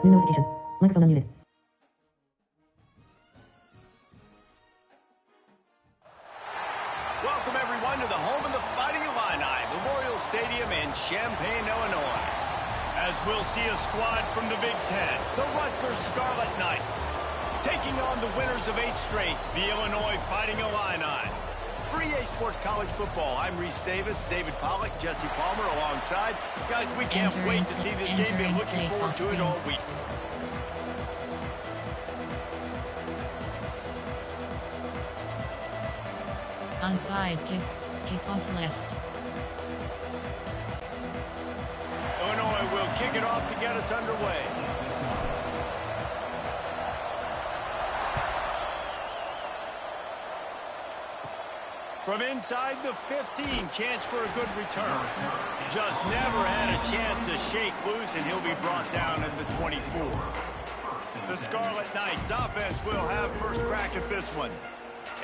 New notification. Microphone unmuted. Welcome, everyone, to the home of the Fighting Illini, Memorial Stadium in Champaign, Illinois. As we'll see a squad from the Big Ten, the Rutgers Scarlet Knights, taking on the winners of 8 straight, the Illinois Fighting Illini. For EA Sports College Football, I'm Reese Davis, David Pollack, Jesse Palmer alongside. Guys, we can't wait to see this game. Been looking forward to it all week. Onside kick, kickoff left. Illinois will kick it off to get us underway. From inside the 15, chance for a good return. Just never had a chance to shake loose, and he'll be brought down at the 24. The Scarlet Knights offense will have first crack at this one.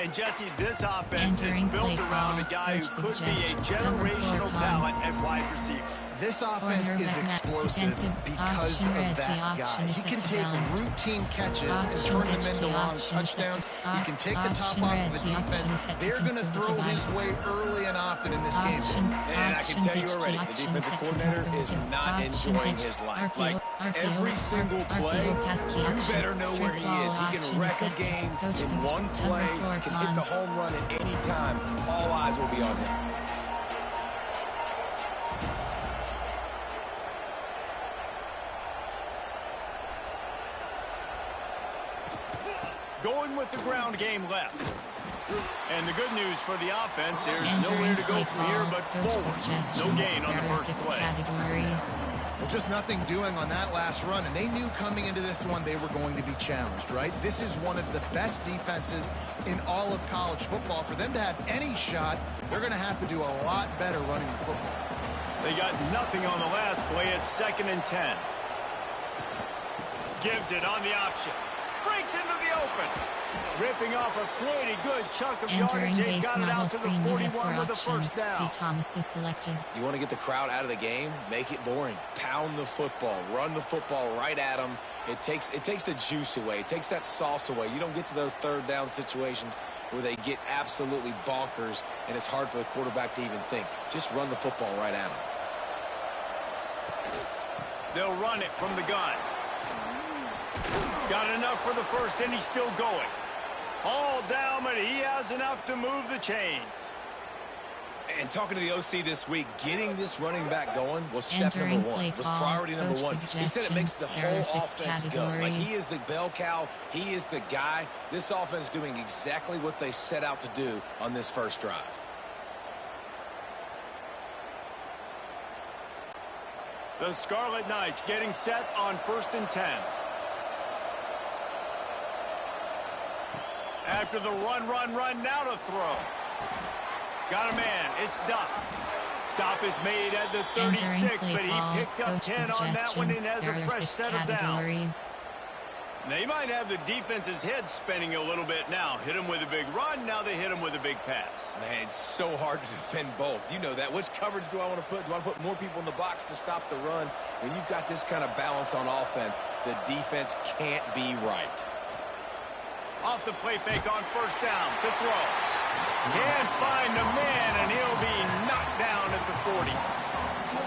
And Jesse, this offense is built around a guy who could be a generational talent at wide receiver. This offense is explosive because of that guy. He can take routine catches and turn them into long touchdowns. He can take the top off of a defense. They're going to throw his way early and often in this game. And I can tell you already, the defensive coordinator is not enjoying his life. Like, every single play, you better know where he is. He can wreck a game in one play, can hit the home run at any time. All eyes will be on him. Going with the ground game left. And the good news for the offense, there's nowhere to go from here but forward. No gain on the first play. Well, just nothing doing on that last run, and they knew coming into this one they were going to be challenged, right? This is one of the best defenses in all of college football. For them to have any shot, they're going to have to do a lot better running the football. They got nothing on the last play. It's 2nd and 10. Gives it on the option. Breaks into the open. Ripping off a pretty good chunk of yardage. They got it out to the 41 with a first down. D. Thomas is selected. You want to get the crowd out of the game? Make it boring. Pound the football. Run the football right at them. It takes the juice away. It takes that sauce away. You don't get to those 3rd down situations where they get absolutely bonkers and it's hard for the quarterback to even think. Just run the football right at them. They'll run it from the gun. Got enough for the first, and he's still going. All down, but he has enough to move the chains. And talking to the OC this week, getting this running back going was step number 1. Was priority number 1. He said it makes the whole offense go. Like, he is the bell cow. He is the guy. This offense doing exactly what they set out to do on this first drive. The Scarlet Knights getting set on 1st and 10. After the run, now to throw. Got a man, it's Duff. Stop is made at the 36, but he picked up 10 on that one and has a fresh set of downs. They might have the defense's head spinning a little bit now. Hit him with a big run, now they hit him with a big pass. Man, it's so hard to defend both. You know that. Which coverage do I want to put? Do I want to put more people in the box to stop the run? When you've got this kind of balance on offense, the defense can't be right. Off the play fake on 1st down to throw. Can't find the man, and he'll be knocked down at the 40.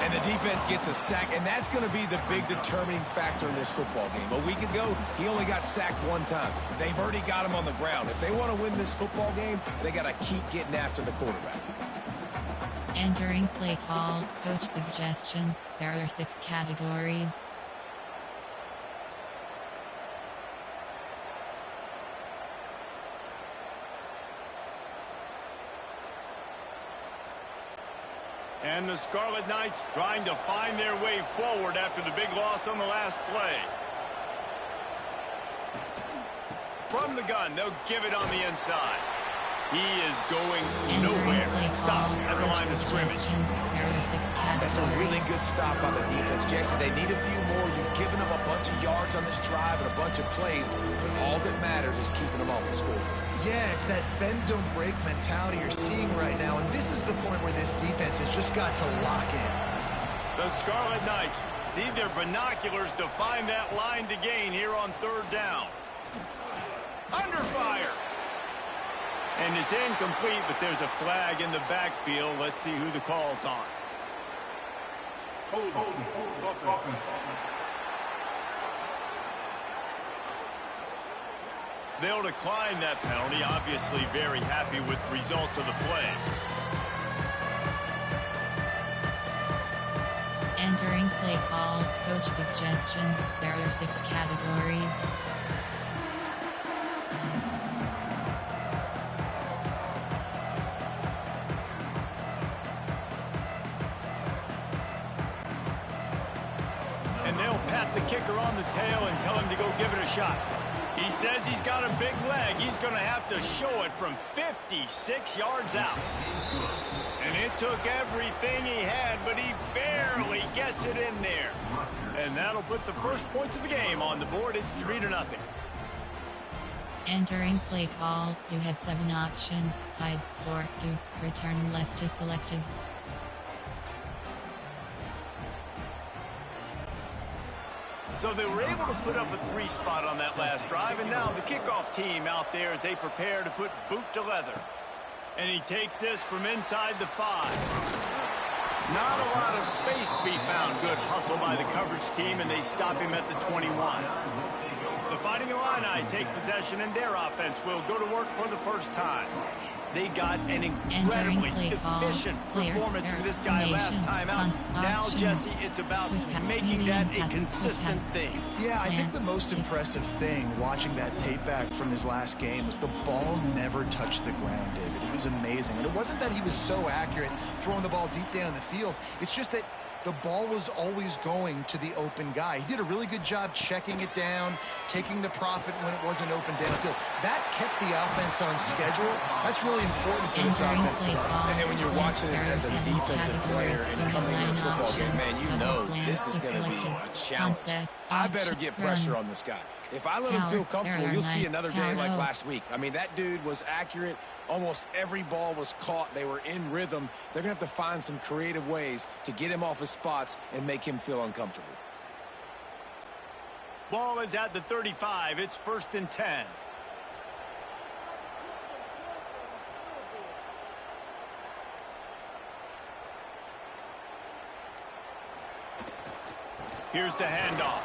And the defense gets a sack, and that's going to be the big determining factor in this football game. A week ago, he only got sacked 1 time. They've already got him on the ground. If they want to win this football game, they got to keep getting after the quarterback. Entering play call, coach suggestions. There are 6 categories. And the Scarlet Knights trying to find their way forward after the big loss on the last play. From the gun, they'll give it on the inside. He is going nowhere. Stop at the line of scrimmage. That's a really good stop by the defense, Jason. They need a few more. You've given them a bunch of yards on this drive and a bunch of plays, but all that matters is keeping them off the scoreboard. Yeah, it's that bend don't break mentality you're seeing right now, and this is the point where this defense has just got to lock in. The Scarlet Knights need their binoculars to find that line to gain here on third down. Under fire. And it's incomplete, but there's a flag in the backfield. Let's see who the call's on. They'll decline that penalty. Obviously very happy with results of the play. Entering play call, coach suggestions. There are 6 categories. And they'll pat the kicker on the tail and tell him to go give it a shot. He says he's got a big leg. He's going to have to show it from 56 yards out. And it took everything he had, but he barely gets it in there. And that'll put the first points of the game on the board. It's 3-0. Entering play call, you have 7 options. 5, 4, 2, return left is selected. So they were able to put up a 3 spot on that last drive, and now the kickoff team out there as they prepare to put boot to leather. And he takes this from inside the 5. Not a lot of space to be found. Good hustle by the coverage team, and they stop him at the 21. The Fighting Illini take possession, and their offense will go to work for the first time. They got an incredibly efficient performance from this guy last time out. Now, Jesse, it's about making that a consistent thing. Yeah, I think the most impressive thing watching that tape back from his last game was the ball never touched the ground, David. It was amazing. And it wasn't that he was so accurate throwing the ball deep down the field. It's just that the ball was always going to the open guy. He did a really good job checking it down, taking the profit when it wasn't open downfield. That kept the offense on schedule. That's really important for this offense today. And when you're watching it as a defensive player and coming in this football game, man, you know this is going to be a challenge. I better get pressure on this guy. If I let him feel comfortable, you'll see another day like last week. I mean, that dude was accurate. Almost every ball was caught. They were in rhythm. They're going to have to find some creative ways to get him off his spots and make him feel uncomfortable. Ball is at the 35. It's 1st and 10. Here's the handoff.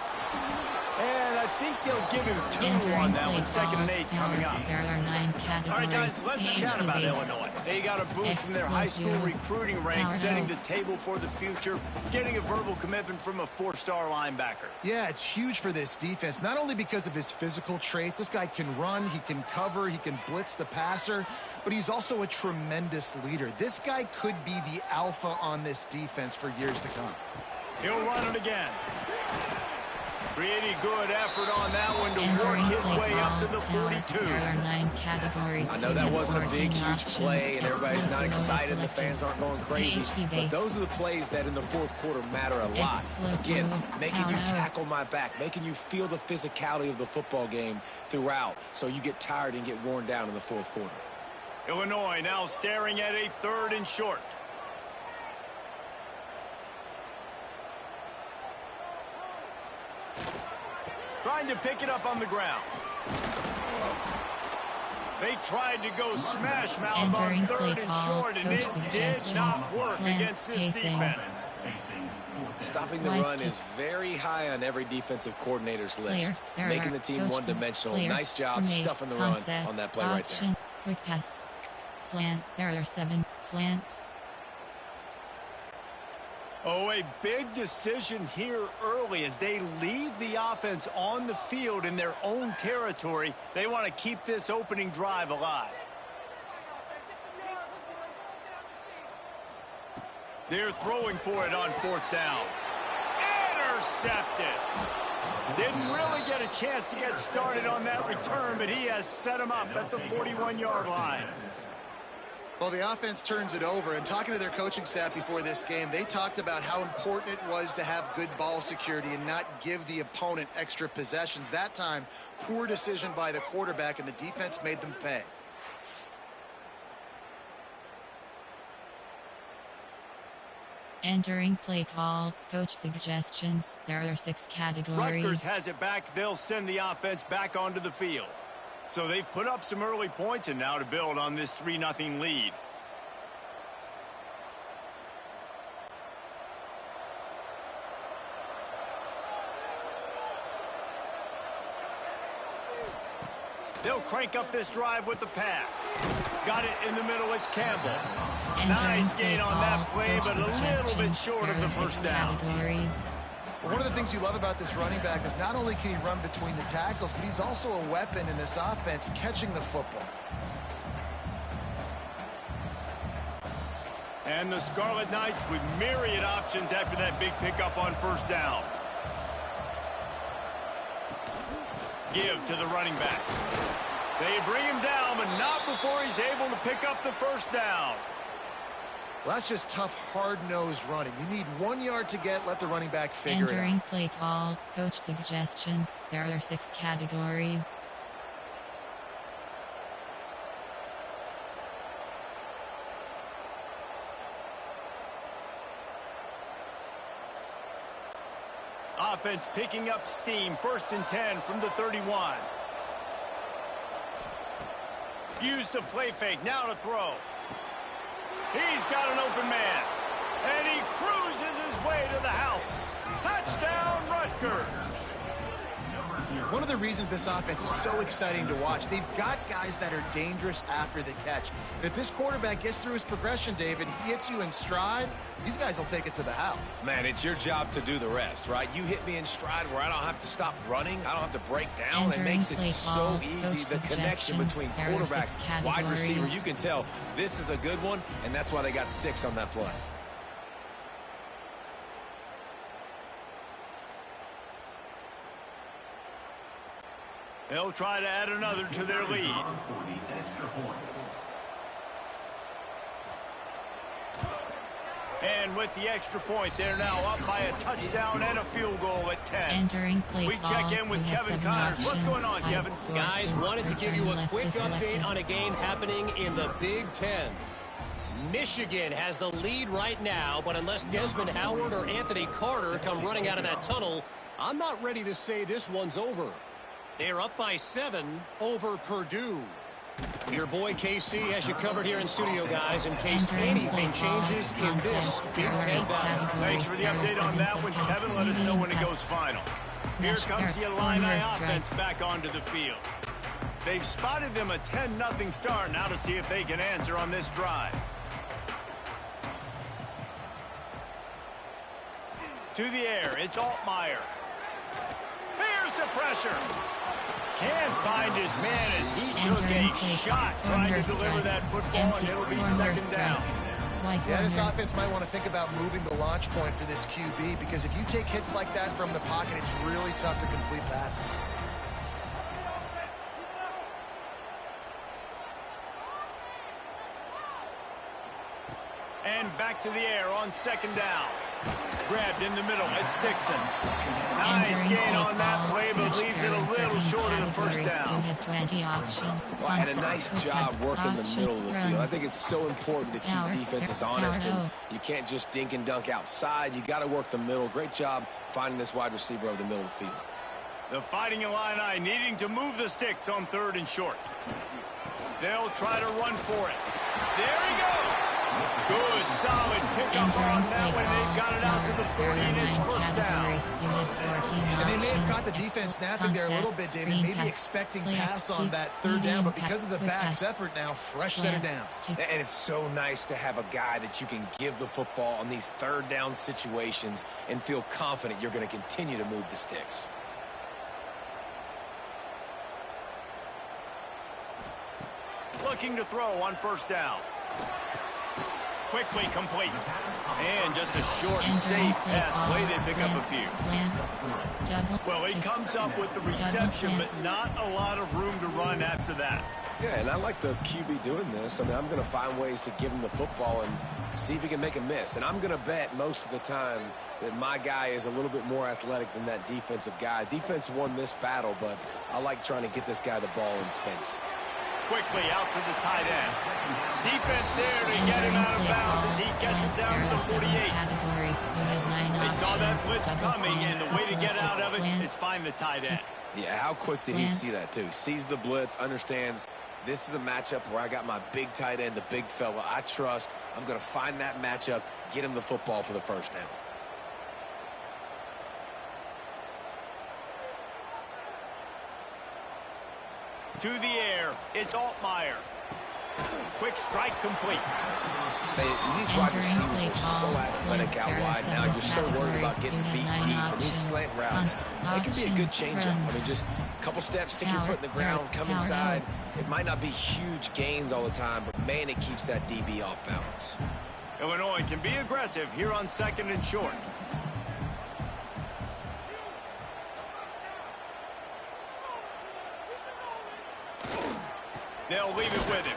And I think they'll give him 2 on that one. 2nd and 8 coming up. There are 9 categories. All right, guys, let's chat about Illinois. They got a boost from their high school recruiting ranks, setting the table for the future, getting a verbal commitment from a 4-star linebacker. Yeah, it's huge for this defense, not only because of his physical traits. This guy can run, he can cover, he can blitz the passer, but he's also a tremendous leader. This guy could be the alpha on this defense for years to come. He'll run it again. Pretty good effort on that one to work his way up to the 42. There are 9 categories. I know that wasn't a big, huge play, and everybody's not excited. The fans aren't going crazy. But those are the plays that in the 4th quarter matter a lot. Again, making you tackle my back, making you feel the physicality of the football game throughout so you get tired and get worn down in the 4th quarter. Illinois now staring at a 3rd and short. Trying to pick it up on the ground. They tried to go smash mouth on 3rd and short, and it did not work against this defense. Stopping the run is very high on every defensive coordinator's list, making the team one-dimensional. Nice job stuffing the run on that play right there. Quick pass. Slant. There are 7 slants. Oh, a big decision here early as they leave the offense on the field in their own territory. They want to keep this opening drive alive. They're throwing for it on 4th down. Intercepted. Didn't really get a chance to get started on that return, but he has set him up at the 41-yard line. Well, the offense turns it over, and talking to their coaching staff before this game, they talked about how important it was to have good ball security and not give the opponent extra possessions. That time, poor decision by the quarterback, and the defense made them pay. Entering play call, coach suggestions. There are 6 categories. Rutgers has it back. They'll send the offense back onto the field. So they've put up some early points, and now to build on this 3-0 lead. They'll crank up this drive with the pass. Got it in the middle. It's Campbell. Nice gain on that play, but a little bit short of the first down. Well, one of the things you love about this running back is not only can he run between the tackles, but he's also a weapon in this offense catching the football. And the Scarlet Knights with myriad options after that big pickup on first down. Give to the running back. They bring him down, but not before he's able to pick up the first down. Well, that's just tough, hard-nosed running. You need 1 yard to get, let the running back figure it out. Entering play call, coach suggestions. There are 6 categories. Offense picking up steam. 1st and 10 from the 31. Use the play fake. Now to throw. He's got an open man. And he cruises his way to the house. Touchdown, Rutgers. One of the reasons this offense is so exciting to watch, they've got guys that are dangerous after the catch. And if this quarterback gets through his progression, David, he hits you in stride, these guys will take it to the house. Man, it's your job to do the rest, right? You hit me in stride where I don't have to stop running. I don't have to break down. It makes it so easy. The connection between quarterback, wide receiver, you can tell this is a good one, and that's why they got 6 on that play. They'll try to add another to their lead. And with the extra point, they're now up by a touchdown and a field goal at 10. Entering play we check in with Kevin Connors. What's going on, Kevin? Guys, wanted to give you a quick update on a game happening in the Big Ten. Michigan has the lead right now, but unless Desmond Howard or Anthony Carter come running out of that tunnel, I'm not ready to say this one's over. They're up by 7 over Purdue. Your boy KC has you covered here in studio, guys, in case anything changes in this Big Ten battle. Thanks for the update on that one, Kevin. Let us know when it goes final. Here comes the Illini offense back onto the field. They've spotted them a 10-0 start. Now to see if they can answer on this drive. To the air, it's Altmaier. Here's the pressure. Can't find his man as he took a shot trying to deliver that football, and it'll be 2nd down. Yeah, this offense might want to think about moving the launch point for this QB, because if you take hits like that from the pocket, it's really tough to complete passes. And back to the air on 2nd down. Grabbed in the middle. It's Dixon. Nice gain on that play, but leaves it a little short of the first down. Well, and a nice job working the middle of the field. I think it's so important to keep defenses honest, and you can't just dink and dunk outside. You got to work the middle. Great job finding this wide receiver over the middle of the field. The Fighting Illini needing to move the sticks on 3rd and short. They'll try to run for it. There he goes. Good, solid pickup on that one. They've got it out to the 40, and it's 1st down. And they may have caught the defense snapping there a little bit, David, maybe expecting pass on that 3rd down, but because of the back's effort now, fresh set of downs. And it's so nice to have a guy that you can give the football on these 3rd down situations and feel confident you're going to continue to move the sticks. Looking to throw on 1st down. Quickly complete. And just a short and safe pass play. They pick up a few. Well, he comes up with the reception, but not a lot of room to run after that. Yeah, and I like the QB doing this. I mean, I'm going to find ways to give him the football and see if he can make a miss. And I'm going to bet most of the time that my guy is a little bit more athletic than that defensive guy. Defense won this battle, but I like trying to get this guy the ball in space. quickly out to the tight end. Defense there to get him out of bounds as he gets it down to the 48. Categories. You have 9 They options. saw that blitz Double coming, and the way to get out of it is slants, find the tight end. Yeah, how quick did he see that, too? Sees the blitz, understands this is a matchup where I got my big tight end, the big fella I trust. I'm going to find that matchup, get him the football for the first down. To the air, it's Altmaier. Quick strike complete. These wide receivers are so athletic out wide now. You're so worried about getting beat deep. And these slant routes, they can be a good changeup. I mean, just a couple steps, stick your foot in the ground, come inside. It might not be huge gains all the time, but, man, it keeps that DB off balance. Illinois can be aggressive here on 2nd and short. They'll leave it with him.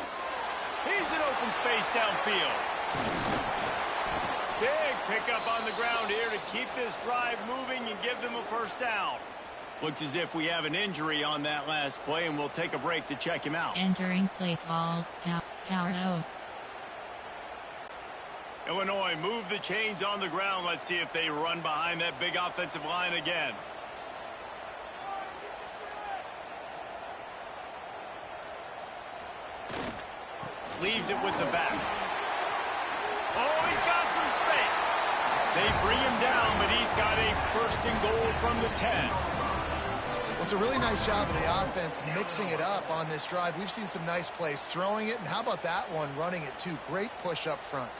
He's in open space downfield. Big pickup on the ground here to keep this drive moving and give them a first down. Looks as if we have an injury on that last play, and we'll take a break to check him out. Entering play call, power O. Illinois move the chains on the ground. Let's see if they run behind that big offensive line again. Leaves it with the back. Oh, he's got some space. They bring him down, but he's got a 1st and goal from the 10. Well, it's a really nice job of the offense mixing it up on this drive. We've seen some nice plays throwing it, and how about that one running it too? Great push up front.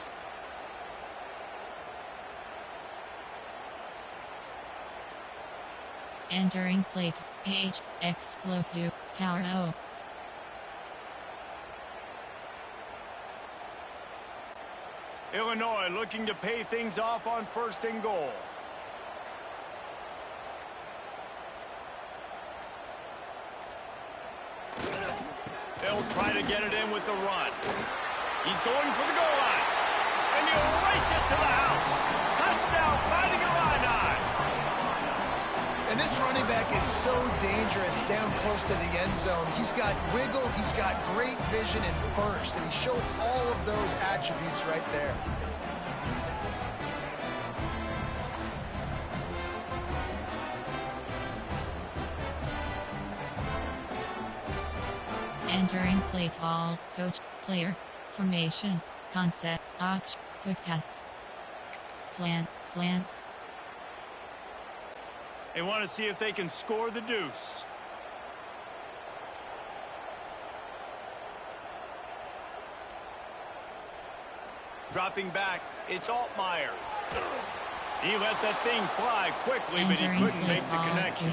Entering plate H, exclusive, power O. Illinois looking to pay things off on 1st and goal. They'll try to get it in with the run. He's going for the goal line. And he'll race it to the house. Touchdown, Fighting Illini. And this running back is so dangerous down close to the end zone. He's got wiggle, he's got great vision and burst, and he showed all of those attributes right there. Entering play call, coach, player, formation, concept, option, quick pass, slants. They want to see if they can score the deuce. Dropping back, it's Altmaier. He let that thing fly quickly, but he couldn't make the connection.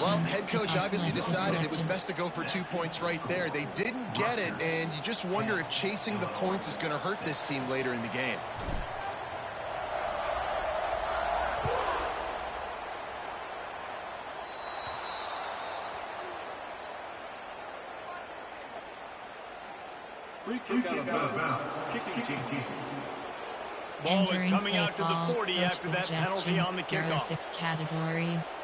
Well, head coach obviously decided it was best to go for 2 points right there. They didn't get it, and you just wonder if chasing the points is going to hurt this team later in the game. Free kick out of bounds. Kicking team. Ball is coming out to the 40 after that penalty on the kickoff. There are 6 categories.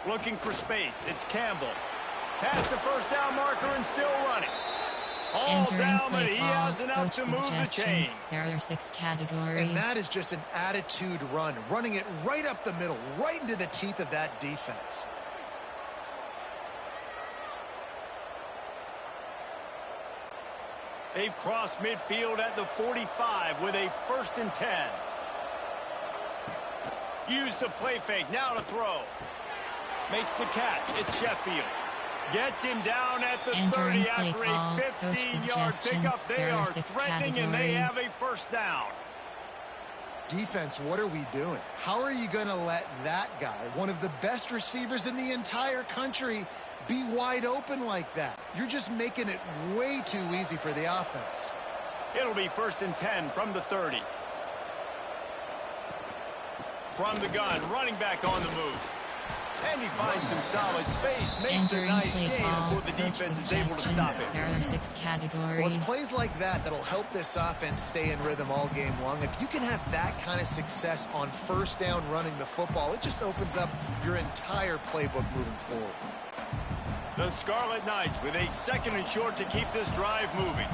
Looking for space. It's Campbell. Past the first down marker and still running. All down, but he has enough to move the chains. There are 6 categories. And that is just an attitude run, running it right up the middle, right into the teeth of that defense. They've crossed midfield at the 45 with a 1st and 10. Use the play fake, now to throw. Makes the catch, it's Sheffield. Gets him down at the 30 after a 15-yard pickup. They are threatening and they have a first down. Defense, what are we doing? How are you going to let that guy, one of the best receivers in the entire country, be wide open like that? You're just making it way too easy for the offense. It'll be 1st and 10 from the 30. From the gun, running back on the move. And he finds some solid space, makes a Entering nice play gain call, before the coach defense is able to stop suggestions. it. There are 6 categories. Well, it's plays like that that'll help this offense stay in rhythm all game long. If you can have that kind of success on first down running the football, it just opens up your entire playbook moving forward. The Scarlet Knights with a 2nd and short to keep this drive moving.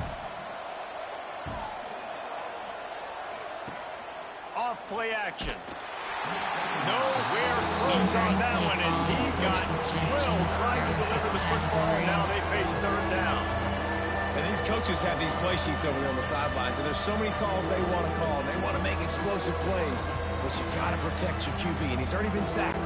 Off play action. Nowhere close on that one as he got drilled trying to deliver the football. Now they face 3rd down. And these coaches have these play sheets over there on the sidelines, and there's so many calls they want to call. They want to make explosive plays, but you got to protect your QB, and he's already been sacked.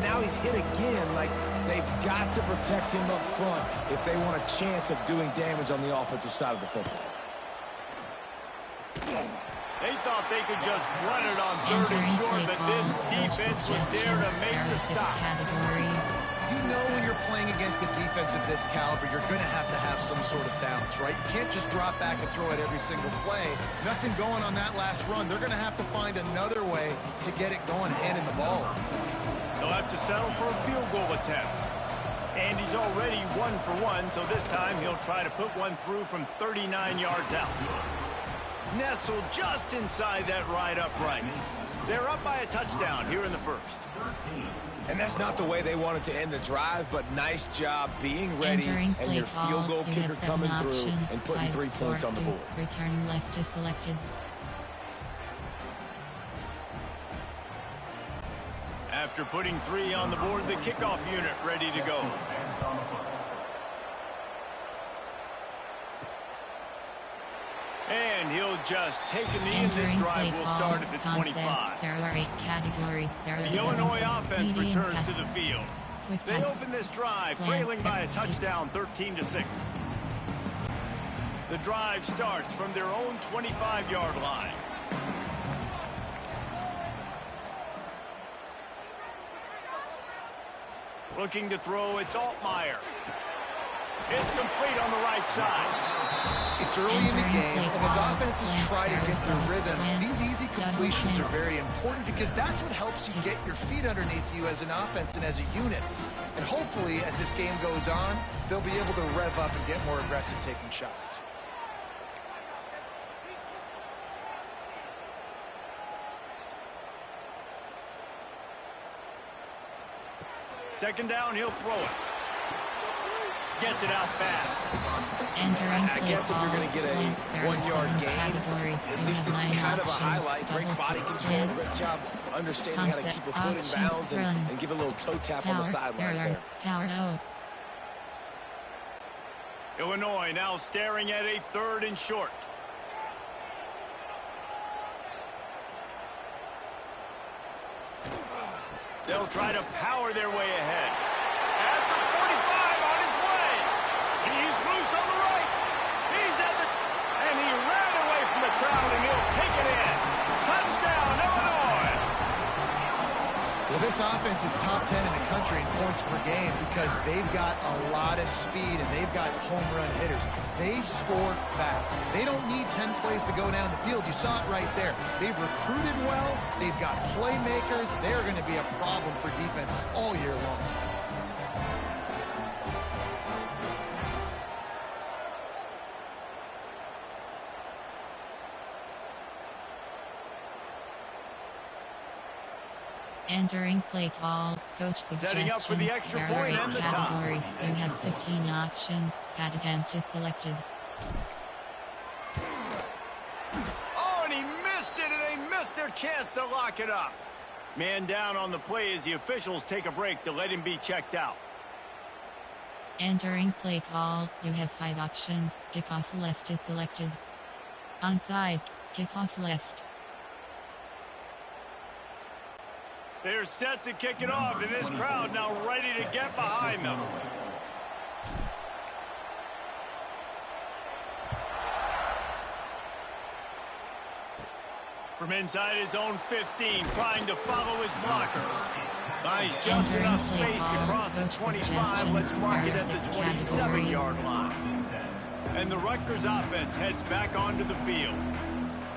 Now he's hit again. Like, they've got to protect him up front if they want a chance of doing damage on the offensive side of the football. They thought they could just run it on 3rd and short, but this defense was there to make the stop. You know when you're playing against a defense of this caliber, you're going to have some sort of balance, right? You can't just drop back and throw it every single play. Nothing going on that last run. They're going to have to find another way to get it going, handing the ball. They'll have to settle for a field goal attempt. And he's already 1 for 1, so this time he'll try to put one through from 39 yards out. Nestled just inside that right upright. They're up by a touchdown here in the 1st. And that's not the way they wanted to end the drive, but nice job being ready and your field goal kicker coming through and putting 3 points on the board. Return left is selected. After putting 3 on the board, the kickoff unit ready to go. And he'll just take a knee, and this drive will start at the 25. There are 8 categories. The Illinois offense returns to the field. They open this drive, trailing by a touchdown, 13-6. The drive starts from their own 25-yard line. Looking to throw, it's Altmaier. It's complete on the right side. It's early in the game, and as offenses try to get their rhythm, these easy completions are very important because that's what helps you get your feet underneath you as an offense and as a unit. And hopefully, as this game goes on, they'll be able to rev up and get more aggressive taking shots. Second down, he'll throw it. Gets it out fast. I guess if you're going to get a 1-yard gain, at least it's kind of a highlight. Great body control, great job understanding how to keep a foot in bounds and give a little toe tap on the sidelines there. Illinois now staring at a 3rd and short. They'll try to power their way ahead. At the 45 on his way. He's loose on the right. He's at the... And he ran away from the crowd, and he'll take it in. Touchdown, Illinois. Well, this offense is top 10 in the country in points per game because they've got a lot of speed and they've got home run hitters. They score fast. They don't need 10 plays to go down the field. You saw it right there. They've recruited well. They've got playmakers. They're going to be a problem for defenses all year long. Entering play call, coach Setting up for the suggestions. extra There point are and 8 the top. categories. You have 15 options. Pad attempt is selected. Oh, and he missed it, and they missed their chance to lock it up. Man down on the play as the officials take a break to let him be checked out. Entering play call, you have 5 options. Kickoff left is selected. Onside, kickoff left. They're set to kick it off, and this crowd now ready to get behind them. From inside his own 15, trying to follow his blockers. Finds just enough space to cross the 25. Let's mark it at the 27-yard line. And the Rutgers offense heads back onto the field.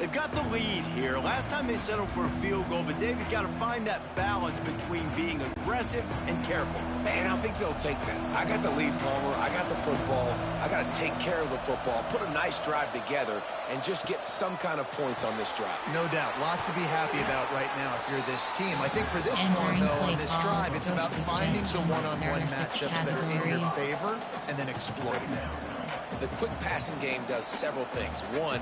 They've got the lead here. Last time they settled for a field goal, but David got to find that balance between being aggressive and careful. And I think they'll take that. I got the lead, Palmer. I got the football. I got to take care of the football, put a nice drive together, and just get some kind of points on this drive. No doubt. Lots to be happy about right now if you're this team. I think for this one, though, on this drive, it's about finding the one-on-one matchups that are in your favor and then exploiting them. The quick passing game does several things. One,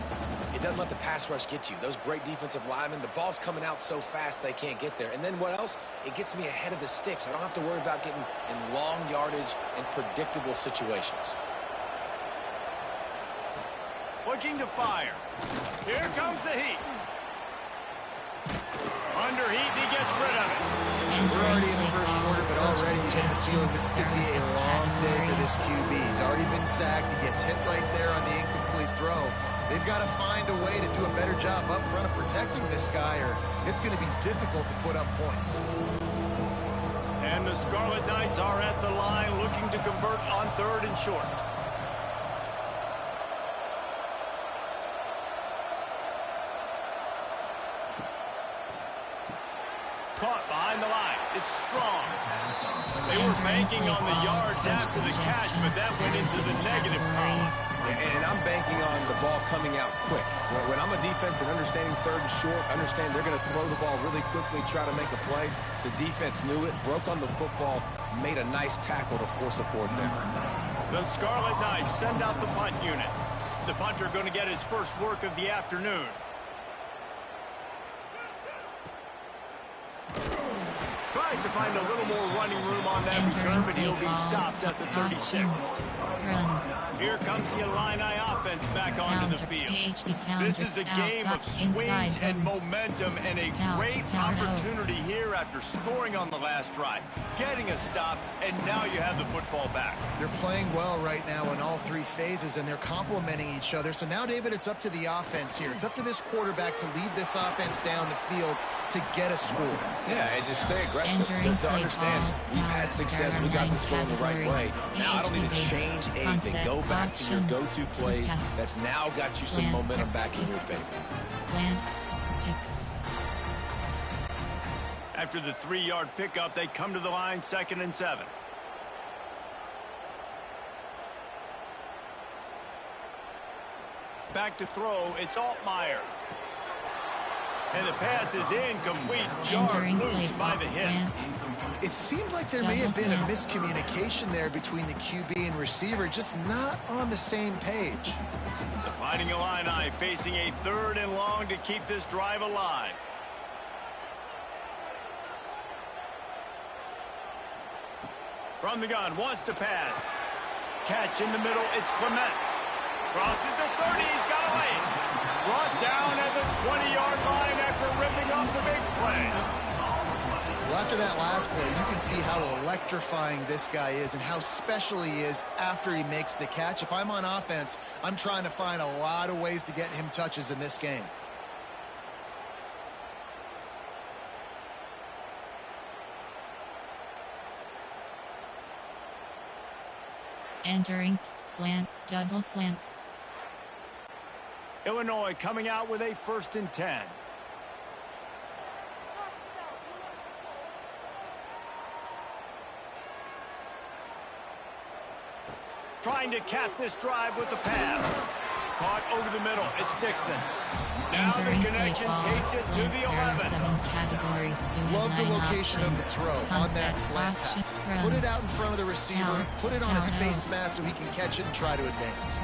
it doesn't let the pass rush get you. Those great defensive linemen, the ball's coming out so fast they can't get there. And then what else? It gets me ahead of the sticks. I don't have to worry about getting in long yardage and predictable situations. Looking to fire. Here comes the heat. Under heat, and he gets rid of it. We're already in the first quarter, but already you get the feeling this could be a long day for this QB. He's already been sacked. He gets hit right there on the incomplete throw. They've got to find a way to do a better job up front of protecting this guy, or it's going to be difficult to put up points. And the Scarlet Knights are at the line looking to convert on 3rd and short. Caught behind the line. It's strong. They were banking on the yards after the catch, but that went into the negative column. And I'm banking on the ball coming out quick. When I'm a defense and understanding 3rd and short, understand they're going to throw the ball really quickly, try to make a play. The defense knew it, broke on the football, made a nice tackle to force a 4th down. The Scarlet Knights send out the punt unit. The punter going to get his first work of the afternoon. Tries to find a little more running room on that return, but he'll be stopped at the 36. Here comes the Illini offense back onto the field. This is a game of swings and momentum and a great opportunity here after scoring on the last drive, getting a stop, and now you have the football back. They're playing well right now in all 3 phases, and they're complementing each other. So now, David, it's up to the offense here. It's up to this quarterback to lead this offense down the field to get a score. Yeah, and just stay aggressive. To understand, we've had success. We got this going the right way. Now I don't need to change anything. Go back to your go-to plays. That's now got you some momentum back in your favor. Slants, stick. After the 3-yard pickup, they come to the line 2nd and 7. Back to throw, it's Altmaier. And the pass is incomplete, jarred loose by the hit. It seemed like there may have been a miscommunication there between the QB and receiver, just not on the same page. The Fighting Illini facing a 3rd and long to keep this drive alive. From the gun, wants to pass. Catch in the middle, it's Clement. Crosses the 30, he's got away. Brought down at the 20-yard line after ripping off the big play. Well, after that last play, you can see how electrifying this guy is and how special he is after he makes the catch. If I'm on offense, I'm trying to find a lot of ways to get him touches in this game. Entering, slant, double slants. Illinois coming out with a 1st and 10. Trying to cap this drive with the pass. Caught over the middle. It's Dixon. Now the connection takes it to the 11. 7 categories. Love the location of the throw on that slant pass. Put it out in front of the receiver. Put it on a space mass so he can catch it and try to advance.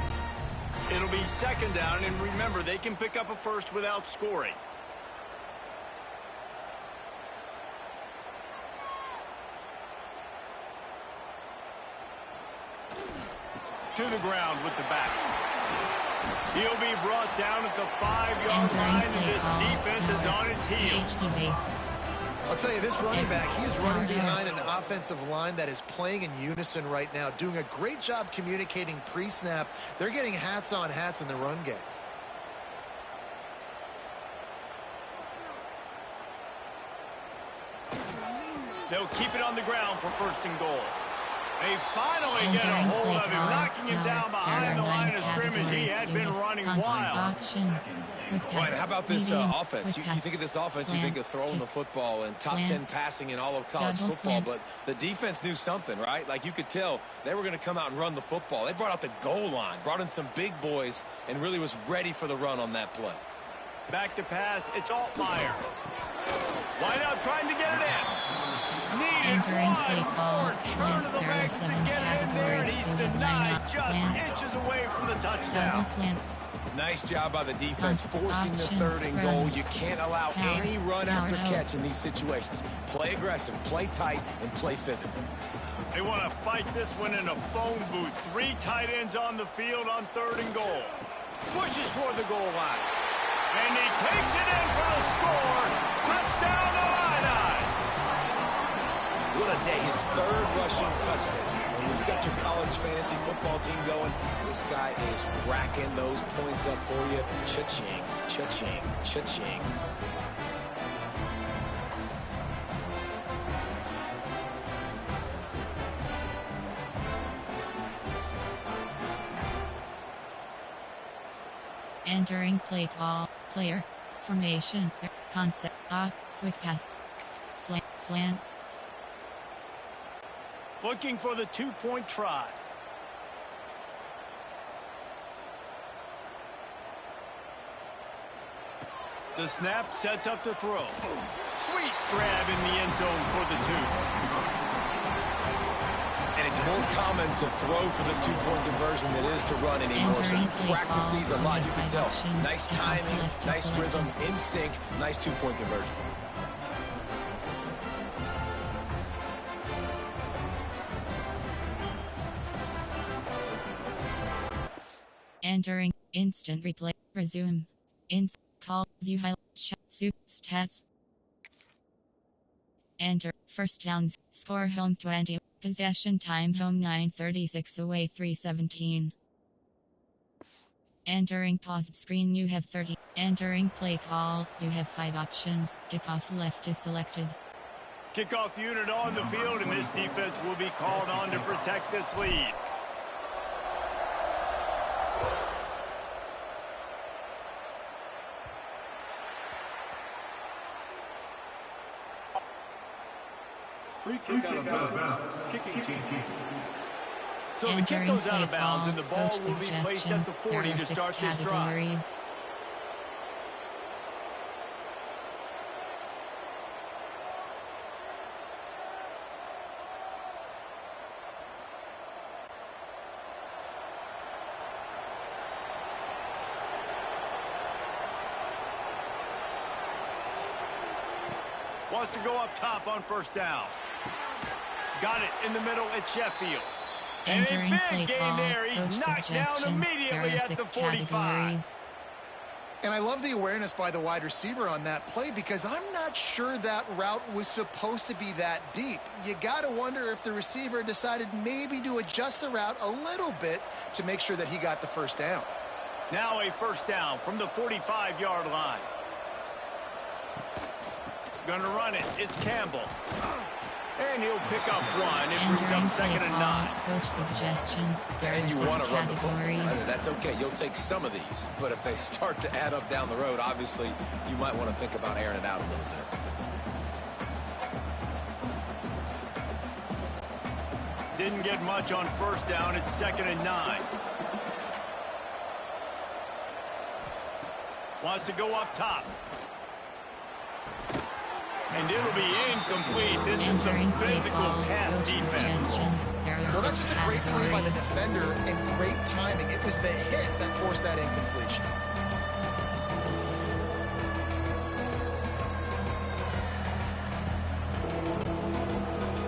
It'll be 2nd down, and remember, they can pick up a first without scoring. To the ground with the back. He'll be brought down at the 5-yard line, and this defense is on its heels. I'll tell you, this running back, he is running behind an offensive line that is playing in unison right now, doing a great job communicating pre-snap. They're getting hats on hats in the run game. They'll keep it on the ground for 1st and goal. They finally get a hold of him, knocking him down behind the line of scrimmage. He had been running wild. Right, how about this offense? You think of this offense, you think of throwing the football and top 10 passing in all of college football, but the defense knew something, right? Like you could tell they were going to come out and run the football. They brought out the goal line, brought in some big boys, and really was ready for the run on that play. Back to pass, it's Altmaier. Wide out trying to get it in. Needed one more turn of the legs to get it in there, and he's denied just inches away from the touchdown. Nice job by the defense forcing the third and goal. You can't allow any run after catch in these situations. Play aggressive, play tight, and play physical. They want to fight this one in a phone booth. 3 tight ends on the field on 3rd and goal. Pushes for the goal line. And he takes it in for the score. Touchdown Illini. What a day. His 3rd rushing touchdown. And when you got your college fantasy football team going, this guy is racking those points up for you. Cha-ching, cha-ching, cha-ching. Entering play call, player, formation, concept, quick pass, slants. Looking for the 2-point try. The snap sets up the throw. Sweet grab in the end zone for the 2. And it's more common to throw for the 2-point conversion than it is to run anymore. So you practice these a lot, you can tell. Nice timing, nice rhythm, in sync, nice 2-point conversion. Entering instant replay, resume, call, view highlight, stats. Enter first downs, score home 20, possession time home 9:36 away 3:17. Entering paused screen you have 30. Entering play call you have 5 options. Kickoff left is selected. Kickoff unit on the field, and this defense will be called on to protect this lead. Free kick out of bounds. Kicking team. So the kick goes out of bounds, and the ball will be placed at the 40 to start this drive. Wants to go up top on first down. Got it in the middle at Sheffield. And a big gain there. He's knocked down immediately at the 45. And I love the awareness by the wide receiver on that play because I'm not sure that route was supposed to be that deep. You got to wonder if the receiver decided maybe to adjust the route a little bit to make sure that he got the first down. Now a first down from the 45-yard line. Gonna run it. It's Campbell. And he'll pick up one. It brings up 2nd and 9. Coach suggestions. And you want to run the football. That's okay. You'll take some of these. But if they start to add up down the road, obviously, you might want to think about airing it out a little bit. Didn't get much on first down. It's 2nd and 9. Wants to go up top. And it'll be incomplete. This is some physical pass defense. Well, that's just a great play by the defender and great timing. It was the hit that forced that incompletion.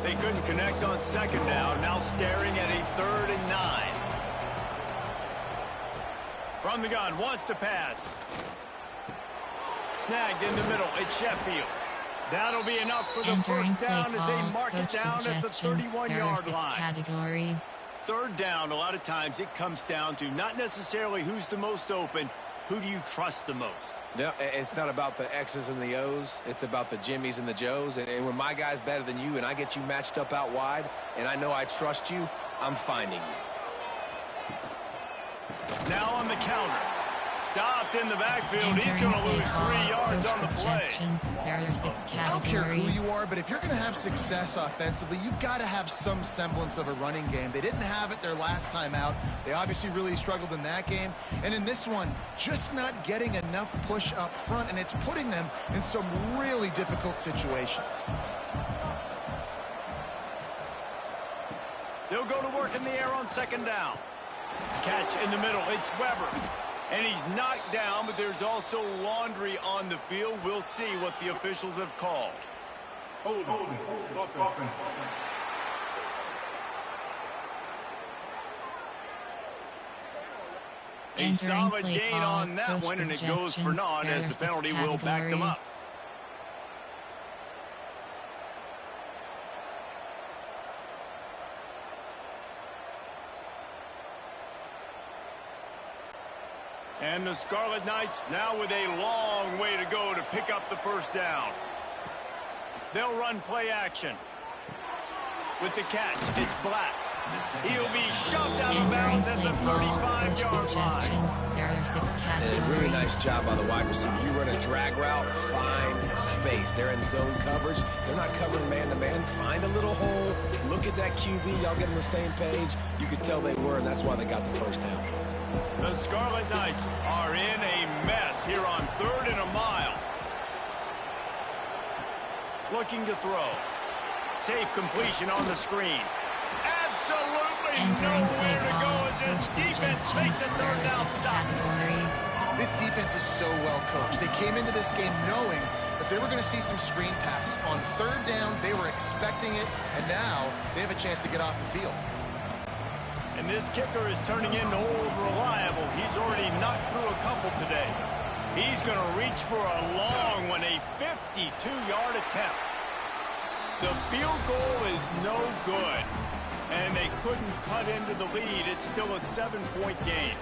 They couldn't connect on 2nd down. Now staring at a 3rd and 9. From the gun, wants to pass. Snagged in the middle at Sheffield. That'll be enough for the first down as they mark it down at the 31-yard line. Categories. 3rd down, a lot of times it comes down to not necessarily who's the most open, who do you trust the most? No, it's not about the X's and the O's. It's about the Jimmies and the Joes. And when my guy's better than you and I get you matched up out wide and I know I trust you, I'm finding you. Now on the counter. Stopped in the backfield. He's Entering going to lose 3 yards on the play. Suggestions. There are 6 categories. I don't care who you are, but if you're going to have success offensively, you've got to have some semblance of a running game. They didn't have it their last time out. They obviously really struggled in that game. And in this one, just not getting enough push up front, and it's putting them in some really difficult situations. They'll go to work in the air on 2nd down. Catch in the middle. It's Weber. And he's knocked down, but there's also laundry on the field. We'll see what the officials have called. Hold on. A solid gain on that one, and it goes for naught as the penalty will back them up. And the Scarlet Knights now with a long way to go to pick up the 1st down. They'll run play action. With the catch, it's Black. He'll be shoved out of bounds at the 35-yard line. There are 6 categories. And a really nice job by the wide receiver. You run a drag route, find space. They're in zone coverage. They're not covering man-to-man. Find a little hole. Look at that QB. Y'all get on the same page. You could tell they were, and that's why they got the 1st down. The Scarlet Knights are in a mess here on 3rd and a mile. Looking to throw. Safe completion on the screen. Absolutely nowhere to go as this defense makes a 3rd down stop. This defense is so well coached. They came into this game knowing that they were going to see some screen passes. On 3rd down, they were expecting it, and now they have a chance to get off the field. And this kicker is turning into old reliable. He's already knocked through a couple today. He's going to reach for a long one, a 52-yard attempt. The field goal is no good, and they couldn't cut into the lead. It's still a 7-point game.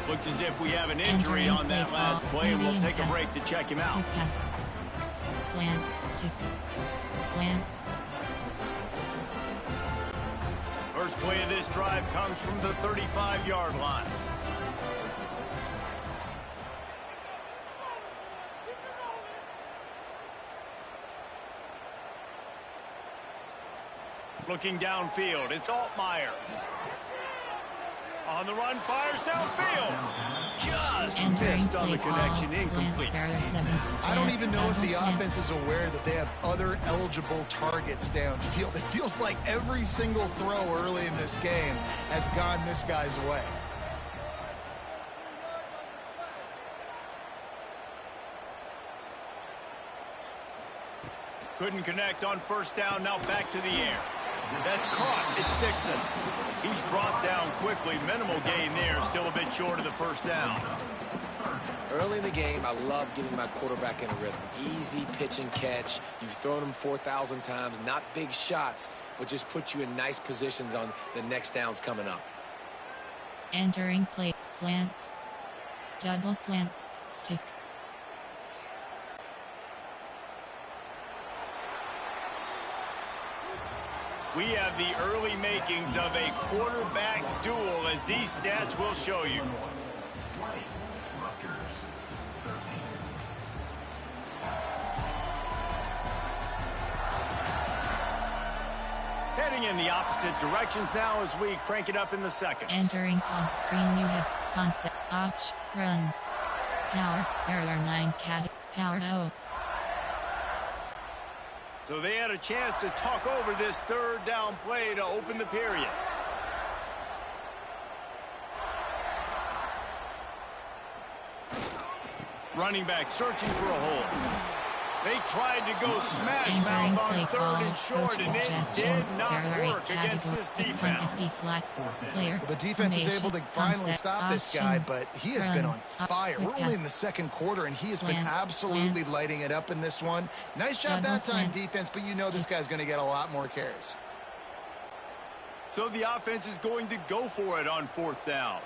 Looks as if we have an injury on that last play, and we'll take a break to check him out. Pass. Slant, stick, slants. First play of this drive comes from the 35-yard line. Looking downfield, it's Altmaier. On the run, fires downfield. Just missed on the connection, incomplete. I don't even know if the offense is aware that they have other eligible targets downfield. It feels like every single throw early in this game has gone this guy's way. Couldn't connect on 1st down, now back to the air. That's caught. It's Dixon. He's brought down quickly. Minimal gain there. Still a bit short of the 1st down. Early in the game, I love getting my quarterback in a rhythm. Easy pitch and catch. You've thrown him 4,000 times. Not big shots, but just put you in nice positions on the next downs coming up. Entering play. Slants. Double slants. Stick. We have the early makings of a quarterback duel, as these stats will show you. Heading in the opposite directions now as we crank it up in the 2nd. Entering post screen, you have concept, option, run, power. There are 9 power O. So they had a chance to talk over this 3rd down play to open the period. Running back searching for a hole. They tried to go smash mouth on 3rd and short, and it did not work against this defense. Well, the defense is able to finally stop this guy, but he has been on fire. We're only in the 2nd quarter, and he has been absolutely lighting it up in this one. Nice job that time, defense, but you know this guy's going to get a lot more carries. So the offense is going to go for it on 4th down.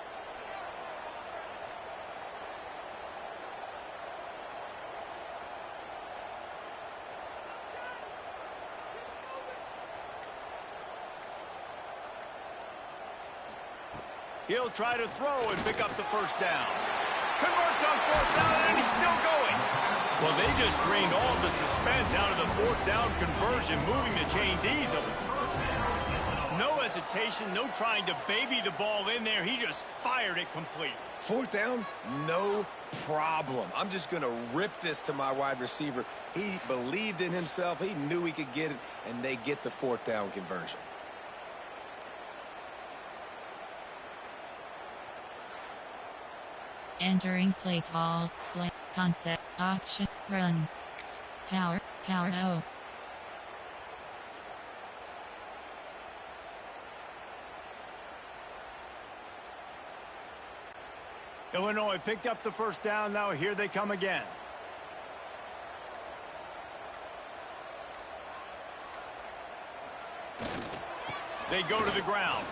He'll try to throw and pick up the first down. Converts on fourth down, and he's still going. Well, they just drained all the suspense out of the fourth down conversion, moving the chains easily. No hesitation, no trying to baby the ball in there. He just fired it complete. Fourth down, no problem. I'm just going to rip this to my wide receiver. He believed in himself. He knew he could get it, and they get the fourth down conversion. Entering play call, slant, concept, option, run. Power, O. Illinois picked up the first down. Now here they come again. They go to the ground.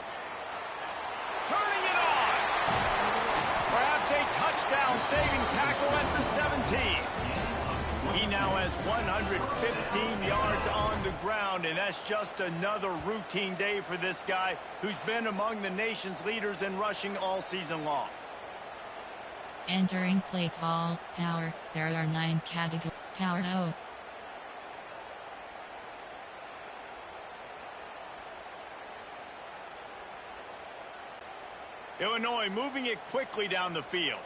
Turning it on. Perhaps a touchdown-saving tackle at the 17. He now has 115 yards on the ground, and that's just another routine day for this guy who's been among the nation's leaders in rushing all season long. Entering play call, power. There are 9 categories. Power O. Illinois moving it quickly down the field.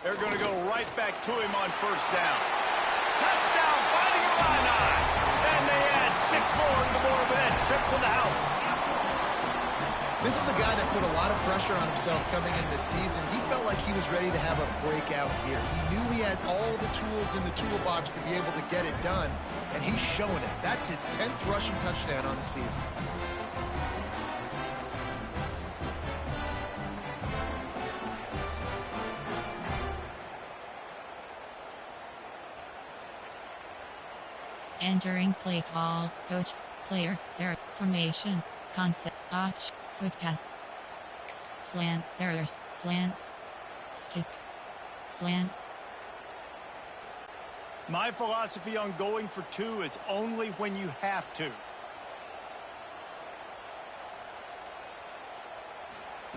They're going to go right back to him on first down. Touchdown, fighting Illini. And they add 6 more to the board with that trip to the house. This is a guy that put a lot of pressure on himself coming in this season. He felt like he was ready to have a breakout year. He knew he had all the tools in the toolbox to be able to get it done, and he's showing it. That's his 10th rushing touchdown on the season. Entering play call, coach, player, their formation, concept, option, quick pass. Slant, there are slants. Stick, slants. My philosophy on going for 2 is only when you have to.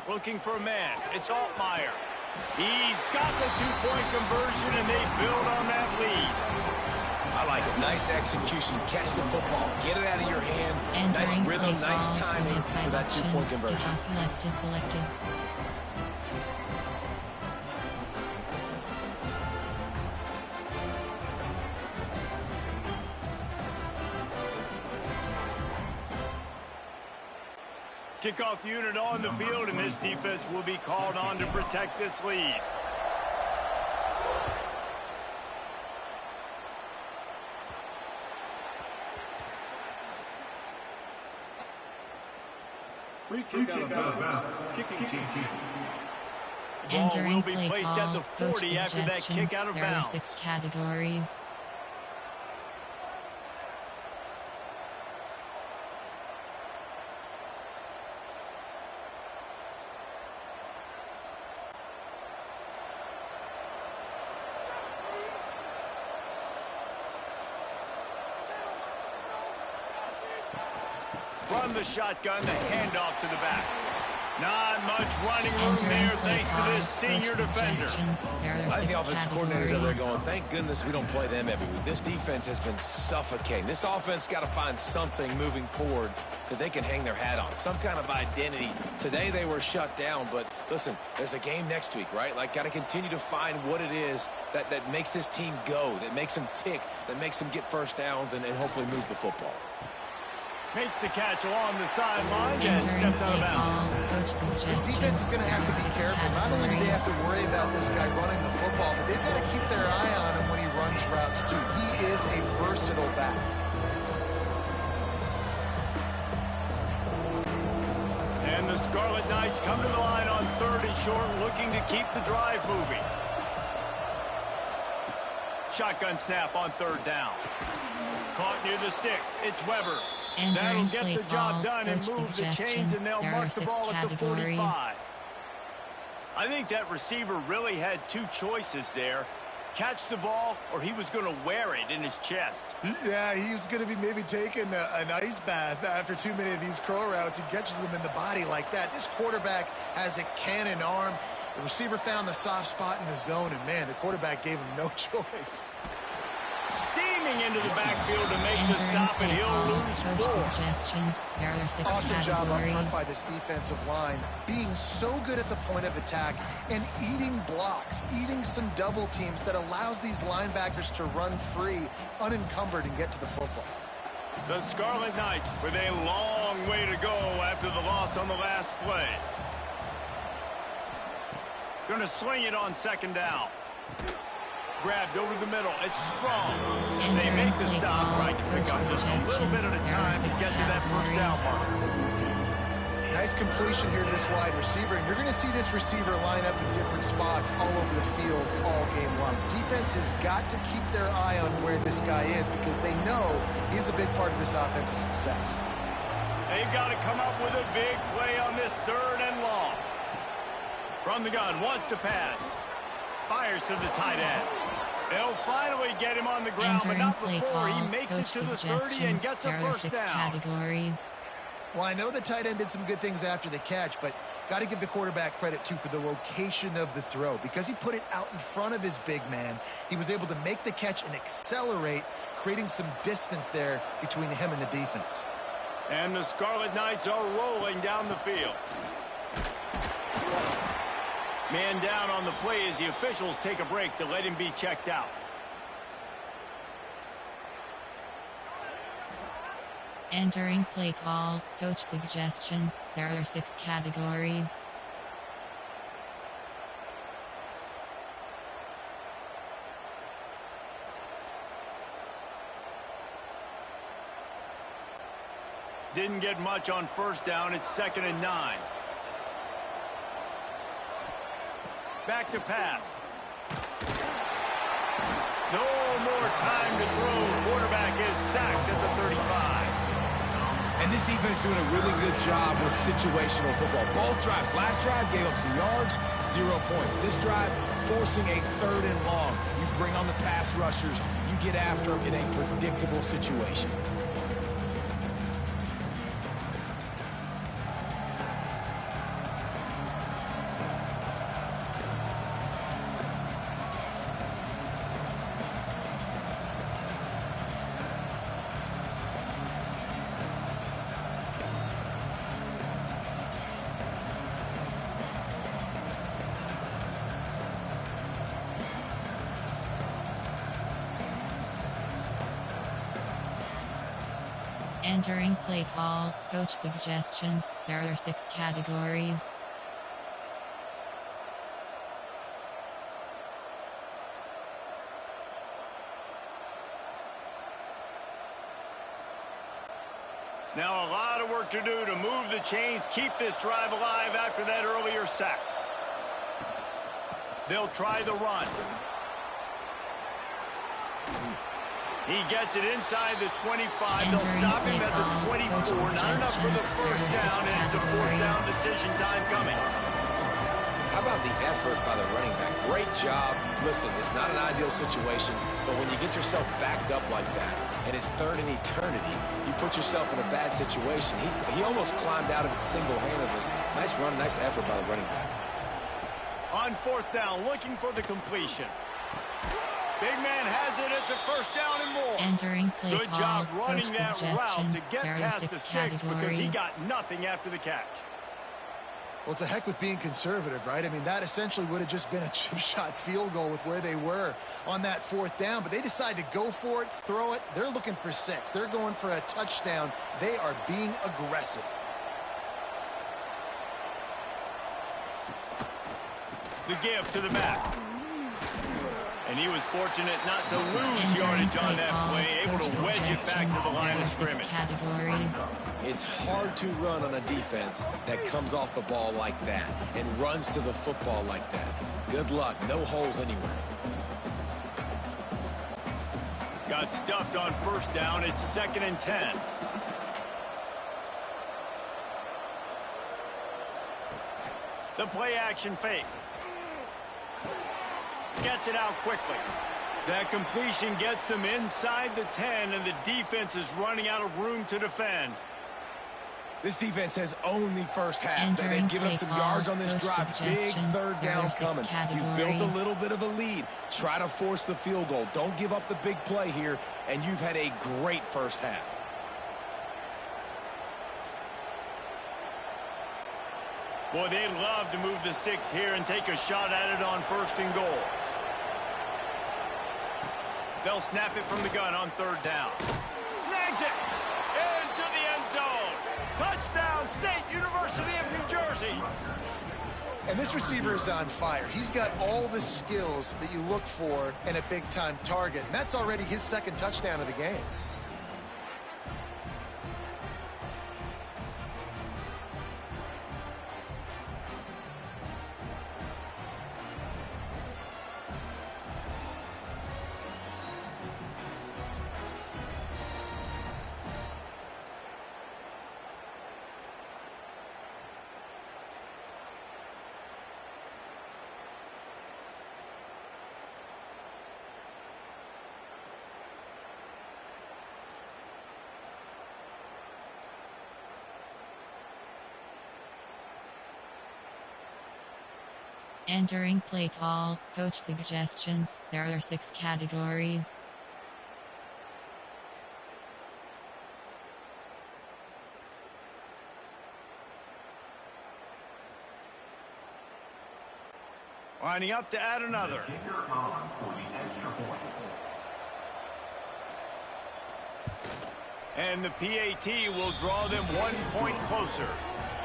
Looking for a man. It's Altmaier. He's got the 2-point conversion, and they build on that lead. I like it. Nice execution. Catch the football. Get it out of your hand. Entering Nice rhythm, play nice call, timing for that 2-point conversion. Kickoff left is selected. Kickoff unit on the field, and this defense will be called on to protect this lead. Free kick out of bounds. Kicking team. Ball will Entering be play placed call, at the coach 40 after that kick suggestions. out of There are bounds. 6 categories. From the shotgun, the handoff to the back. Not much running room Entering there play thanks to call, this senior coach defender. suggestions. There are I 6 think the offensive coordinators over there categories. going, thank goodness we don't play them every week. This defense has been suffocating. This offense got to find something moving forward that they can hang their hat on, some kind of identity. Today they were shut down, but listen, there's a game next week, right? Like, got to continue to find what it is that makes this team go, that makes them tick, that makes them get first downs and hopefully move the football. Makes the catch along the sideline and Entering steps out play of bounds. call, coach This suggestions. defense is going to have to be There are 6 careful. Not only do they have to categories. worry about this guy running the football, but they've got to keep their eye on him when he runs routes too. He is a versatile back. And the Scarlet Knights come to the line on 3rd and short, looking to keep the drive moving. Shotgun snap on 3rd down. Caught near the sticks. It's Weber. Entering That'll play get the job call, done and coach move the chains, and suggestions. they'll There are mark the 6 ball at the categories. 45. I think that receiver really had 2 choices there. Catch the ball, or he was going to wear it in his chest. Yeah, he was going to be maybe taking an ice bath after too many of these curl routes. He catches them in the body like that. This quarterback has a cannon arm. The receiver found the soft spot in the zone, and, man, the quarterback gave him no choice. Steaming into the backfield to make the stop, and he'll lose 4. Suggestions. There are 6 Awesome job up front by categories. this defensive line, being so good at the point of attack and eating blocks, eating some double teams that allows these linebackers to run free, unencumbered, and get to the football. The Scarlet Knights with a long way to go after the loss on the last play. Going to sling it on 2nd down. Grabbed over the middle. It's strong. They make the stop, trying to pick up just a little bit at a time to get to that 1st down marker. Nice completion here to this wide receiver, and you're going to see this receiver line up in different spots all over the field all game long. Defense has got to keep their eye on where this guy is because they know he's a big part of this offense's success. They've got to come up with a big play on this 3rd and long. From the gun, wants to pass. Fires to the tight end. They'll finally get him on the ground, but not before he makes it to the 30 and gets a 1st down. Categories. Well, I know the tight end did some good things after the catch, but got to give the quarterback credit, too, for the location of the throw. Because he put it out in front of his big man, he was able to make the catch and accelerate, creating some distance there between him and the defense. And the Scarlet Knights are rolling down the field. Man down on the play as the officials take a break to let him be checked out. Entering play call, coach suggestions. There are 6 categories. Didn't get much on 1st down. It's 2nd and 9. Back to pass. No more time to throw. Quarterback is sacked at the 35. And this defense doing a really good job with situational football. Both drives. Last drive gave up some yards, 0 points. This drive forcing a 3rd and long. You bring on the pass rushers. You get after them in a predictable situation. Entering play call, coach suggestions. There are 6 categories. Now a lot of work to do to move the chains, keep this drive alive after that earlier sack. They'll try the run. He gets it inside the 25. They'll stop him at the 24. Not enough for the 1st down, and it's a 4th down decision time coming. How about the effort by the running back? Great job. Listen, it's not an ideal situation, but when you get yourself backed up like that, and it's 3rd and eternity, you put yourself in a bad situation. He almost climbed out of it single-handedly. Nice run, nice effort by the running back. On 4th down, looking for the completion. Big man has it. It's a 1st down and more. Entering play Good job call, running coach that route to suggestions. get There are past 6 the sticks because he categories. got nothing after the catch. Well, it's a heck with being conservative, right? I mean, that essentially would have just been a chip shot field goal with where they were on that 4th down, but they decided to go for it, throw it. They're looking for 6. They're going for a touchdown. They are being aggressive. The give to the back. And he was fortunate not to lose yardage on that play, able to wedge it back to the line of scrimmage. Categories. It's hard to run on a defense that comes off the ball like that and runs to the football like that. Good luck. No holes anywhere. Got stuffed on 1st down. It's 2nd and 10. The play action fake. Gets it out quickly. That completion gets them inside the 10, and the defense is running out of room to defend. This defense has owned the first half. They've given up some yards on this drive. Big third down coming. You've built a little bit of a lead. Try to force the field goal. Don't give up the big play here, and you've had a great first half. Boy, they'd love to move the sticks here and take a shot at it on 1st and goal. They'll snap it from the gun on 3rd down. Snags it into the end zone. Touchdown, State University of New Jersey. And this receiver is on fire. He's got all the skills that you look for in a big-time target. And that's already his 2nd touchdown of the game. Entering play call, coach suggestions. There are 6 categories. Lining up to add another. And the PAT will draw them 1 point closer.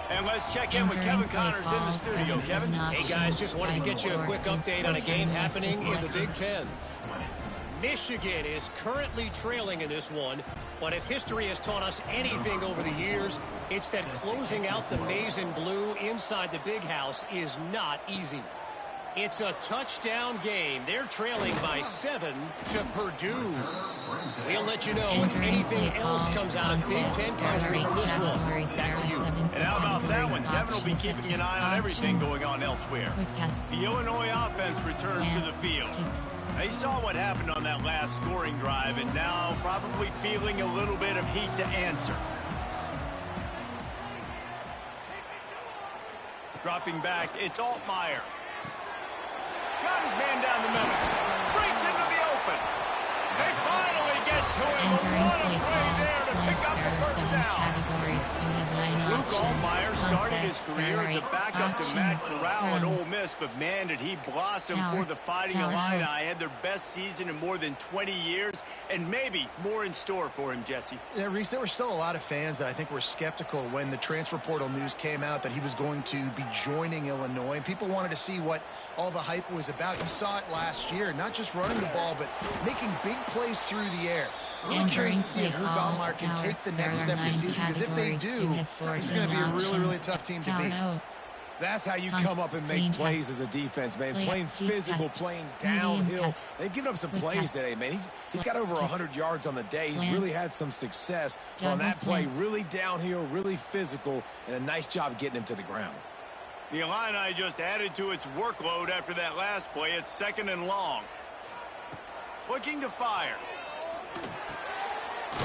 And let's check in with Kevin Connors in the studio. Kevin? Hey, guys, just wanted to get you a quick update on a game happening in the Big Ten. Michigan is currently trailing in this one, but if history has taught us anything over the years, it's that closing out the maize and blue inside the Big House is not easy. It's a touchdown game. They're trailing by 7 to Purdue. We'll let you know if anything else comes out of Big Ten country from this one. Back to you. And how about that one? Kevin will be keeping an eye on everything going on elsewhere. The Illinois offense returns to the field. They saw what happened on that last scoring drive, and now probably feeling a little bit of heat to answer. Dropping back, it's Altmaier. Got his man down the middle. Breaks into the open. They finally get to him. What a play there to pick up the first down. Luke Altmaier started his career as a backup to Matt Corral at Ole Miss, but man, did he blossom for the Fighting Illini. Had their best season in more than 20 years, and maybe more in store for him, Jesse. Yeah, Reese, there were still a lot of fans that I think were skeptical when the transfer portal news came out that he was going to be joining Illinois. And people wanted to see what all the hype was about. You saw it last year, not just running the ball, but making big plays through the air. I'm really curious to see if Luke Altmaier can take the next step this season, because if they do, it's going to be a really, really tough team to beat. That's how you come up and make plays as a defense, man. Playing physical, playing downhill. They've given up some plays today, man. He's got over 100 yards on the day. He's really had some success on that play. Really downhill, really physical, and a nice job getting him to the ground. The Illini just added to its workload after that last play. It's 2nd and long. Looking to fire.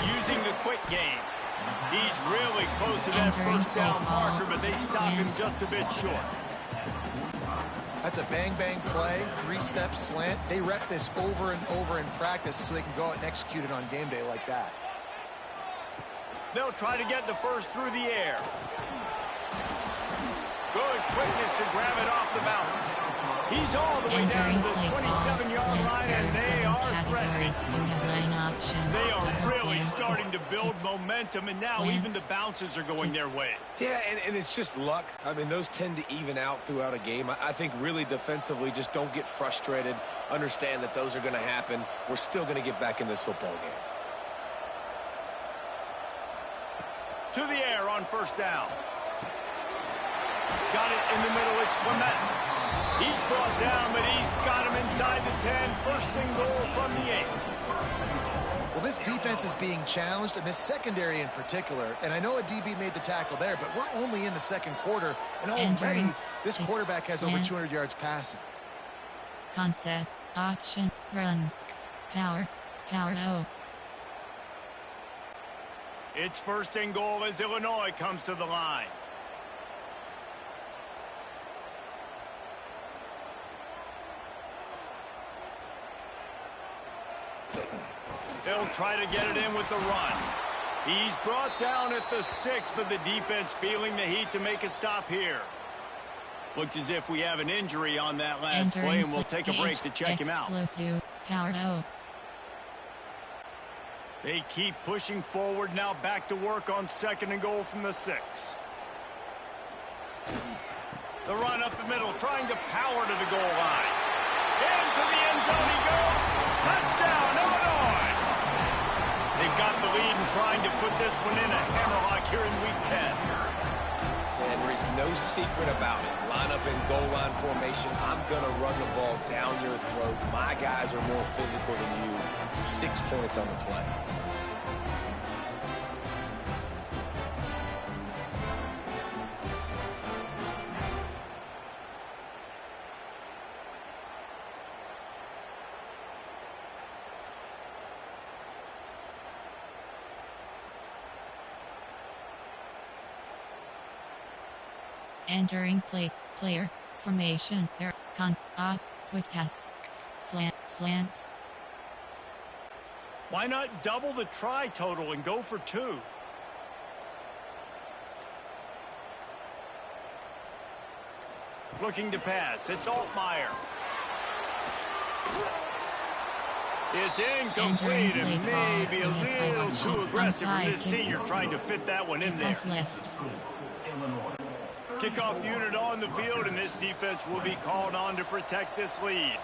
Using the quick game. He's really close to that first down marker, but they stop him just a bit short. That's a bang-bang play, 3-step slant. They rep this over and over in practice so they can go out and execute it on game day like that. They'll try to get the first through the air. Good quickness to grab it off the bounce. He's all the way down to the 27-yard line, and they are threatening. They are really starting to build momentum, and now even the bounces are going their way. Yeah, and it's just luck. I mean, those tend to even out throughout a game. I think really defensively, just don't get frustrated. Understand that those are going to happen. We're still going to get back in this football game. To the air on first down. Got it in the middle. It's Clement. He's brought down, but he's got him inside the 10. First and goal from the 8. Well, this defense is being challenged, and this secondary in particular. And I know a DB made the tackle there, but we're only in the second quarter, and already this quarterback has over 200 yards passing. Concept, option, run, power, O. It's first and goal as Illinois comes to the line. They'll try to get it in with the run. He's brought down at the 6, but the defense feeling the heat to make a stop here. Looks as if we have an injury on that last play, and we'll take a break to check him out. Power O. They keep pushing forward, now back to work on second and goal from the 6. The run up the middle, trying to power to the goal line. Into the end zone he goes. Touchdown, Illinois! They've got the lead and trying to put this one in a hammerlock here in Week 10. And there is no secret about it. Line up in goal line formation. I'm going to run the ball down your throat. My guys are more physical than you. 6 points on the play. Entering player formation. There, quick pass, slants. Why not double the try total and go for 2? Looking to pass. It's Altmaier. It's incomplete and maybe a little too aggressive for this senior trying to fit that one in there. Kickoff unit on the field, and this defense will be called on to protect this lead.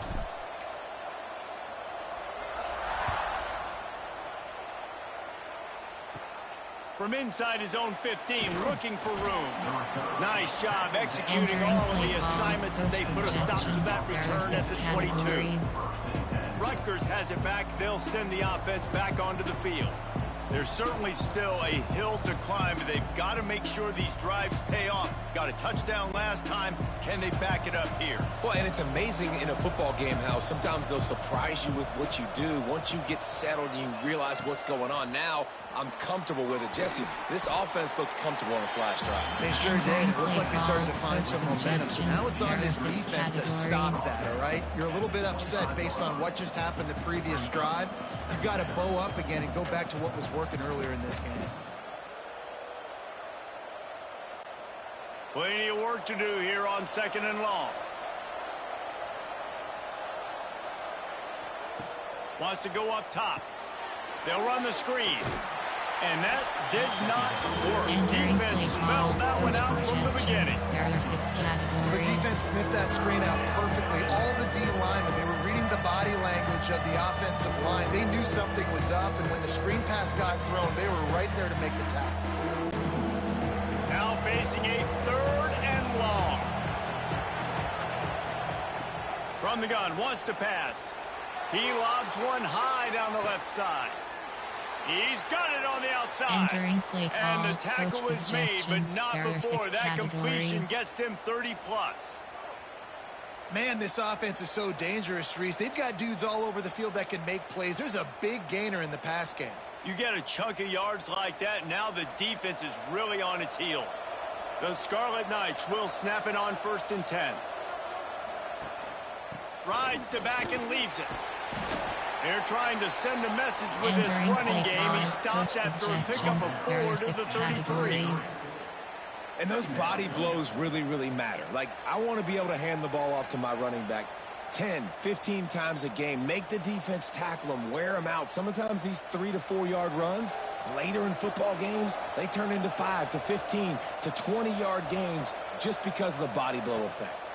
From inside his own 15, looking for room. Nice job executing all of the assignments as they put a stop to that return at the 22. Rutgers has it back. They'll send the offense back onto the field. There's certainly still a hill to climb. They've got to make sure these drives pay off. Got a touchdown last time. Can they back it up here? Well, and it's amazing in a football game how sometimes they'll surprise you with what you do. Once you get settled and you realize what's going on, now I'm comfortable with it. Jesse, this offense looked comfortable on its last drive. They sure did. It looked like they started to find some momentum. So now it's on this defense to stop that, all right? You're a little bit upset based on what just happened the previous drive. You've got to bow up again and go back to what was working earlier in this game. Plenty of work to do here on second and long. Wants to go up top. They'll run the screen. And that did not work. Defense smelled that one out from the beginning. There are 6 categories. The defense sniffed that screen out perfectly. All the D linemen, they were reading the body language of the offensive line. They knew something was up, and when the screen pass got thrown, they were right there to make the tackle. Now facing a third and long. From the gun, wants to pass. He lobs one high down the left side. He's got it on the outside. Entering play call, and the tackle is made, but not before that completion gets them 30+. Man, this offense is so dangerous, Reese. They've got dudes all over the field that can make plays. There's a big gainer in the pass game. You get a chunk of yards like that, now the defense is really on its heels. The Scarlet Knights will snap it on 1st and 10. Rides to back and leaves it. They're trying to send a message with this running game. He stops after a pickup of 4 to the 33. And those body blows really, really matter. Like, I want to be able to hand the ball off to my running back 10, 15 times a game. Make the defense tackle them, wear them out. Sometimes these 3 to 4 yard runs, later in football games, they turn into 5 to 15 to 20 yard gains just because of the body blow effect.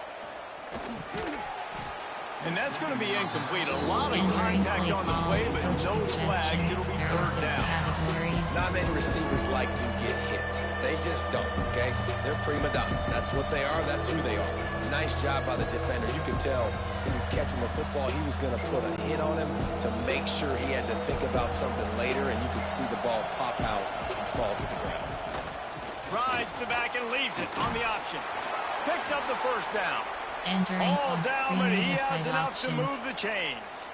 And that's going to be incomplete. A lot of Entering contact play on the call, play, but coach no flags. It'll suggestions. be There are first 6 down. categories. Not many receivers like to get hit. They just don't, okay? They're prima donnas. That's what they are. That's who they are. Nice job by the defender. You can tell he was catching the football. He was going to put a hit on him to make sure he had to think about something later, and you could see the ball pop out and fall to the ground. Rides the back and leaves it on the option. Picks up the first down. Entering All off down, but he screen has enough options. to move the chains.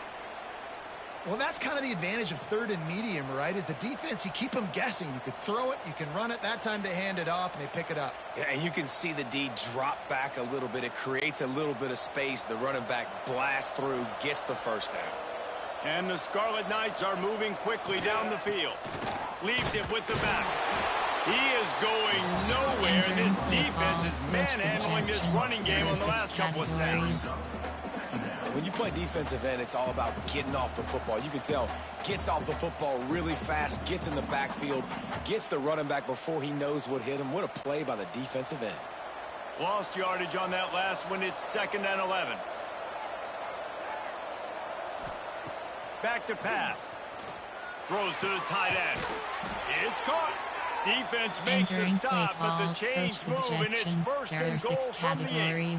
Well, that's kind of the advantage of third and medium, right? Is the defense, you keep them guessing. You could throw it, you can run it. That time they hand it off and they pick it up. Yeah, and you can see the D drop back a little bit. It creates a little bit of space. The running back blasts through, gets the first down. And the Scarlet Knights are moving quickly down the field. Leaves it with the back. He is going nowhere, and this defense is manhandling this running game on the last couple of snaps. And when you play defensive end, it's all about getting off the football. You can tell, gets off the football really fast, gets in the backfield, gets the running back before he knows what hit him. What a play by the defensive end. Lost yardage on that last one. It's 2nd and 11. Back to pass. Throws to the tight end. It's caught. Defense makes a stop, but the chains move, and it's 1st and goal from the 8.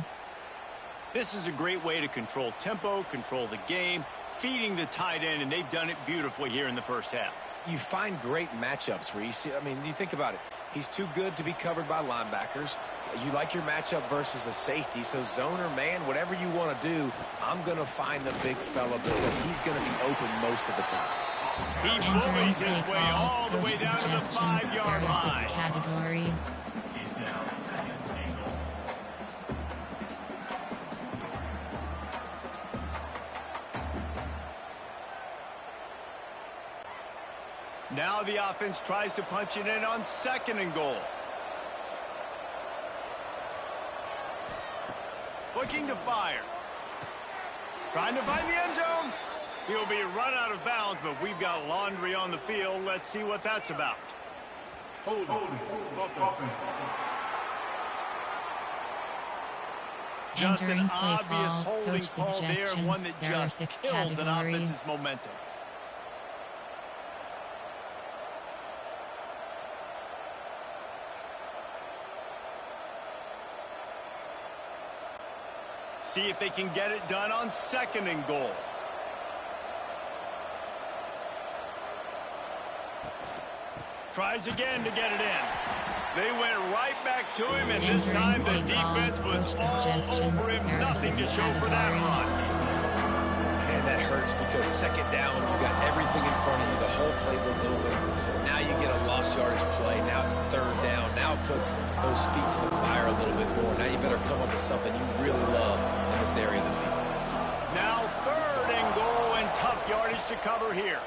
This is a great way to control tempo, control the game, feeding the tight end, and they've done it beautifully here in the first half. You find great matchups, Reese. I mean, you think about it. He's too good to be covered by linebackers. You like your matchup versus a safety, so zone or man, whatever you want to do, I'm going to find the big fella because he's going to be open most of the time. He bullies his way all the way down to the 5-yard line. Categories. Now the offense tries to punch it in on 2nd and goal. Looking to fire. Trying to find the end zone. He'll be run out of bounds, but we've got laundry on the field. Let's see what that's about. Holding. Just Entering an play obvious call, holding coach call there, and one that suggestions. There are just 6 kills an categories. offense's momentum. See if they can get it done on 2nd and goal. Tries again to get it in. They went right back to him, and this time the defense was all over him. Nothing to show for that run. And that hurts because 2nd down, you got everything in front of you, the whole playbook open. Now you get a lost yardage play. Now it's 3rd down. Now it puts those feet to the fire a little bit more. Now you better come up with something you really love in this area of the field. Now 3rd and goal, and tough yardage to cover here.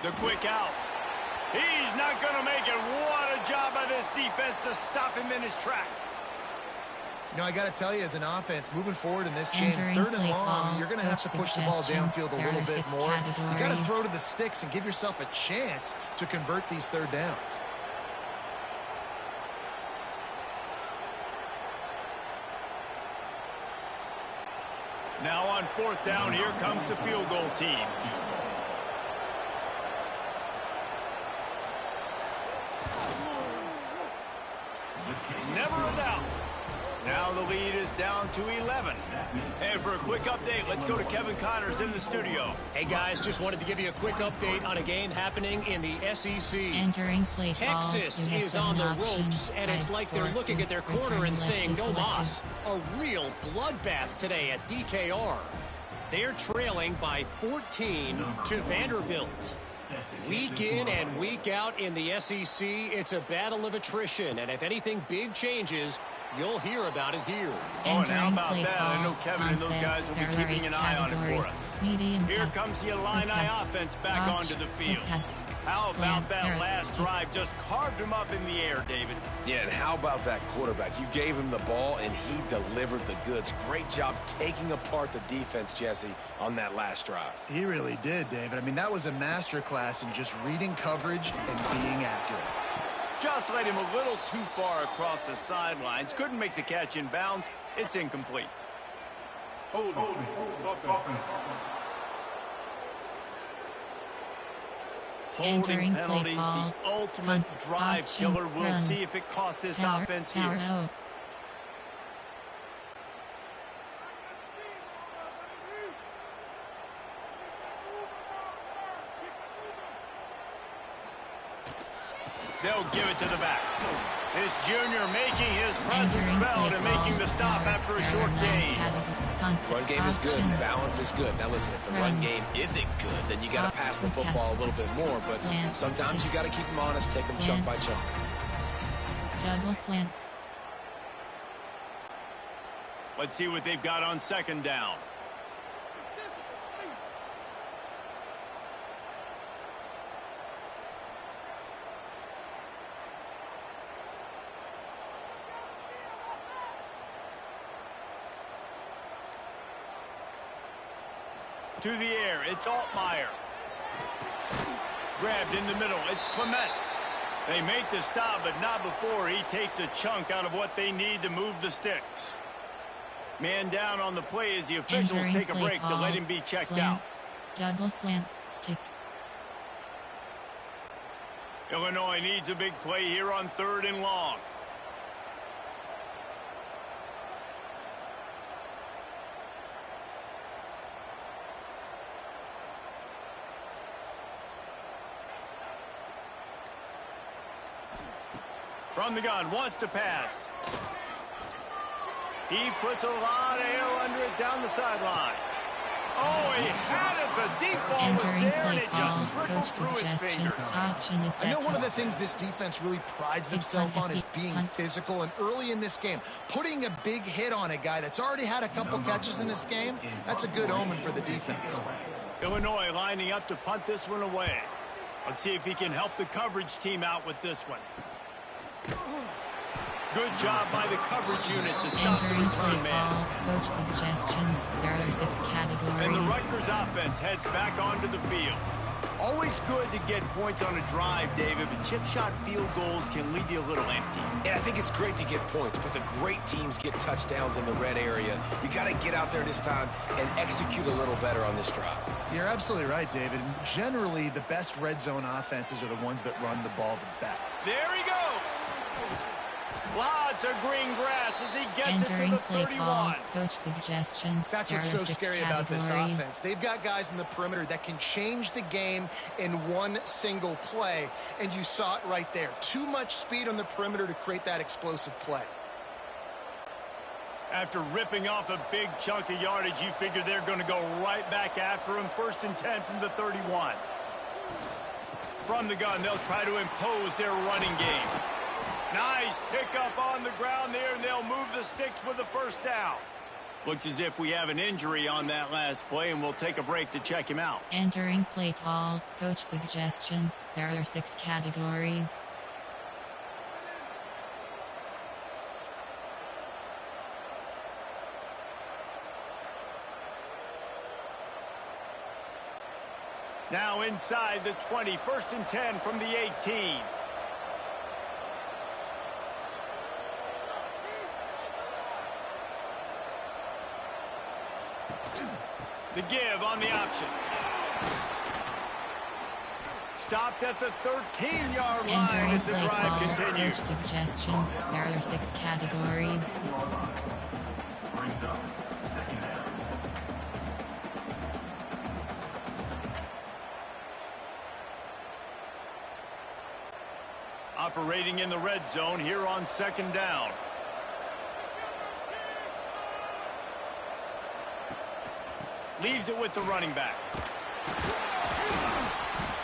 The quick out. He's not going to make it. What a job by this defense to stop him in his tracks. You know, I got to tell you, as an offense, moving forward in this game, Entering 3rd and play long, call, you're going to have to push the ball downfield a There little are bit 6 more. You got to categories. throw to the sticks and give yourself a chance to convert these 3rd downs. Now on 4th down, here comes the field goal team. Never a doubt. Now the lead is down to 11. And for a quick update, let's go to Kevin Connors in the studio. Hey, guys, just wanted to give you a quick update on a game happening in the SEC. Entering play Texas call, is on the ropes, and it's like they're looking at their corner and saying, no mas. A real bloodbath today at DKR. They're trailing by 14 to Vanderbilt. Week in and week out in the SEC, it's a battle of attrition, and if anything big changes, you'll hear about it here. Oh, and how Entering about play that? I know call, Kevin and those concept. guys will be There are keeping 8 an eye on it for categories. us. Medium Here pass, comes the quick Illini pass, offense back box, onto the quick field. pass, How slant, about that there, last stick. drive? Just carved him up in the air, David. Yeah, and how about that quarterback? You gave him the ball, and he delivered the goods. Great job taking apart the defense, Jesse, on that last drive. He really did, David. I mean, that was a masterclass in just reading coverage and being accurate. Just led him a little too far across the sidelines. Couldn't make the catch in bounds. It's incomplete. Holding. Offense. Holding Entering play penalties, call. the ultimate drive killer. We'll Run. see if it costs this Power, offense power here. out. They'll give it to the back. This junior making his presence Entering felt play and making the call. stop Power, after a error short nine gain. category. Run game is good. Option. Balance is good. Now listen, if the run game isn't good, then you got to pass the Quick football pass. a little bit more. But Slants. sometimes you got to keep them honest, take them chunk by Slants. chunk. Double slants. Let's see what they've got on second down. To the air, it's Altmaier. Grabbed in the middle, it's Clement. They make the stop, but not before he takes a chunk out of what they need to move the sticks. Man down on the play as the officials Entering take a play break to call. let him be checked Slants. Double slant. Stick. out. Illinois needs a big play here on 3rd and long. From the gun, wants to pass. He puts a lot of air under it down the sideline. Oh, he had it. The deep ball was Entering there, and play it call. just trickled Coach through his suggestion. fingers. Option is I set know to one of the things this defense really prides Big themselves punt, on is big being punt. physical. And early in this game, putting a big hit on a guy that's already had a couple catches in this game, that's a good omen for the defense. Illinois lining up to punt this one away. Let's see if he can help the coverage team out with this one. Good job by the coverage unit to stop the entering play return man. call. Coach suggestions. There are 6 categories. And the Rutgers offense heads back onto the field. Always good to get points on a drive, David, but chip shot field goals can leave you a little empty. And I think it's great to get points, but the great teams get touchdowns in the red area. You got to get out there this time and execute a little better on this drive. You're absolutely right, David. And generally, the best red zone offenses are the ones that run the ball the best. There he goes. Lots of green grass as he gets it to Entering the play 31. call. Coach suggestions. That's There what's are so 6 scary about this categories. offense. They've got guys in the perimeter that can change the game in one single play, and you saw it right there. Too much speed on the perimeter to create that explosive play. After ripping off a big chunk of yardage, you figure they're going to go right back after him. 1st and 10 from the 31. From the gun, they'll try to impose their running game. Nice pickup on the ground there, and they'll move the sticks with the 1st down. Looks as if we have an injury on that last play, and we'll take a break to check him out. Entering play call. Coach suggestions. There are 6 categories. Now inside the 20, 1st and 10 from the 18. The give on the option. Stopped at the 13-yard line Entering as the play drive call. Coach continues. suggestions. There are 6 categories. Brings up 2nd down. Operating in the red zone here on 2nd down. Leaves it with the running back.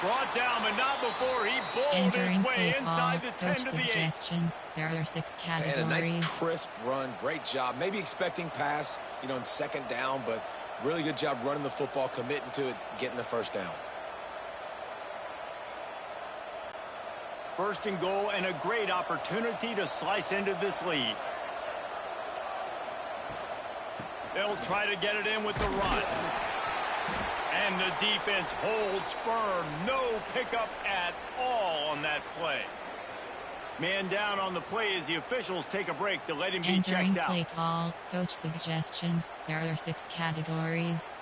Brought down, but not before he bowled Entering his play way call. inside the 10 Coach to the 8. suggestions. There are 6 And a categories. nice crisp run. Great job. Maybe expecting pass, in 2nd down, but really good job running the football, committing to it, getting the 1st down. 1st and goal, and a great opportunity to slice into this lead. They'll try to get it in with the run. And the defense holds firm. No pickup at all on that play. Man down on the play as the officials take a break to let him be Entering checked out. play call, coach suggestions. There are 6 categories.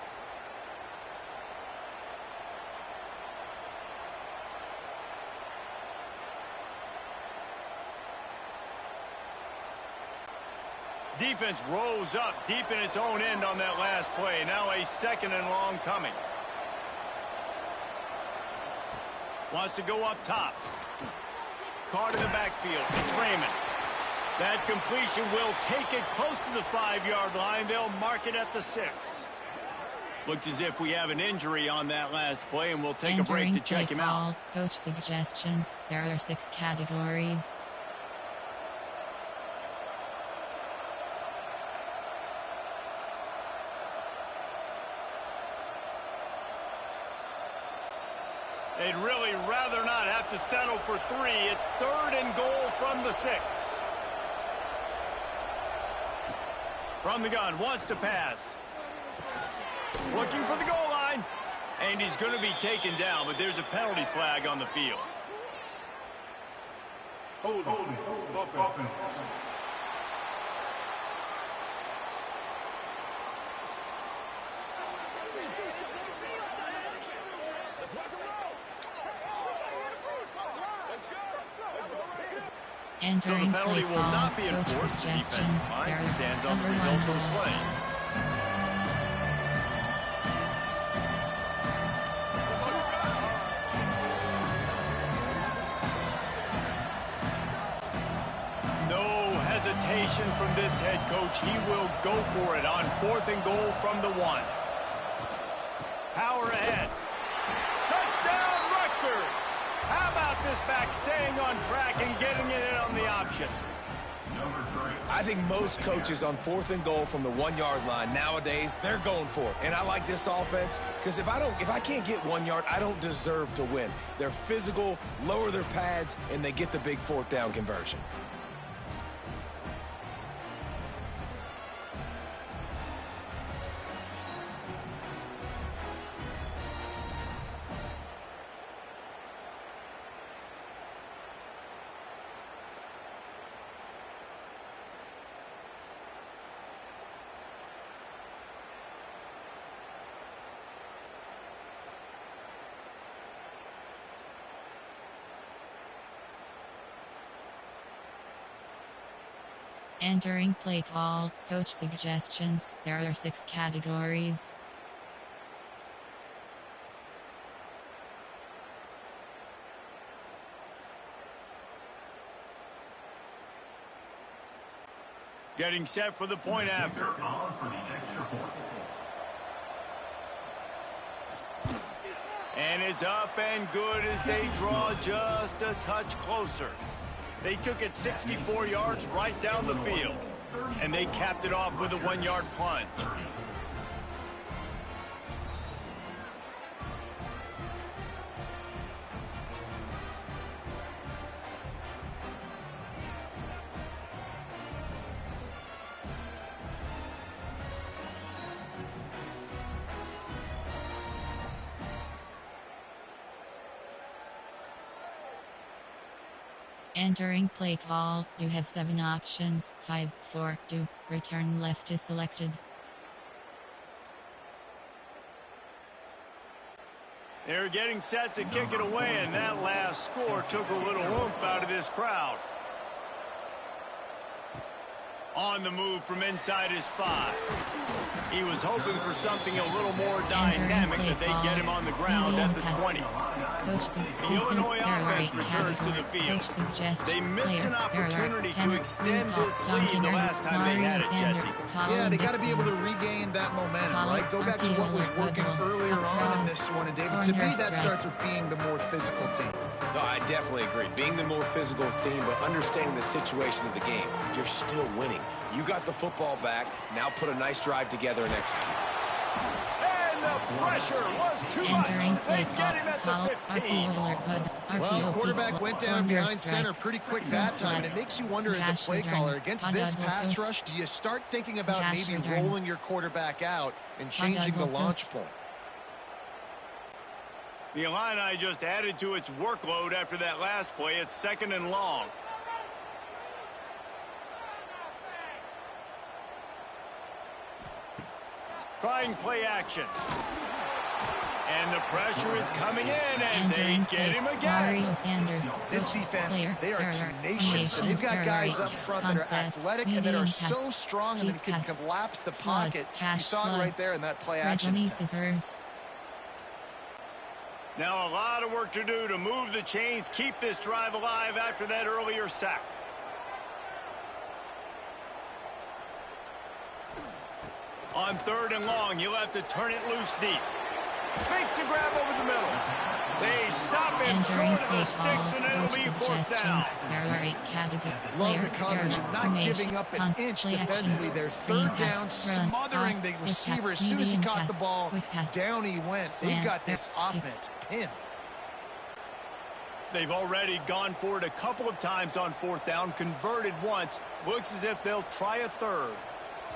Defense rose up deep in its own end on that last play. Now a 2nd and long coming. Wants to go up top. Caught in the backfield. It's Raymond. That completion will take it close to the 5-yard line. They'll mark it at the 6. Looks as if we have an injury on that last play, and we'll take a break to check him out. Coach suggestions. There are 6 categories. They'd really rather not have to settle for 3. It's 3rd and goal from the 6. From the gun, wants to pass. Looking for the goal line. And he's going to be taken down, but there's a penalty flag on the field. Hold offense. So the penalty will not be enforced. The defensive line stands on the result of the play. No hesitation from this head coach. He will go for it on 4th and goal from the 1. Power ahead. Touchdown, Rutgers! How about this back staying on track and getting it in on the option? I think most coaches on 4th and goal from the 1-yard line nowadays, they're going for it. And I like this offense because if I can't get 1 yard, I don't deserve to win. They're physical, lower their pads, and they get the big 4th down conversion. Entering play call, coach suggestions. There are 6 categories. Getting set for the point after. And it's up and good as they draw just a touch closer. They took it 64 yards right down the field. And they capped it off with a 1-yard plunge. Entering play call, you have 7 options. 5, 4, 2, return left is selected. They're getting set to kick it away, and that last score took a little oomph out of this crowd. On the move from inside his 5. He was hoping for something a little more dynamic, that they get him on the ground at the 20. The Illinois offense returns to the field. They missed an opportunity to extend this lead the last time they had it, Jesse. Yeah, they got to be able to regain that momentum, right? Go back to what was working earlier on in this one. And, David, to me, that starts with being the more physical team. No, I definitely agree. Being the more physical team, but understanding the situation of the game. You're still winning. You got the football back. Now put a nice drive together and execute. And the pressure was too much. They get him at the 15. Well, the quarterback went down behind center pretty quick that time, and it makes you wonder as a play caller, against this pass rush, do you start thinking about maybe rolling your quarterback out and changing the launch point? The Illini just added to its workload after that last play. It's 2nd and long. Trying play action. And the pressure is coming in, and they get him again. Mario Sanders. This defense, they are tenacious, and they've got guys up front that are athletic and that are so strong and that can collapse the pocket. You saw it right there in that play action. Scissors. Now a lot of work to do to move the chains, keep this drive alive after that earlier sack. On 3rd and long, you'll have to turn it loose deep. Makes the grab over the middle. They stop him short of the sticks, and it'll be 4th down. Love the coverage and not giving up an inch defensively. Their 3rd down, smothering the receiver. As soon as he caught the ball, down he went. They've got this offense pinned. They've already gone for it a couple of times on 4th down, converted once. Looks as if they'll try a 3rd.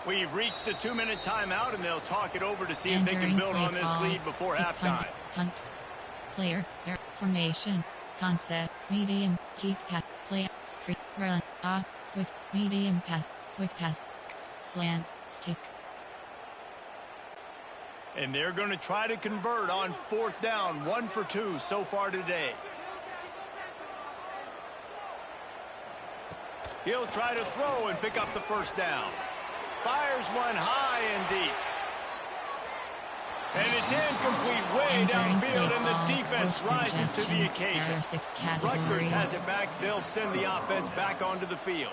We've reached the 2-minute timeout, and they'll talk it over to see if they can build on this lead before halftime. Punt. Player, their formation, concept, medium, keep pass, play, screen, run, quick, medium pass, quick pass, slant, stick. And they're going to try to convert on 4th down, 1 for 2 so far today. He'll try to throw and pick up the 1st down. Fires one high and deep. And it's incomplete way downfield, and the defense rises to the occasion. Rutgers has it back. They'll send the offense back onto the field.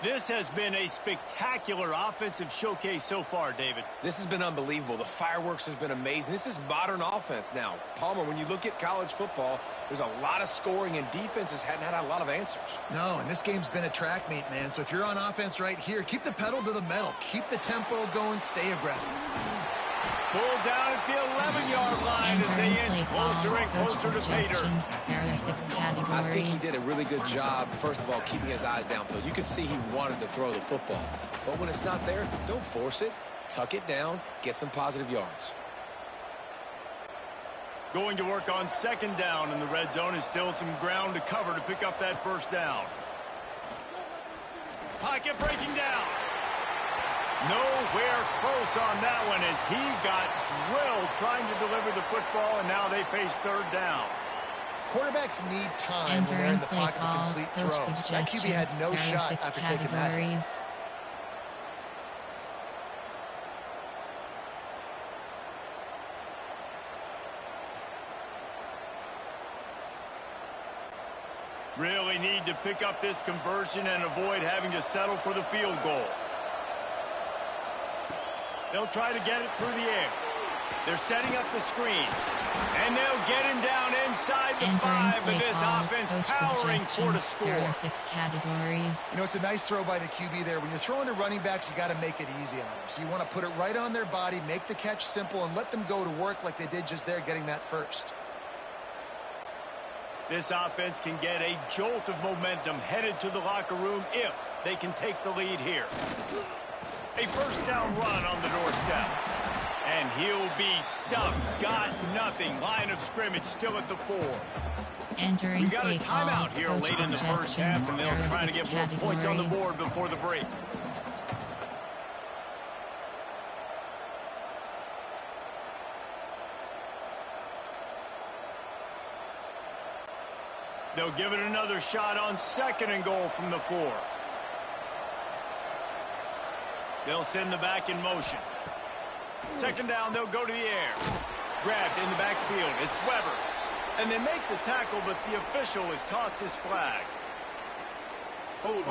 This has been a spectacular offensive showcase so far, David. This has been unbelievable. The fireworks has been amazing. This is modern offense now. Palmer, when you look at college football, there's a lot of scoring, and defenses hadn't had a lot of answers. No, and this game's been a track meet, man. So if you're on offense right here, keep the pedal to the metal. Keep the tempo going. Stay aggressive. Pulled down at the 11-yard line as they inch closer and closer to Pater. I think he did a really good job, first of all, keeping his eyes downfield. You could see he wanted to throw the football. But when it's not there, don't force it. Tuck it down. Get some positive yards. Going to work on 2nd down, and the red zone is still some ground to cover to pick up that 1st down. Pocket breaking down. Nowhere close on that one as he got drilled trying to deliver the football, and now they face 3rd down. Quarterbacks need time when they're in the pocket to complete throws. That QB had no shot after taking that. Really need to pick up this conversion and avoid having to settle for the field goal. They'll try to get it through the air. They're setting up the screen. And they'll get him down inside the 5, but this offense powering for the score. There are 6 categories. You know, it's a nice throw by the QB there. When you're throwing to running backs, you got to make it easy on them. So you want to put it right on their body, make the catch simple, and let them go to work like they did just there, getting that 1st. This offense can get a jolt of momentum headed to the locker room if they can take the lead here. A 1st down run on the doorstep. And he'll be stuck. Got nothing. Line of scrimmage still at the 4. We got a timeout here late in the 1st half, and they'll try to get more points on the board before the break. They'll give it another shot on 2nd and goal from the 4. They'll send the back in motion. 2nd down, they'll go to the air. Grabbed in the backfield. It's Weber. And they make the tackle, but the official has tossed his flag. Hold.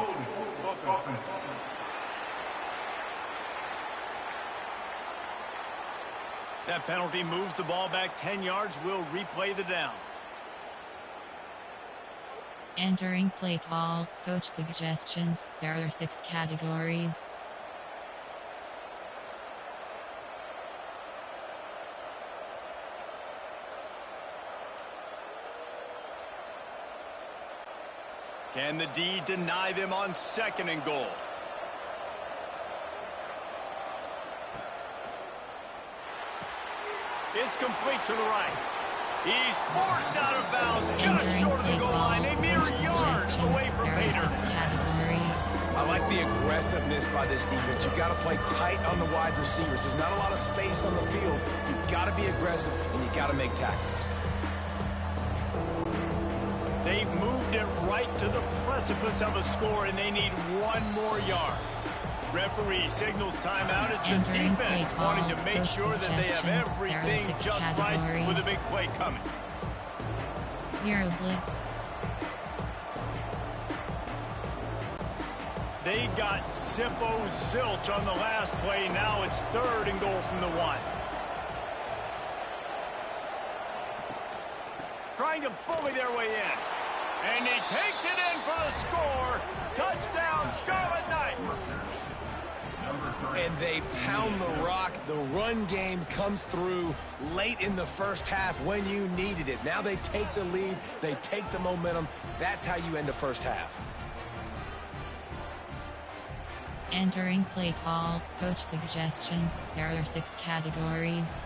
That penalty moves the ball back 10 yards. We'll replay the down. Entering play call, coach suggestions. There are 6 categories. Can the D deny them on 2nd and goal? It's complete to the right. He's forced out of bounds just short of the goal line. A mere yard away from Pater. Categories. I like the aggressiveness by this defense. You've got to play tight on the wide receivers. There's not a lot of space on the field. You've got to be aggressive, and you've got to make tackles. They've moved it right to the precipice of a score, and they need one more yard. Referee signals timeout as the defense wanting to make sure that they have everything just right with a big play coming. 0 blitz. They got Zippo zilch on the last play. Now it's 3rd and goal from the 1. Trying to bully their way in. And he takes it in for the score. Touchdown, Scarlet Knights. And they pound the rock. The run game comes through late in the first half when you needed it. Now they take the lead. They take the momentum. That's how you end the first half. Entering play call, coach suggestions. There are 6 categories.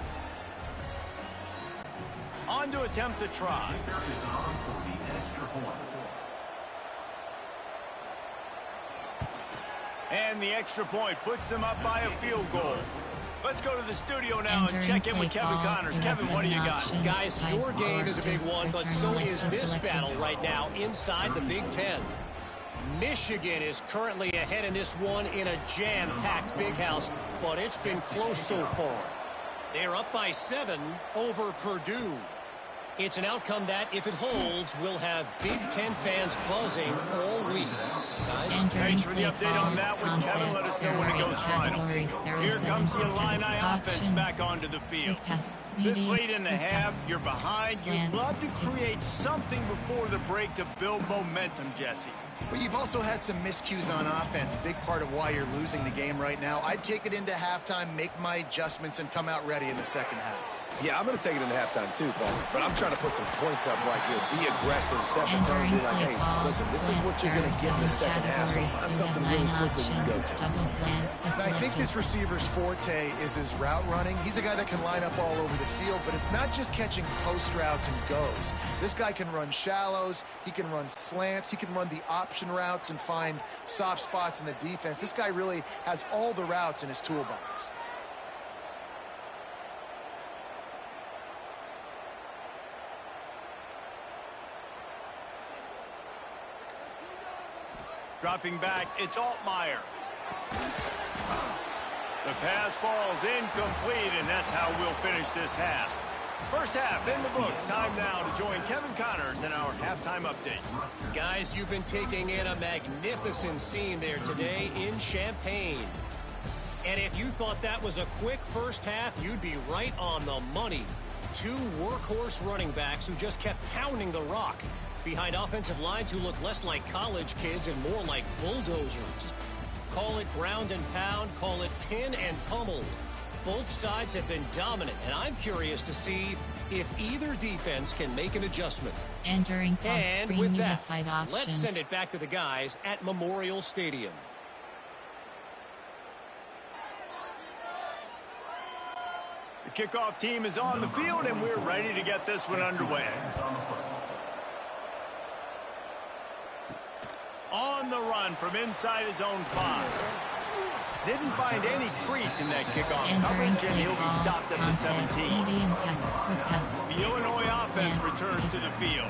On to attempt the try. And the extra point puts them up by a field goal. Let's go to the studio now and check in with Kevin Connors. Kevin, what do you got? Guys, your game is a big one, but so is this battle right now inside the Big Ten. Michigan is currently ahead in this one in a jam-packed big house, but it's been close so far. They're up by 7 over Purdue. It's an outcome that, if it holds, will have Big Ten fans buzzing all week. Guys, thanks for the update on that one, Kevin. Let us know when it goes final. Here comes the Illini offense back onto the field. This late in the half, you're behind. You'd love to create something before the break to build momentum, Jesse. But you've also had some miscues on offense, a big part of why you're losing the game right now. I'd take it into halftime, make my adjustments, and come out ready in the second half. Yeah, I'm going to take it into halftime too, Paul. But I'm trying to put some points up right here. Be aggressive, set the tone, be like, hey, listen, this is what you're going to get in the second half, so find something really quickly you can go to. And I think this receiver's forte is his route running. He's a guy that can line up all over the field, but it's not just catching post routes and goes. This guy can run shallows, he can run slants, he can run the option routes and find soft spots in the defense. This guy really has all the routes in his toolbox. Dropping back, it's Altmaier. The pass falls incomplete, and that's how we'll finish this half. First half in the books. Time now to join Kevin Connors in our halftime update. Guys, you've been taking in a magnificent scene there today in Champaign. And if you thought that was a quick first half, you'd be right on the money. 2 workhorse running backs who just kept pounding the rock behind offensive lines who look less like college kids and more like bulldozers. Call it ground and pound, call it pin and pummel. Both sides have been dominant, and I'm curious to see if either defense can make an adjustment. Entering past and screen, with you that, have 5 options. let's send it back to the guys at Memorial Stadium. The kickoff team is on the field, and we're ready to get this one underway. On the run from inside his own 5. Didn't find any crease in that kickoff coverage, and he'll be stopped at the 17. The Illinois offense returns to the field.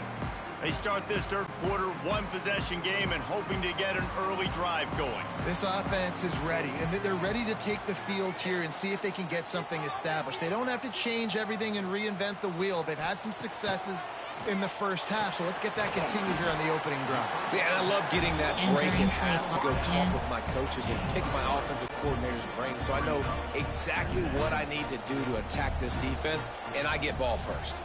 They start this third quarter, 1-possession game, and hoping to get an early drive going. This offense is ready, and they're ready to take the field here and see if they can get something established. They don't have to change everything and reinvent the wheel. They've had some successes in the first half, so let's get that continued here on the opening drive. Yeah, and I love getting that break in half to go talk with my coaches and pick my offensive coordinator's brain so I know exactly what I need to do to attack this defense, and I get ball first.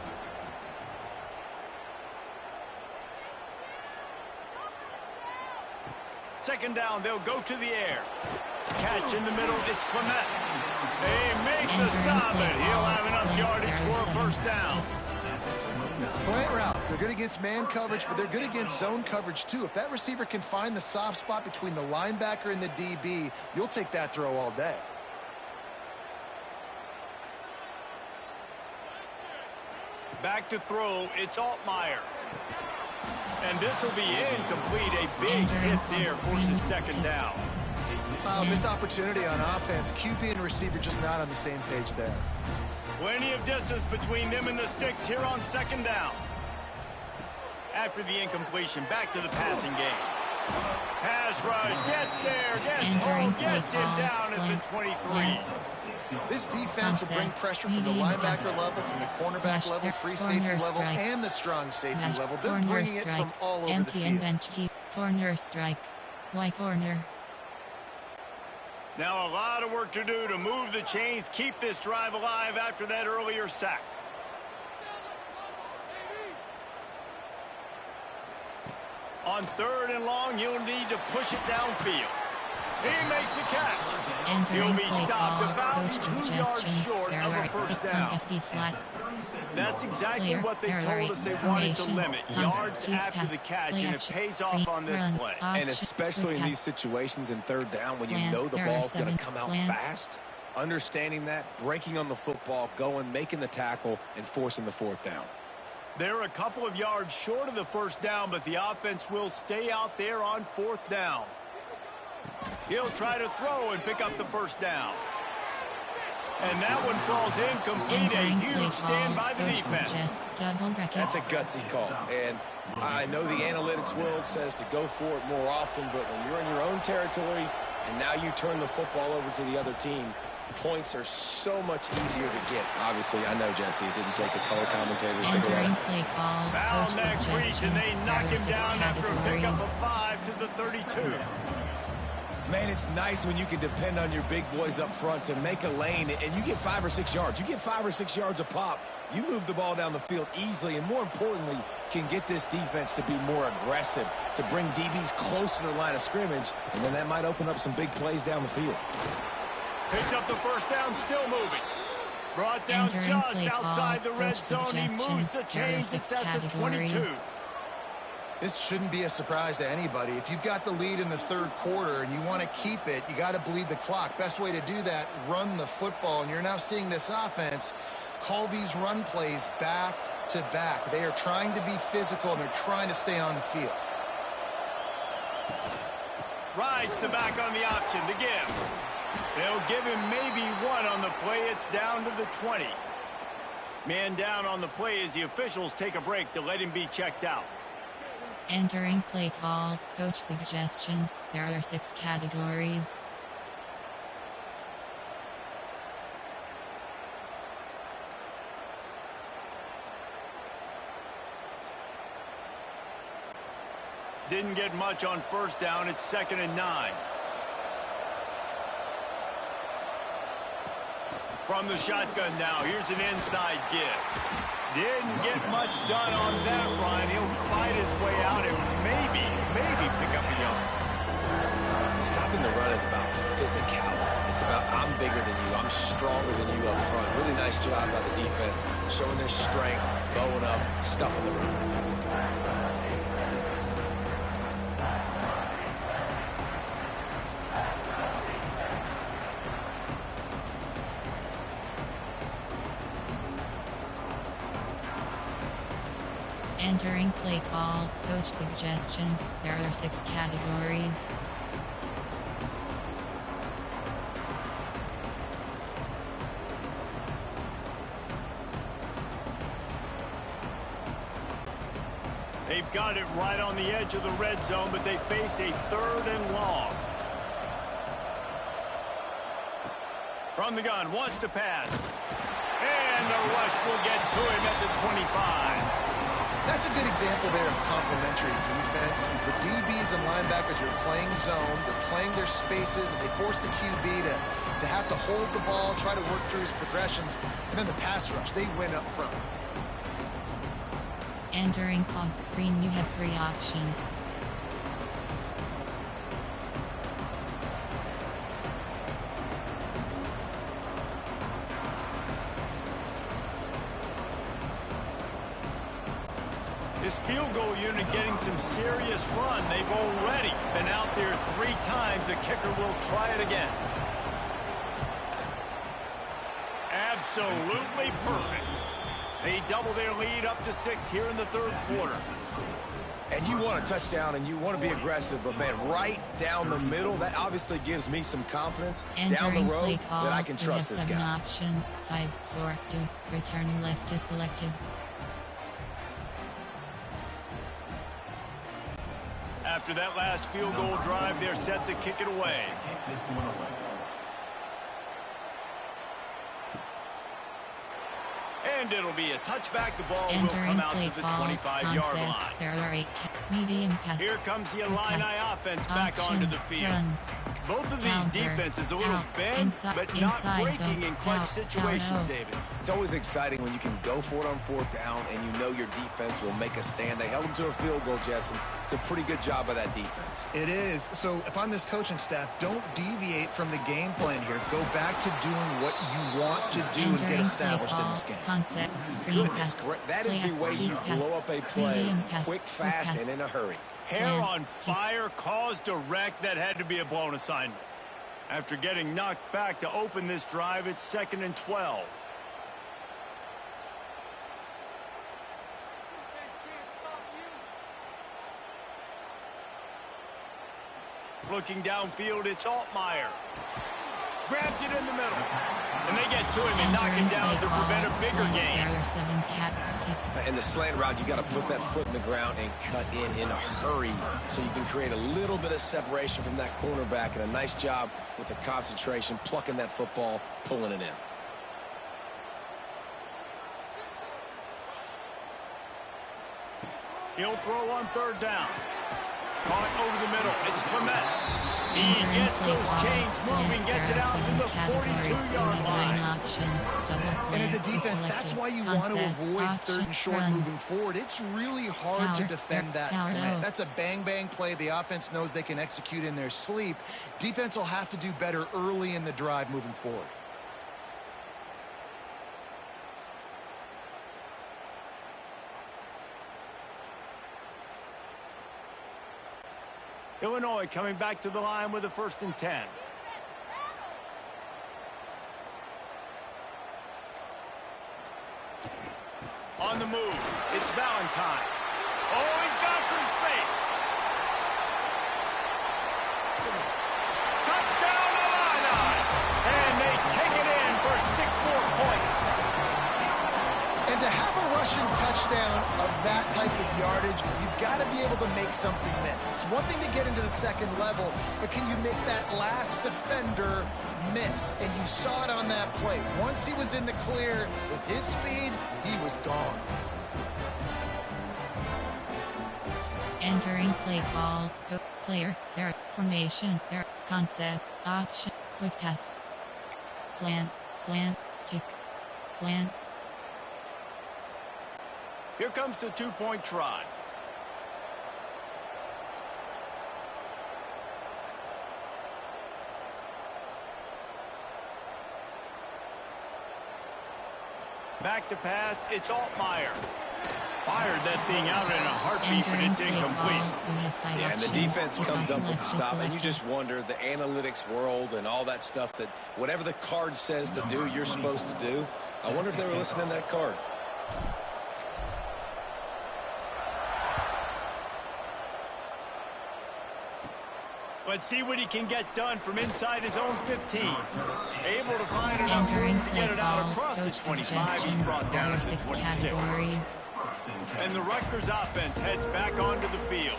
Second down, they'll go to the air. Catch in the middle, it's Clement. They make the stop, and he'll have enough yardage for a first down. Slant routes, they're good against man coverage, but they're good against zone coverage too. If that receiver can find the soft spot between the linebacker and the DB, you'll take that throw all day. Back to throw, it's Altmaier. And this will be incomplete. A big hit there forces second down. Missed opportunity on offense. QB and receiver just not on the same page there. Plenty of distance between them and the sticks here on second down. After the incompletion, back to the passing game. Pass rush, gets there, gets home, gets him down at the 23. This defense will bring pressure from the linebacker level, from the cornerback level, free safety level, and the strong safety level. They're bringing it from all over the field. Corner strike. Y corner. Now a lot of work to do to move the chains, keep this drive alive after that earlier sack. On 3rd and long, he'll need to push it downfield. He makes the catch. He'll be stopped about 2 yards short of a first down. That's exactly what they told us they wanted to limit. Yards after the catch, and it pays off on this play. And especially in these situations in 3rd down when you know the ball's going to come out fast, understanding that, breaking on the football, going, making the tackle, and forcing the 4th down. They're a couple of yards short of the first down, but the offense will stay out there on 4th down. He'll try to throw and pick up the first down. And that one falls incomplete. A huge stand by the defense. That's a gutsy call. And I know the analytics world says to go for it more often, but when you're in your own territory and now you turn the football over to the other team, points are so much easier to get. Obviously, I know, Jesse, it didn't take a color commentator to figure that out. Foul that breach, and they knock him down after a pickup of 5 to the 32. Man, it's nice when you can depend on your big boys up front to make a lane, and you get 5 or 6 yards. You get 5 or 6 yards a pop. You move the ball down the field easily, and more importantly, can get this defense to be more aggressive, to bring DBs close to the line of scrimmage, and then that might open up some big plays down the field. Picks up the first down, still moving. Brought down just outside the red zone. He moves the chains. It's at the 22. This shouldn't be a surprise to anybody. If you've got the lead in the 3rd quarter and you want to keep it, you got to bleed the clock. Best way to do that, run the football. And you're now seeing this offense call these run plays back to back. They are trying to be physical, and they're trying to stay on the field. Rides the back on the option to give. They'll give him maybe 1 on the play. It's down to the 20. Man down on the play as the officials take a break to let him be checked out. Entering play call, coach suggestions. There are 6 categories. Didn't get much on first down. It's 2nd and 9. From the shotgun now, here's an inside give. Didn't get much done on that run. He'll fight his way out and maybe pick up a yard. Stopping the run is about physicality. It's about I'm bigger than you, I'm stronger than you up front. Really nice job by the defense, showing their strength, bowing up, stuffing the run. Entering play call, coach suggestions. There are 6 categories. They've got it right on the edge of the red zone, but they face a 3rd and long. From the gun, wants to pass. And the rush will get to him at the 25. That's a good example there of complementary defense. The DBs and linebackers are playing zone, they're playing their spaces, and they force the QB to have to hold the ball, try to work through his progressions, and then the pass rush, they win up front. Entering pause screen, you have 3 options. This field goal unit getting some serious run. They've already been out there 3 times. The kicker will try it again. Absolutely perfect. They double their lead up to 6 here in the 3rd quarter. And you want a touchdown and you want to be aggressive, but man, right down the middle, that obviously gives me some confidence down the road that I can trust this guy. Options 5, 4, 2. Return left is selected. After that last field goal drive, they're set to kick it away. And it'll be a touchback. The ball will come out to the 25-yard line. There are 8 medium pass. Here comes the Illini offense back onto the field. Both of these defenses a little bent, but not breaking in clutch situations, David. It's always exciting when you can go for it on 4th down and you know your defense will make a stand. They held them to a field goal, Jesse. It's a pretty good job by that defense. It is. So if I'm this coaching staff, don't deviate from the game plan here. Go back to doing what you want to do and get established in this game. Goodness, that is the way you blow up a play, quick, fast, and in a hurry. Hair on fire, cause direct. That had to be a blown assignment. After getting knocked back to open this drive, it's 2nd and 12. Looking downfield, it's Altmaier. Grabs it in the middle. And they get to him and knock him down to prevent a bigger gain. In the slant route, you got to put that foot in the ground and cut in a hurry so you can create a little bit of separation from that cornerback. And a nice job with the concentration, plucking that football, pulling it in. He'll throw on 3rd down. Caught over the middle. It's Clement. He gets those chains moving, gets it out to the 42-yard line. And as a defense, that's why you want to avoid 3rd and short moving forward. It's really hard to defend that slant. That's a bang-bang play the offense knows they can execute in their sleep. Defense will have to do better early in the drive moving forward. Illinois coming back to the line with a 1st and 10. On the move, it's Valentine. Oh, he's got some space. Touchdown, Illini. And they take it in for 6 more points. And to have a rushing touchdown of that type of yardage, you've got to be able to make something miss. It's one thing to get into the 2nd level, but can you make that last defender miss? And you saw it on that play. Once he was in the clear with his speed, he was gone. Entering play call. Go player. There. Formation. There. Concept. Option. Quick pass. Slant. Slant. Stick. Slants. Here comes the 2-point try. Back to pass, it's Altmaier. Fired that thing out in a heartbeat, but it's incomplete. Yeah, and the defense comes up with the stop, and you just wonder, the analytics world and all that stuff, that whatever the card says to do, you're supposed to do. I wonder if they were listening to that card. Let's see what he can get done from inside his own 15. Able to find enough room to get it out across the 25. He's brought down to the 26. And the Rutgers offense heads back onto the field.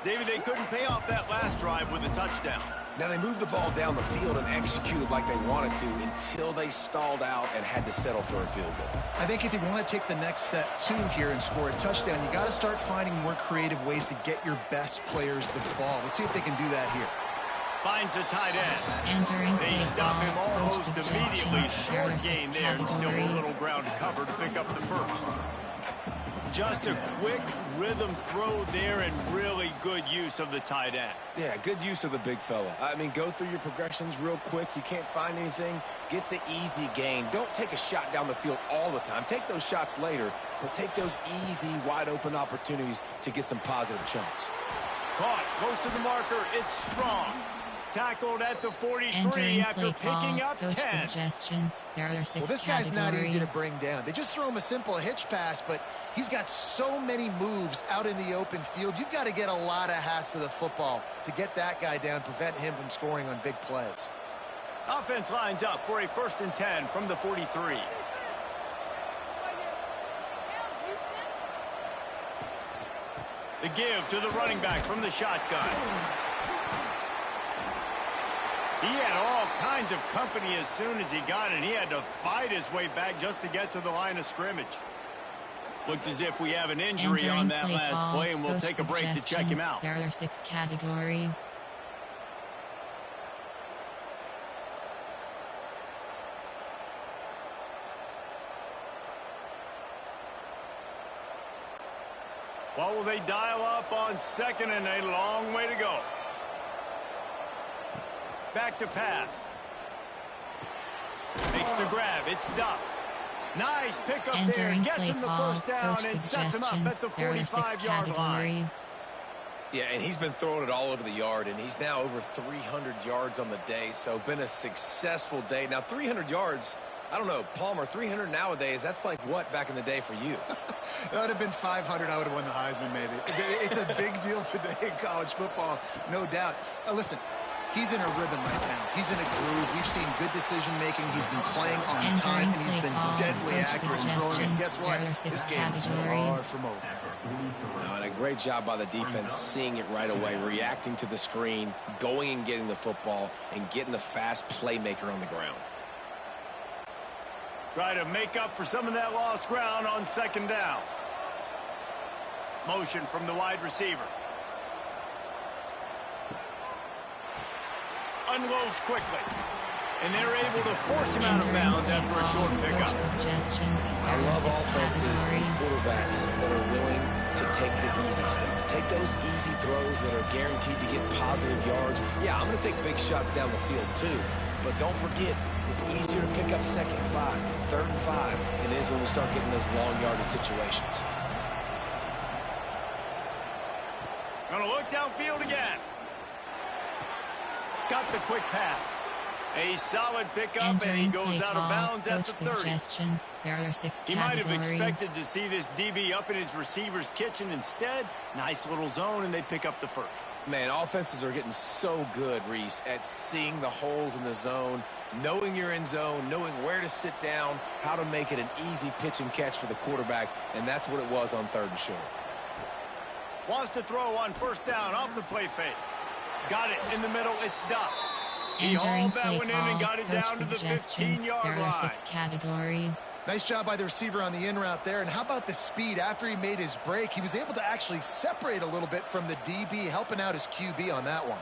David, they couldn't pay off that last drive with a touchdown. Now, they moved the ball down the field and executed like they wanted to until they stalled out and had to settle for a field goal. I think if you want to take the next step, too, here and score a touchdown, you got to start finding more creative ways to get your best players the ball. Let's see if they can do that here. Finds a tight end. They stop him almost immediately. Short gain there and still a little ground to cover to pick up the 1st. Just a quick rhythm throw there and really good use of the tight end. Yeah, good use of the big fella. I mean, go through your progressions real quick. You can't find anything. Get the easy gain. Don't take a shot down the field all the time. Take those shots later, but take those easy, wide-open opportunities to get some positive chunks. Caught close to the marker. It's Strong. tackled at the 43 Entering after play picking call, up coach 10. suggestions. There are 6 Well, this guy's not easy to categories. bring down. They just throw him a simple hitch pass, but he's got so many moves out in the open field. You've got to get a lot of hats to the football to get that guy down, prevent him from scoring on big plays. Offense lines up for a 1st and 10 from the 43. The give to the running back from the shotgun. He had all kinds of company as soon as he got it. He had to fight his way back just to get to the line of scrimmage. Looks as if we have an injury on that last play, and we'll take a break to check him out. There are 6 categories. What will they dial up on 2nd and a long way to go? Back to pass. Makes the grab. It's Duff. Nice pickup there. Entering Gets play him the call, first down coach and sets him up at the suggestions. There are 6 45-yard line. categories. Yeah, and he's been throwing it all over the yard, and he's now over 300 yards on the day, so been a successful day. Now, 300 yards, I don't know, Palmer, 300 nowadays, that's like what back in the day for you? That would have been 500. I would have won the Heisman, maybe. It's a big deal today in college football, no doubt. Listen, he's in a rhythm right now. He's in a groove. We've seen good decision-making. He's been playing on time, and he's been deadly accurate in throwing. And guess what? This game is far from over. And a great job by the defense seeing it right away, reacting to the screen, going and getting the football, and getting the fast playmaker on the ground. Try to make up for some of that lost ground on 2nd down. Motion from the wide receiver. Unloads quickly. And they're able to force him out of bounds after a short pickup. I love offenses and quarterbacks that are willing to take the easy stuff. Take those easy throws that are guaranteed to get positive yards. Yeah, I'm going to take big shots down the field too. But don't forget, it's easier to pick up 2nd and 5, 3rd and 5 than it is when we start getting those long yardage situations. Gonna look downfield again. Got the quick pass. A solid pickup, and he goes out of bounds at the 30. There are 6 He might have categories. expected to see this DB up in his receiver's kitchen. Instead, nice little zone, and they pick up the 1st. Man, offenses are getting so good, Reese, at seeing the holes in the zone, knowing you're in zone, knowing where to sit down, how to make it an easy pitch and catch for the quarterback, and that's what it was on 3rd and short. Wants to throw on 1st down off the play fake. Got it in the middle. It's Duff. He hauled that one in and got it down to the 15-yard line. There are 6 categories. Nice job by the receiver on the in route there. And how about the speed? After he made his break, he was able to actually separate a little bit from the DB, helping out his QB on that one.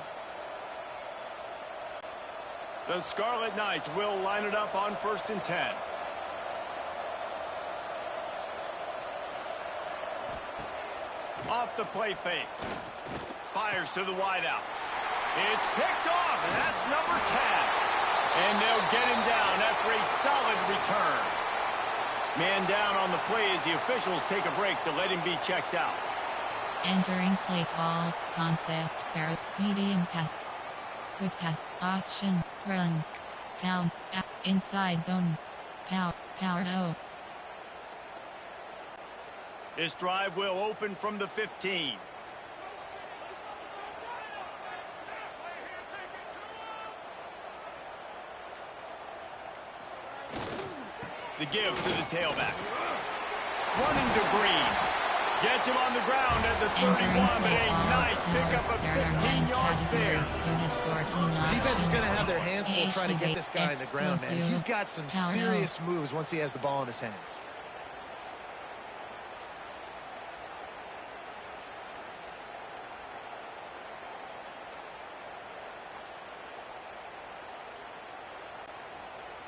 The Scarlet Knights will line it up on 1st and 10. Off the play fake. Fires to the wideout. It's picked off, and that's number 10. And they'll get him down after a solid return. Man down on the play as the officials take a break to let him be checked out. Entering play call, concept, barrel, medium pass, quick pass, option, run, count, inside zone, power, no. This drive will open from the 15. The give to the tailback. Running to Green. Gets him on the ground at the 31, but a nice pickup of 15 yards there. Defense is going to have their hands full trying to get this guy in the ground, man. He's got some serious moves once he has the ball in his hands.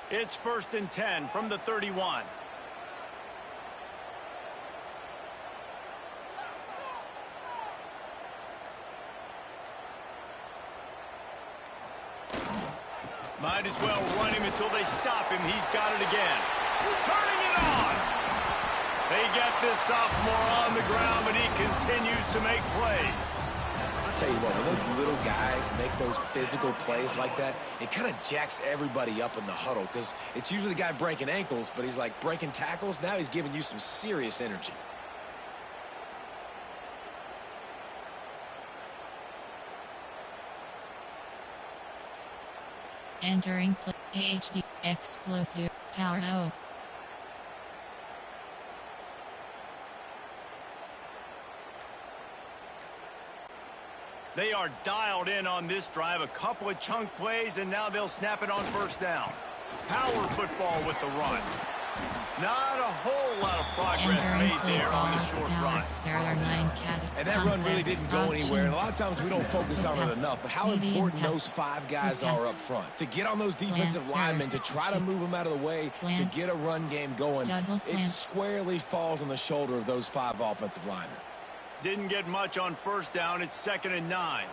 It's 1st and 10 from the 31. Might as well run him until they stop him. He's got it again. Turning it on. They get this sophomore on the ground, but he continues to make plays. tell you what, when those little guys make those physical plays like that, it kind of jacks everybody up in the huddle because it's usually the guy breaking ankles, but he's like breaking tackles. Now he's giving you some serious energy. Entering play HD explosive power O. They are dialed in on this drive. A couple of chunk plays, and now they'll snap it on first down. Power football with the run. Not a whole lot of progress made there on the short run. There are 9 and that run really didn't go anywhere. And a lot of times we don't focus on it enough. But how important those 5 guys are up front. To get on those defensive linemen, to try to move them out of the way, to get a run game going, it squarely falls on the shoulder of those 5 offensive linemen. Didn't get much on first down. It's 2nd and 9.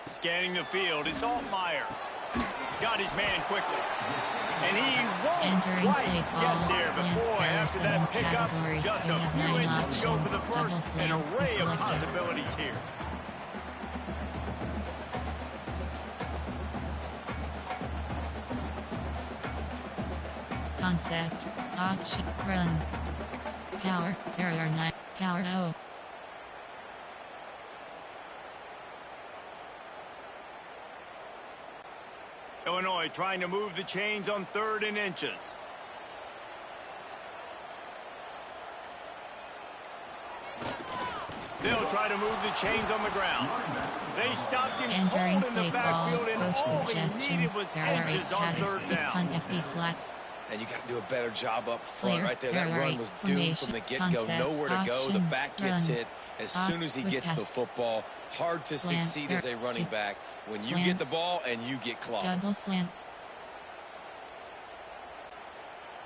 Scanning the field, it's Altmaier. Got his man quickly. And he won't quite get there, but boy, after that pickup, just a few inches to go for the first. An array of possibilities here. Concept, option, run. Power, there are 9, power O. Illinois trying to move the chains on 3rd and inches. They'll try to move the chains on the ground. They stopped him cold in the backfield, and all he needed was edges on 3rd down. And you got to do a better job up front right there. That run was doomed from the get-go. Nowhere to go. The back gets hit as soon as he gets the football. Hard to succeed as a running back when you get the ball and you get clogged. Double slants.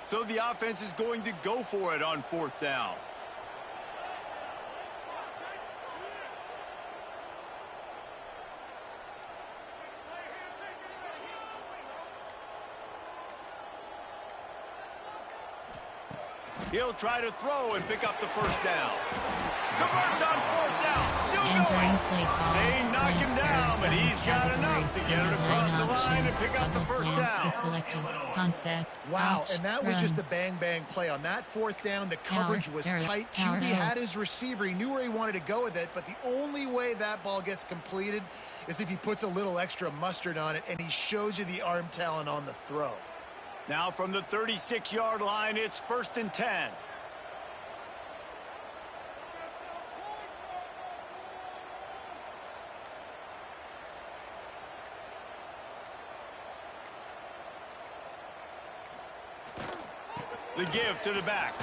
So the offense is going to go for it on 4th down. He'll try to throw and pick up the first down. Converts on 4th down. Still going. They knock him down, but he's got enough to get it across the line and pick up the first down. Selected. Concept. Wow, and that was just a bang-bang play. On that 4th down, the coverage was tight. QB had his receiver. He knew where he wanted to go with it, but the only way that ball gets completed is if he puts a little extra mustard on it, and he shows you the arm talent on the throw. Now from the 36-yard line, it's 1st and 10. The give to the back.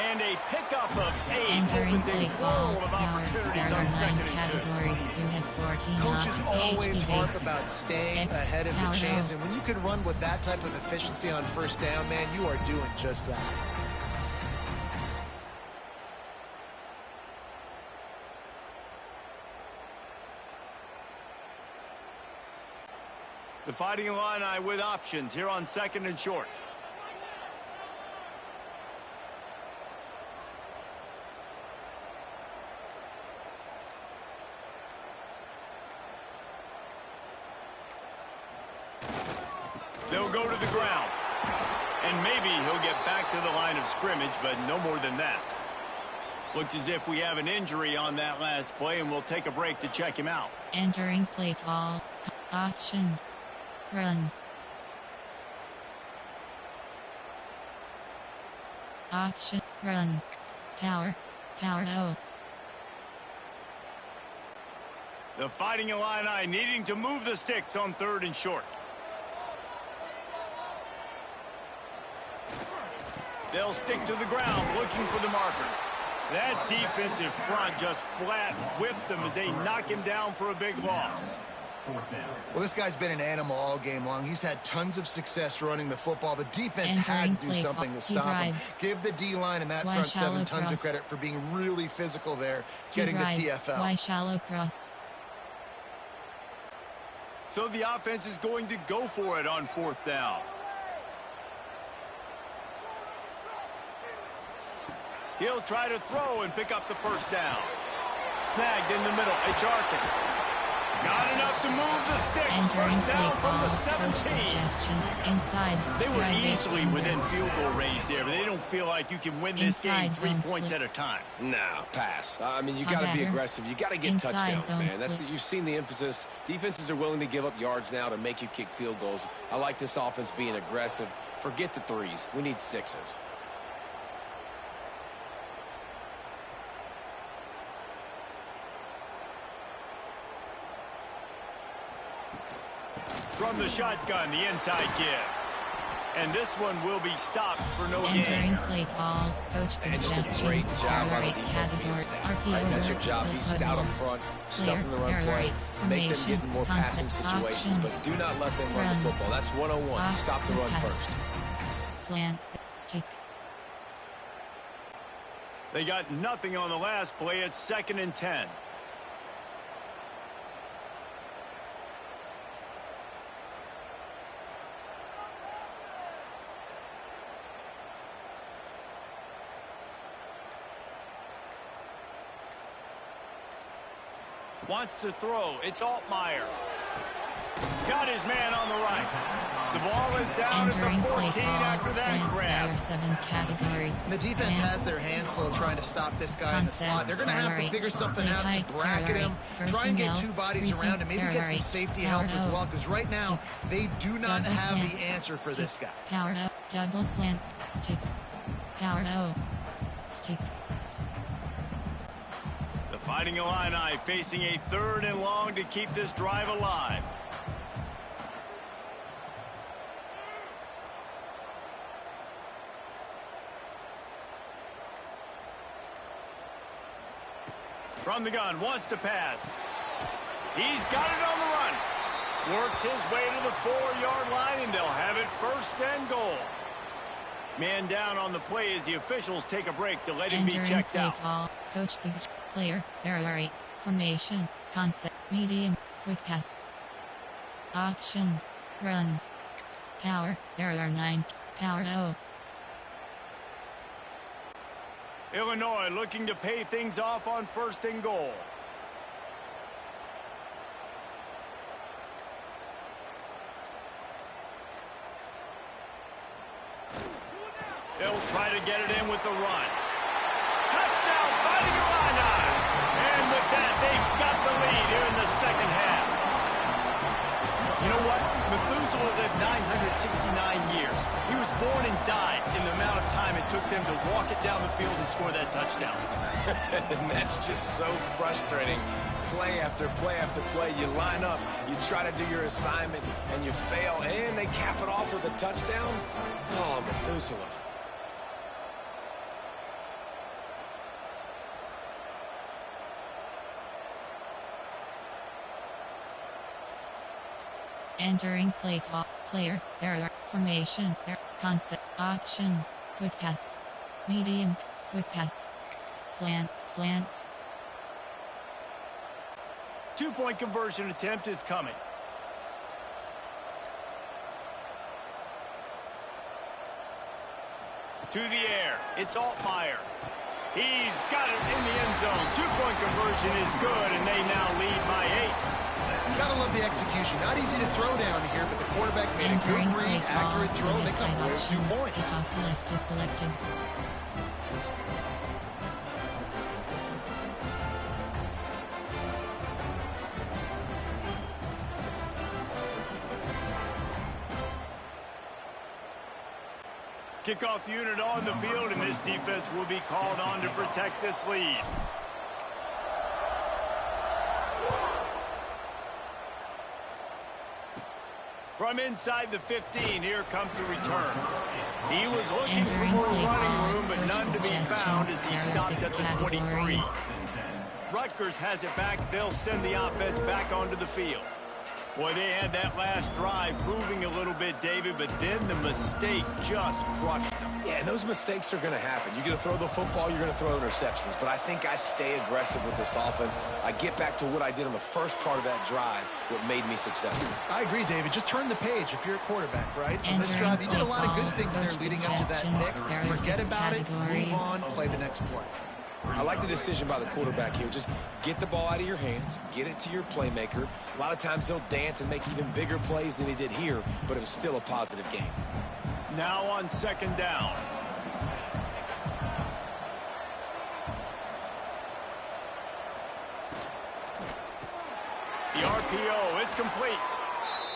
And a pickup of 8 opens a world of opportunities on 2nd and 2. Coaches always harp about staying ahead of the chains, and when you can run with that type of efficiency on 1st down, man, you are doing just that. The Fighting Illini with options here on 2nd and short. They'll go to the ground. And maybe he'll get back to the line of scrimmage, but no more than that. Looks as if we have an injury on that last play, and we'll take a break to check him out. Entering play call. Option. Run. Option. Run. Power. Power O. The Fighting Illini needing to move the sticks on 3rd and short. They'll stick to the ground looking for the marker. That defensive front just flat whipped them as they knock him down for a big loss. Well, this guy's been an animal all game long. He's had tons of success running the football. The defense had to do something to stop him. Give the D-line and that front seven tons of credit for being really physical there, getting the TFL. Why shallow cross? So the offense is going to go for it on 4th down. He'll try to throw and pick up the first down. Snagged in the middle. It's Arkin. Got enough to move the sticks. First down from the 17. Insides. They were easily within field goal range there, but they don't feel like you can win this game 3 points at a time. Nah, pass. I mean, you got to be aggressive. You got to get touchdowns, man. You've seen the emphasis. Defenses are willing to give up yards now to make you kick field goals. I like this offense being aggressive. Forget the threes. We need sixes. From the shotgun, the inside give. And this one will be stopped for no gain. Entering play call, coach suggestions. Just a great job on the defense being stout. Right? That's your job. Be stout up front, stuff in the run play, make them get in more passing situations, but do not let them run the football. That's 101. Stop the run first. Slant, stick. They got nothing on the last play. It's 2nd and 10. Wants to throw. It's Altmaier. Got his man on the right. The ball is down at the 14 after that grab. 7 categories. The defense has their hands full trying to stop this guy in the slot. They're going to have to figure something out to bracket him, try and get 2 bodies around and maybe get some safety help as well, because right now they do not have the answer for this guy. Power up, double slants, stick. Power O, stick. Fighting Illini facing a 3rd and long to keep this drive alive. From the gun, wants to pass. He's got it on the run. Works his way to the 4-yard line, and they'll have it 1st and goal. Man down on the play as the officials take a break to let him be checked out. Call. Coach suggests player, there are 8, formation, concept, medium, quick pass. Option, run. Power, there are 9, power O. Illinois looking to pay things off on 1st and goal. They'll try to get it in with the run. Touchdown, Fighting Illini. And with that, they've got the lead here in the 2nd half. You know what? Methuselah lived 969 years. He was born and died in the amount of time it took them to walk it down the field and score that touchdown. And that's just so frustrating. Play after play after play. You line up, you try to do your assignment, and you fail, and they cap it off with a touchdown? Oh, Methuselah. Entering play call, player, there, formation, there, concept, option, quick pass, medium, quick pass, slants. 2-point conversion attempt is coming. To the air, it's Altmaier. He's got it in the end zone. 2-point conversion is good, and they now lead by 8. Gotta love the execution. Not easy to throw down here, but the quarterback made a good read, accurate throw, and they come away with 2 points. Kickoff left is selected. Kickoff unit on the field, and this defense will be called on to protect this lead. From inside the 15, here comes the return. He was looking for more running room, but none to be found as he stopped at the 23. Rutgers has it back. They'll send the offense back onto the field. Boy, they had that last drive moving a little bit, David, but then the mistake just crushed them. Yeah, and those mistakes are going to happen. You're going to throw the football, you're going to throw interceptions. But I think I stay aggressive with this offense. I get back to what I did on the first part of that drive that made me successful. I agree, David. Just turn the page if you're a quarterback, right? On this drive, you did a lot of good things there leading up to that pick. Forget about it, move on, play the next play. I like the decision by the quarterback here. Just get the ball out of your hands, get it to your playmaker. A lot of times he'll dance and make even bigger plays than he did here, but it was still a positive game. Now on second down. The RPO, it's complete.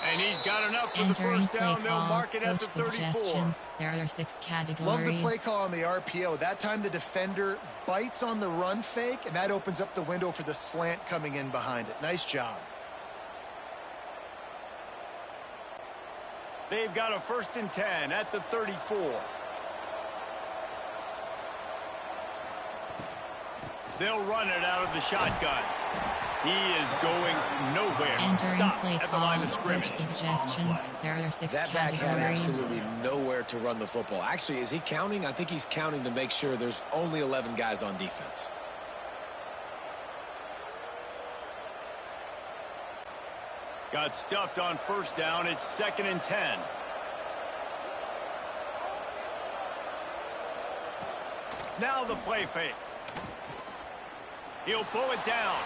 And he's got enough for the first down. They'll mark it at the 34. There are 6 categories. Love the play call on the RPO. That time the defender bites on the run fake, and that opens up the window for the slant coming in behind it. Nice job. They've got a 1st and 10 at the 34. They'll run it out of the shotgun. He is going nowhere. Stop at the line of scrimmage. Suggestions. There are 6 that back had categories. absolutely nowhere to run the football. Actually, is he counting? I think he's counting to make sure there's only 11 guys on defense. Got stuffed on first down. It's 2nd and 10. Now the play fake. He'll pull it down.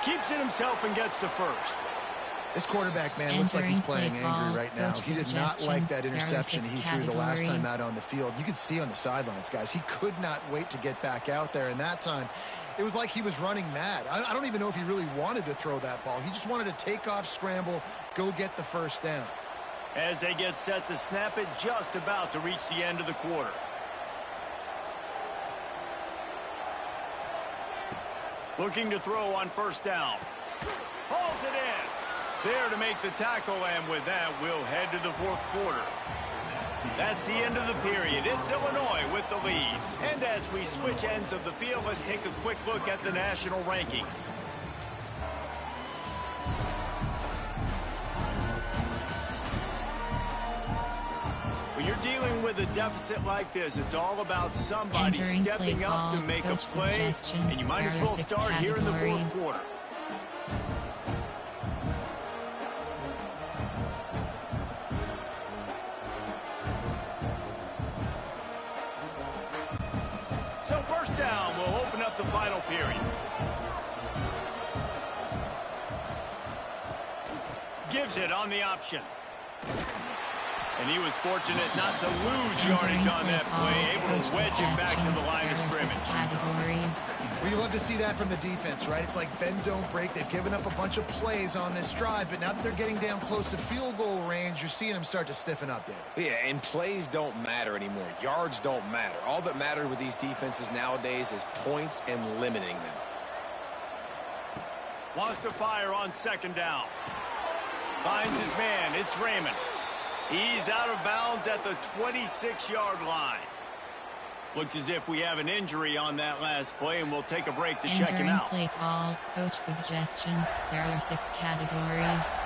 Keeps it himself and gets the first. This quarterback, man, looks like he's playing angry right now. He did not like that interception he threw the last time out on the field. You could see on the sidelines, guys, he could not wait to get back out there. And that time, it was like he was running mad. I don't even know if he really wanted to throw that ball. He just wanted to take off, scramble, go get the first down. As they get set to snap it, just about to reach the end of the quarter. Looking to throw on first down. Hauls it in. There to make the tackle, and with that, we'll head to the 4th quarter. That's the end of the period. It's Illinois with the lead. And as we switch ends of the field, let's take a quick look at the national rankings. When you're dealing with a deficit like this, it's all about somebody stepping up to make a play, and you might as well start here in the 4th quarter. So first down will open up the final period. Gives it on the option. And he was fortunate not to lose yardage on that play, able to wedge it back to the line of scrimmage. Well, you love to see that from the defense, right? It's like bend, don't break. They've given up a bunch of plays on this drive, but now that they're getting down close to field goal range, you're seeing them start to stiffen up there. Yeah, and plays don't matter anymore. Yards don't matter. All that matters with these defenses nowadays is points and limiting them. Wants to fire on second down. Finds his man. It's Raymond. He's out of bounds at the 26-yard line. Looks as if we have an injury on that last play, and we'll take a break to check him out. Play call, coach suggestions. There are 6 categories.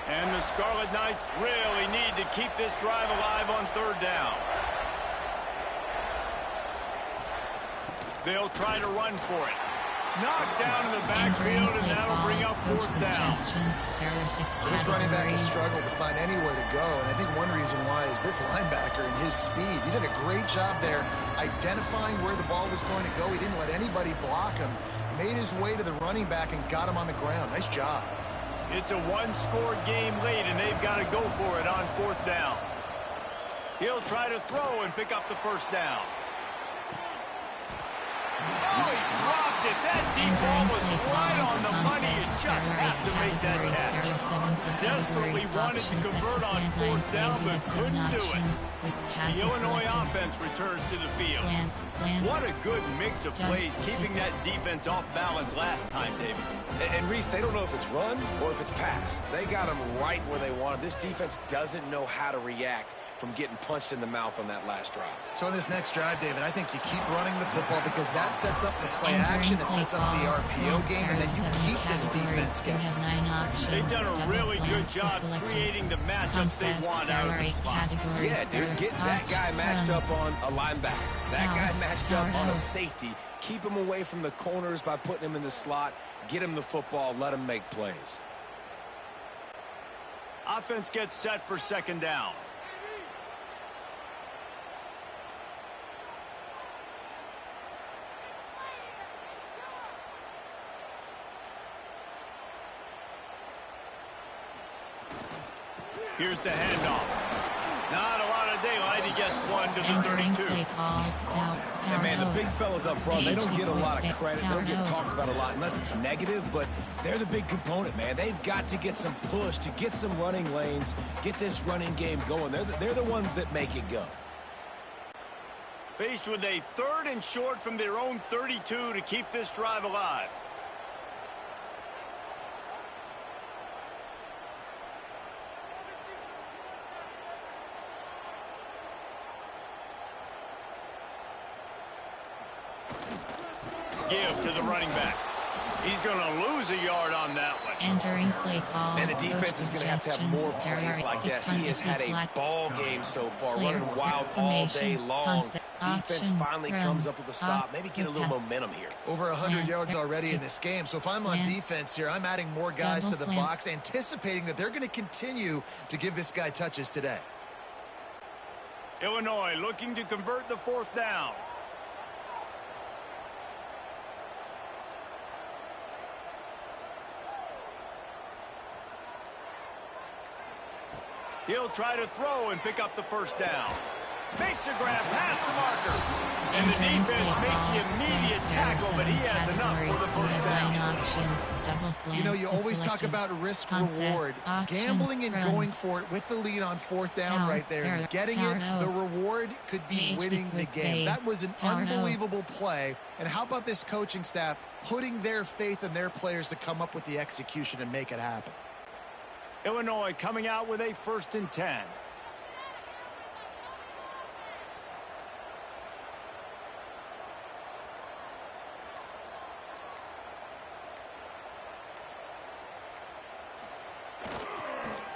And the Scarlet Knights really need to keep this drive alive on third down. They'll try to run for it. Knocked down in the backfield, and that'll bring up fourth down. This running back has struggled to find anywhere to go, and I think one reason why is this linebacker and his speed. He did a great job there identifying where the ball was going to go. He didn't let anybody block him. Made his way to the running back and got him on the ground. Nice job. It's a one-score game late, and they've got to go for it on fourth down. He'll try to throw and pick up the first down. Oh, he dropped it. That deep ball was right on the money. You just have to make that catch. Desperately wanted to convert on fourth down, but couldn't do it. The Illinois offense returns to the field. What a good mix of plays, keeping that defense off balance last time, David. And Reese, they don't know if it's run or if it's pass. They got them right where they want it. This defense doesn't know how to react from getting punched in the mouth on that last drive. So in this next drive, David, I think you keep running the football because that sets up the play action, it sets up the RPO game, and then you keep this defense guessing. They've done a really good job creating the matchups they want out of the slot. Yeah, dude, get that guy matched up on a linebacker. That guy matched up on a safety. Keep him away from the corners by putting him in the slot. Get him the football. Let him make plays. Offense gets set for second down. Here's the handoff. Not a lot of daylight. He gets one to the 32. And man, the big fellas up front, they don't get a lot of credit. They don't get talked about a lot unless it's negative, but they're the big component, man. They've got to get some push to get some running lanes, get this running game going. They're the ones that make it go. Faced with a 3rd and short from their own 32 to keep this drive alive. Give to the running back. He's going to lose a yard on that one. Entering play call. And the defense is going to have more plays like that. He has had a ball game so far, running wild all day long. Defense finally comes up with a stop. Maybe get a little momentum here. Over 100 yards already in this game. So if I'm on defense here, I'm adding more guys to the box, anticipating that they're going to continue to give this guy touches today. Illinois looking to convert the 4th down. He'll try to throw and pick up the 1st down. Makes a grab past the marker. And the defense makes the immediate tackle, but he has enough for the 1st down. You know, you always talk about risk-reward. Gambling and going for it with the lead on 4th down right there. And getting it, the reward could be winning the game. That was an unbelievable play. And how about this coaching staff putting their faith in their players to come up with the execution and make it happen? Illinois coming out with a 1st and 10.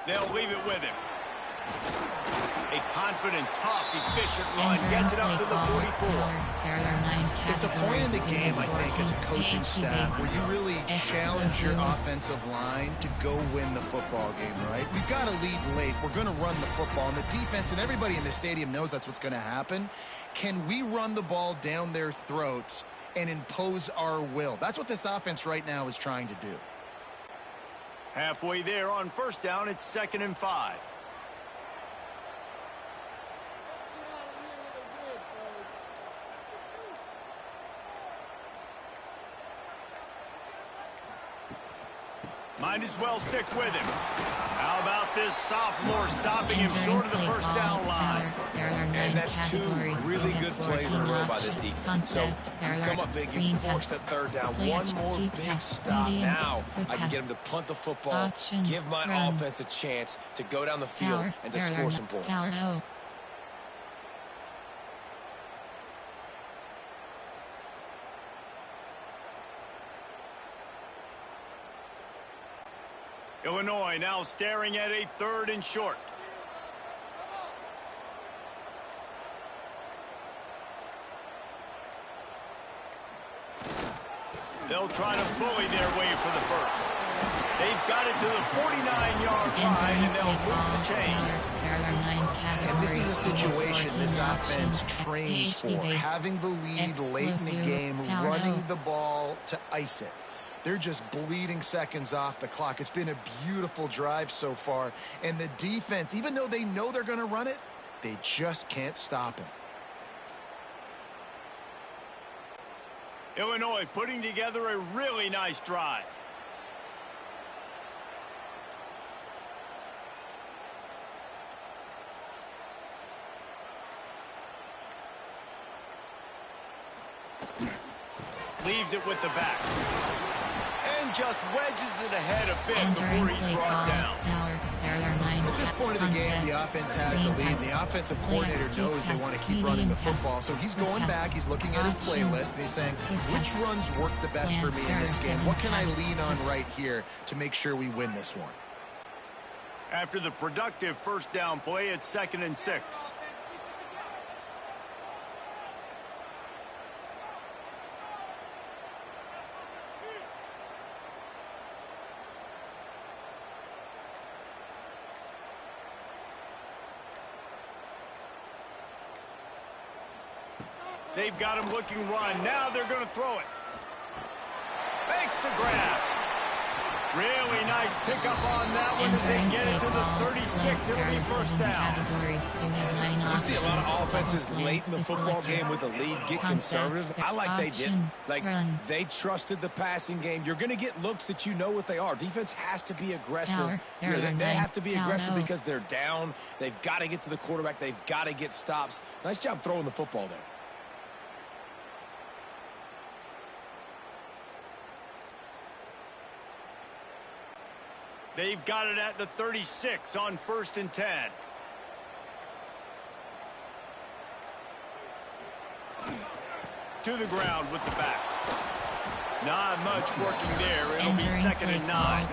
They'll leave it with him. A confident, tough, efficient run gets it up to the 44. It's a point in the game, I think, as a coaching staff, where you really challenge your offensive line to go win the football game, right? We've got to lead late. We're going to run the football. And the defense and everybody in the stadium knows that's what's going to happen. Can we run the ball down their throats and impose our will? That's what this offense right now is trying to do. Halfway there on 1st down, it's 2nd and 5. Might as well stick with him. How about this sophomore stopping him short of the 1st down line? And that's 2 really good plays in a row by this defense. So you come up big, you force that 3rd down. One more big stop. Now I can get him to punt the football, give my offense a chance to go down the field and to score some points. Illinois now staring at a 3rd and short. They'll try to bully their way for the 1st. They've got it to the 49-yard line, and they'll move the chains. And this is a situation this offense trains for, having the lead late in the game, running the ball to ice it. They're just bleeding seconds off the clock. It's been a beautiful drive so far. And the defense, even though they know they're going to run it, they just can't stop him. Illinois putting together a really nice drive. Leaves it with the back. And just wedges it ahead a bit before he's brought down. there are 9. At this point of the game, the offense has the lead. The offensive coordinator knows they want to keep running the football. So he's going back, he's looking at his playlist, and he's saying, which runs work the best for me in this game? What can I lean on right here to make sure we win this one? After the productive first down play, it's 2nd and 6. They've got him looking run. Now they're going to throw it. Makes the grab. Really nice pickup on that one as they get it to the 36. It'll be first down. You see a lot of offenses late in the football game with a lead get conservative. I like they didn't. Like, they trusted the passing game. You're going to get looks that you know what they are. Defense has to be aggressive. They have to be aggressive because they're down. They've got to get to the quarterback. They've got to get stops. Nice job throwing the football there. They've got it at the 36 on 1st and 10. To the ground with the back. Not much working there. It'll be 2nd and 9.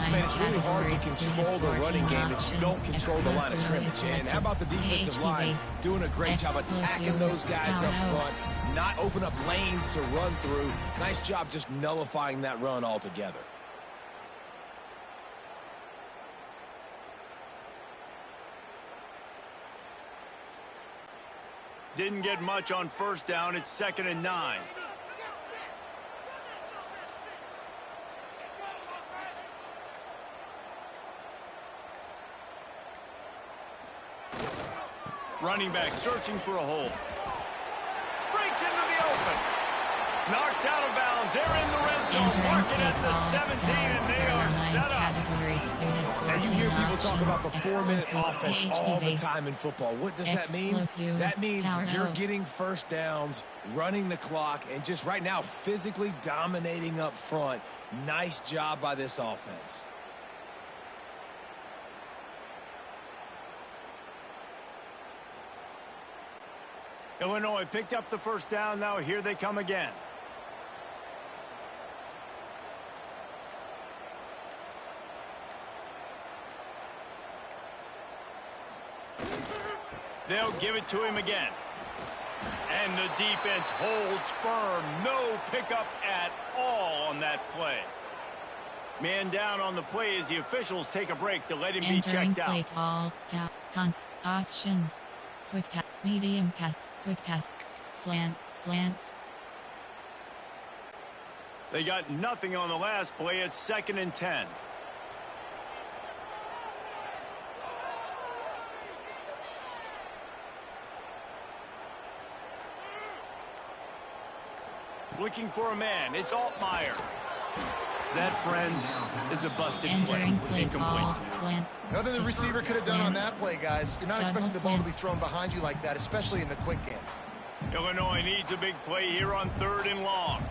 Man, it's really hard to control the running game if you don't control the line of scrimmage. And how about the defensive line doing a great job attacking those guys up front, not open up lanes to run through. Nice job just nullifying that run altogether. Didn't get much on first down. It's 2nd and 9. Running back searching for a hole. Breaks into the open. Knocked out of bounds. They're in the red zone. Marking at the 17, and they are set up. And you hear people talk about the 4-minute offense all the time in football. What does that mean? That means you're getting first downs, running the clock, and just right now physically dominating up front. Nice job by this offense. Illinois picked up the first down. Now here they come again. They'll give it to him again. And the defense holds firm. No pickup at all on that play. Man down on the play as the officials take a break to let him be checked out. Play call, option, quick pass, medium pass, quick pass, slants. They got nothing on the last play. It's 2nd and 10. Looking for a man. It's Altmaier. That, friends, is a busted play. Incomplete. Nothing the receiver could have done on that play, guys. You're not expecting the ball to be thrown behind you like that, especially in the quick game. Illinois needs a big play here on 3rd and long.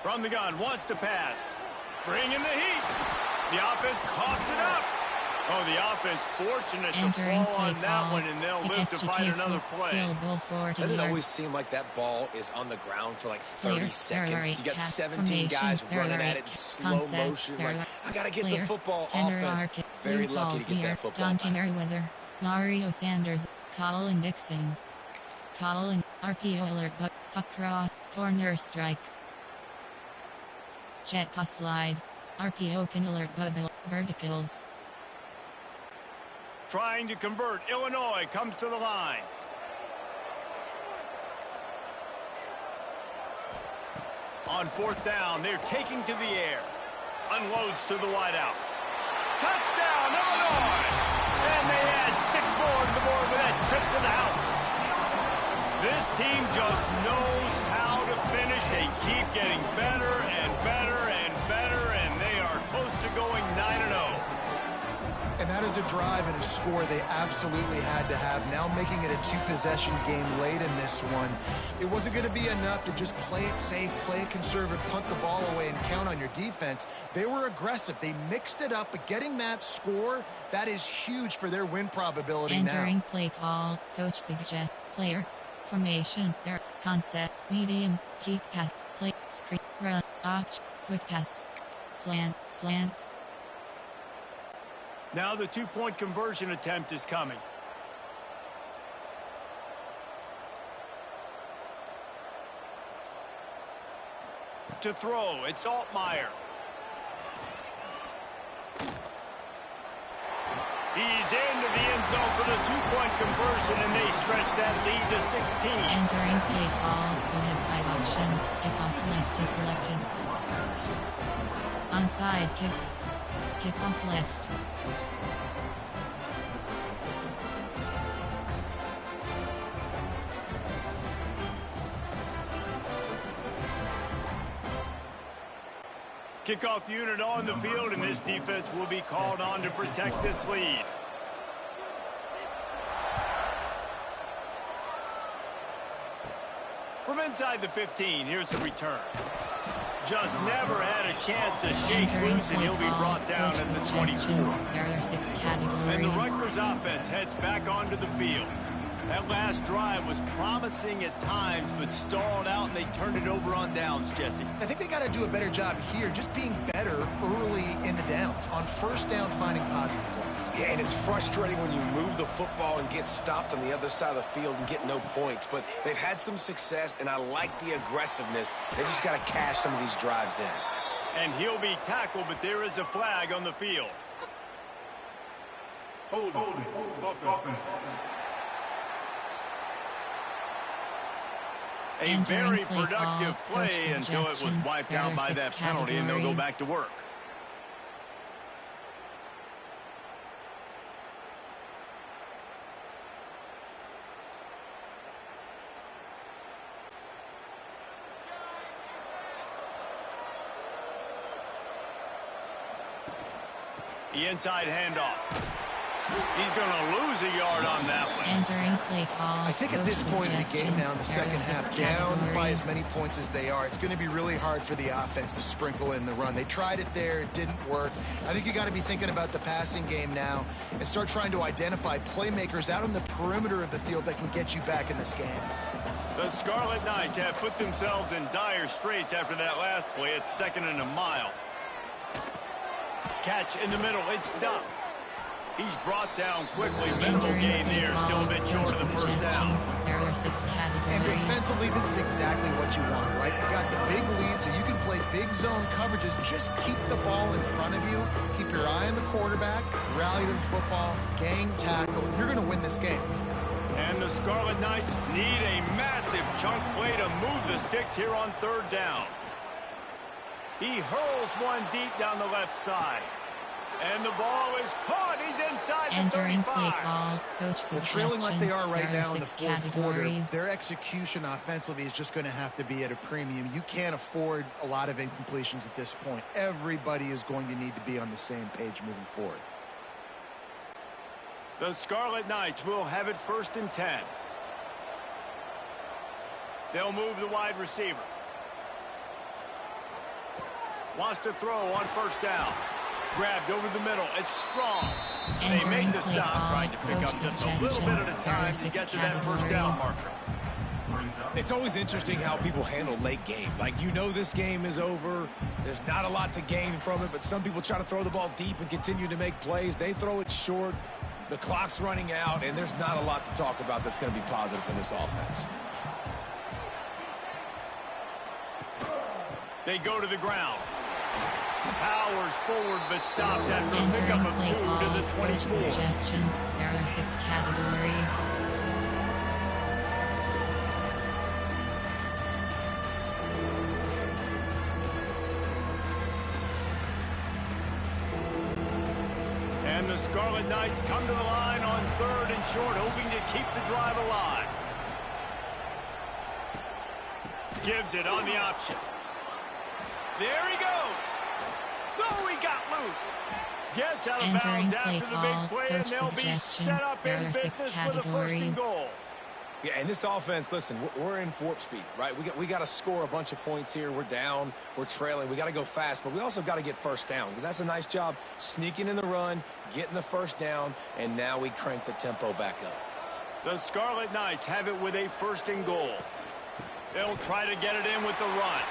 From the gun, wants to pass. Bring in the heat. The offense coughs it up. Oh, the offense fortunate to fall on that one, and they'll live to find another play. Doesn't it always seem like that ball is on the ground for like 30 seconds? You got 17 guys running at it in slow motion. Like, I got to get the football offense. Very lucky to get that football back. Merriweather, Mario Sanders, Colin Dixon. Colin, RPO alert, puck raw, corner strike. Jet pass slide, RPO pin alert, bubble, verticals. Trying to convert. Illinois comes to the line. On 4th down, they're taking to the air. Unloads to the wideout. Touchdown, Illinois! And they add 6 more to the board with that trip to the house. This team just knows how to finish. They keep getting better and better and better, and they are close to going 9-0. And that is a drive and a score they absolutely had to have. Now making it a two-possession game late in this one. It wasn't going to be enough to just play it safe, play it conservative, punt the ball away, and count on your defense. They were aggressive. They mixed it up, but getting that score, that is huge for their win probability now. Entering play call, coach suggests player formation, their concept, medium, deep pass, play, screen, run, option, quick pass, slants. Now the two-point conversion attempt is coming. To throw, it's Altmaier. He's into the end zone for the two-point conversion, and they stretch that lead to 16. Entering play call, you have 5 options. Kickoff left is selected. Onside kick. Kickoff left. Kickoff unit on the field, and this defense will be called on to protect this lead. From inside the 15, here's the return. Just never had a chance to shake loose, and he'll be brought down at the 24. There are 6 categories. And the Rutgers offense heads back onto the field. That last drive was promising at times, but stalled out, and they turned it over on downs, Jesse. I think they got to do a better job here, just being better early in the downs. On first down, finding positive plays. Yeah, and it's frustrating when you move the football and get stopped on the other side of the field and get no points. But they've had some success, and I like the aggressiveness. They just got to cash some of these drives in. And he'll be tackled, but there is a flag on the field. Hold it. Offense. A very productive play until it was wiped out by that penalty, and they'll go back to work. The inside handoff. He's going to lose a yard on that one. Entering play call. I think at this point in the game now, in the second half, down by as many points as they are, it's going to be really hard for the offense to sprinkle in the run. They tried it there. It didn't work. I think you got to be thinking about the passing game now and start trying to identify playmakers out on the perimeter of the field that can get you back in this game. The Scarlet Knights have put themselves in dire straits after that last play. It's 2nd and a mile. Catch in the middle. It's Duff. He's brought down quickly. Mental gain there, still a bit short of the first down. There are 6 categories. And defensively, this is exactly what you want, right? You got the big lead, so you can play big zone coverages. Just keep the ball in front of you. Keep your eye on the quarterback. Rally to the football. Gang tackle. You're going to win this game. And the Scarlet Knights need a massive chunk play to move the sticks here on 3rd down. He hurls one deep down the left side. And the ball is caught. He's inside the 35. Entering play call, coach suggestions. Trailing like they are right there now in the 6 fourth quarter, categories. their execution offensively is just going to have to be at a premium. You can't afford a lot of incompletions at this point. Everybody is going to need to be on the same page moving forward. The Scarlet Knights will have it 1st and 10. They'll move the wide receiver. Wants to throw on 1st down. Grabbed over the middle. It's Strong. They make the stop, trying to pick up just a little bit at a time to get to that 1st down marker. It's always interesting how people handle late game. Like, you know this game is over. There's not a lot to gain from it, but some people try to throw the ball deep and continue to make plays. They throw it short. The clock's running out, and there's not a lot to talk about that's going to be positive for this offense. They go to the ground. Powers forward, but stopped after a pickup of 2 to the 24. Suggestions. There are 6 categories. And the Scarlet Knights come to the line on 3rd and short, hoping to keep the drive alive. Gives it on the option. There he goes. Oh, he got loose. Gets out of Entering bounds play after the big call, play, and coach they'll be set suggestions. up There in are 6 business with a first and categories. goal. Yeah, and this offense, listen, we're in warp speed, right? We got to score a bunch of points here. We're down, we're trailing. We got to go fast, but we also got to get first downs. And that's a nice job sneaking in the run, getting the first down, and now we crank the tempo back up. The Scarlet Knights have it with a first and goal. They'll try to get it in with the run.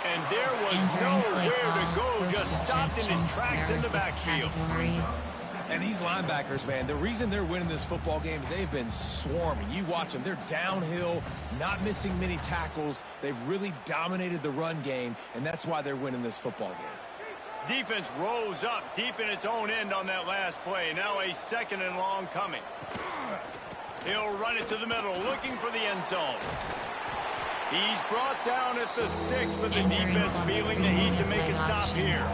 And there was nowhere to go, just stopped in his tracks in the backfield. And these linebackers, man, the reason they're winning this football game is they've been swarming. You watch them. They're downhill, not missing many tackles. They've really dominated the run game, and that's why they're winning this football game. Defense rose up deep in its own end on that last play. Now a second and long coming. He'll run it to the middle, looking for the end zone. He's brought down at the 6, but the defense feeling the heat to make a stop here.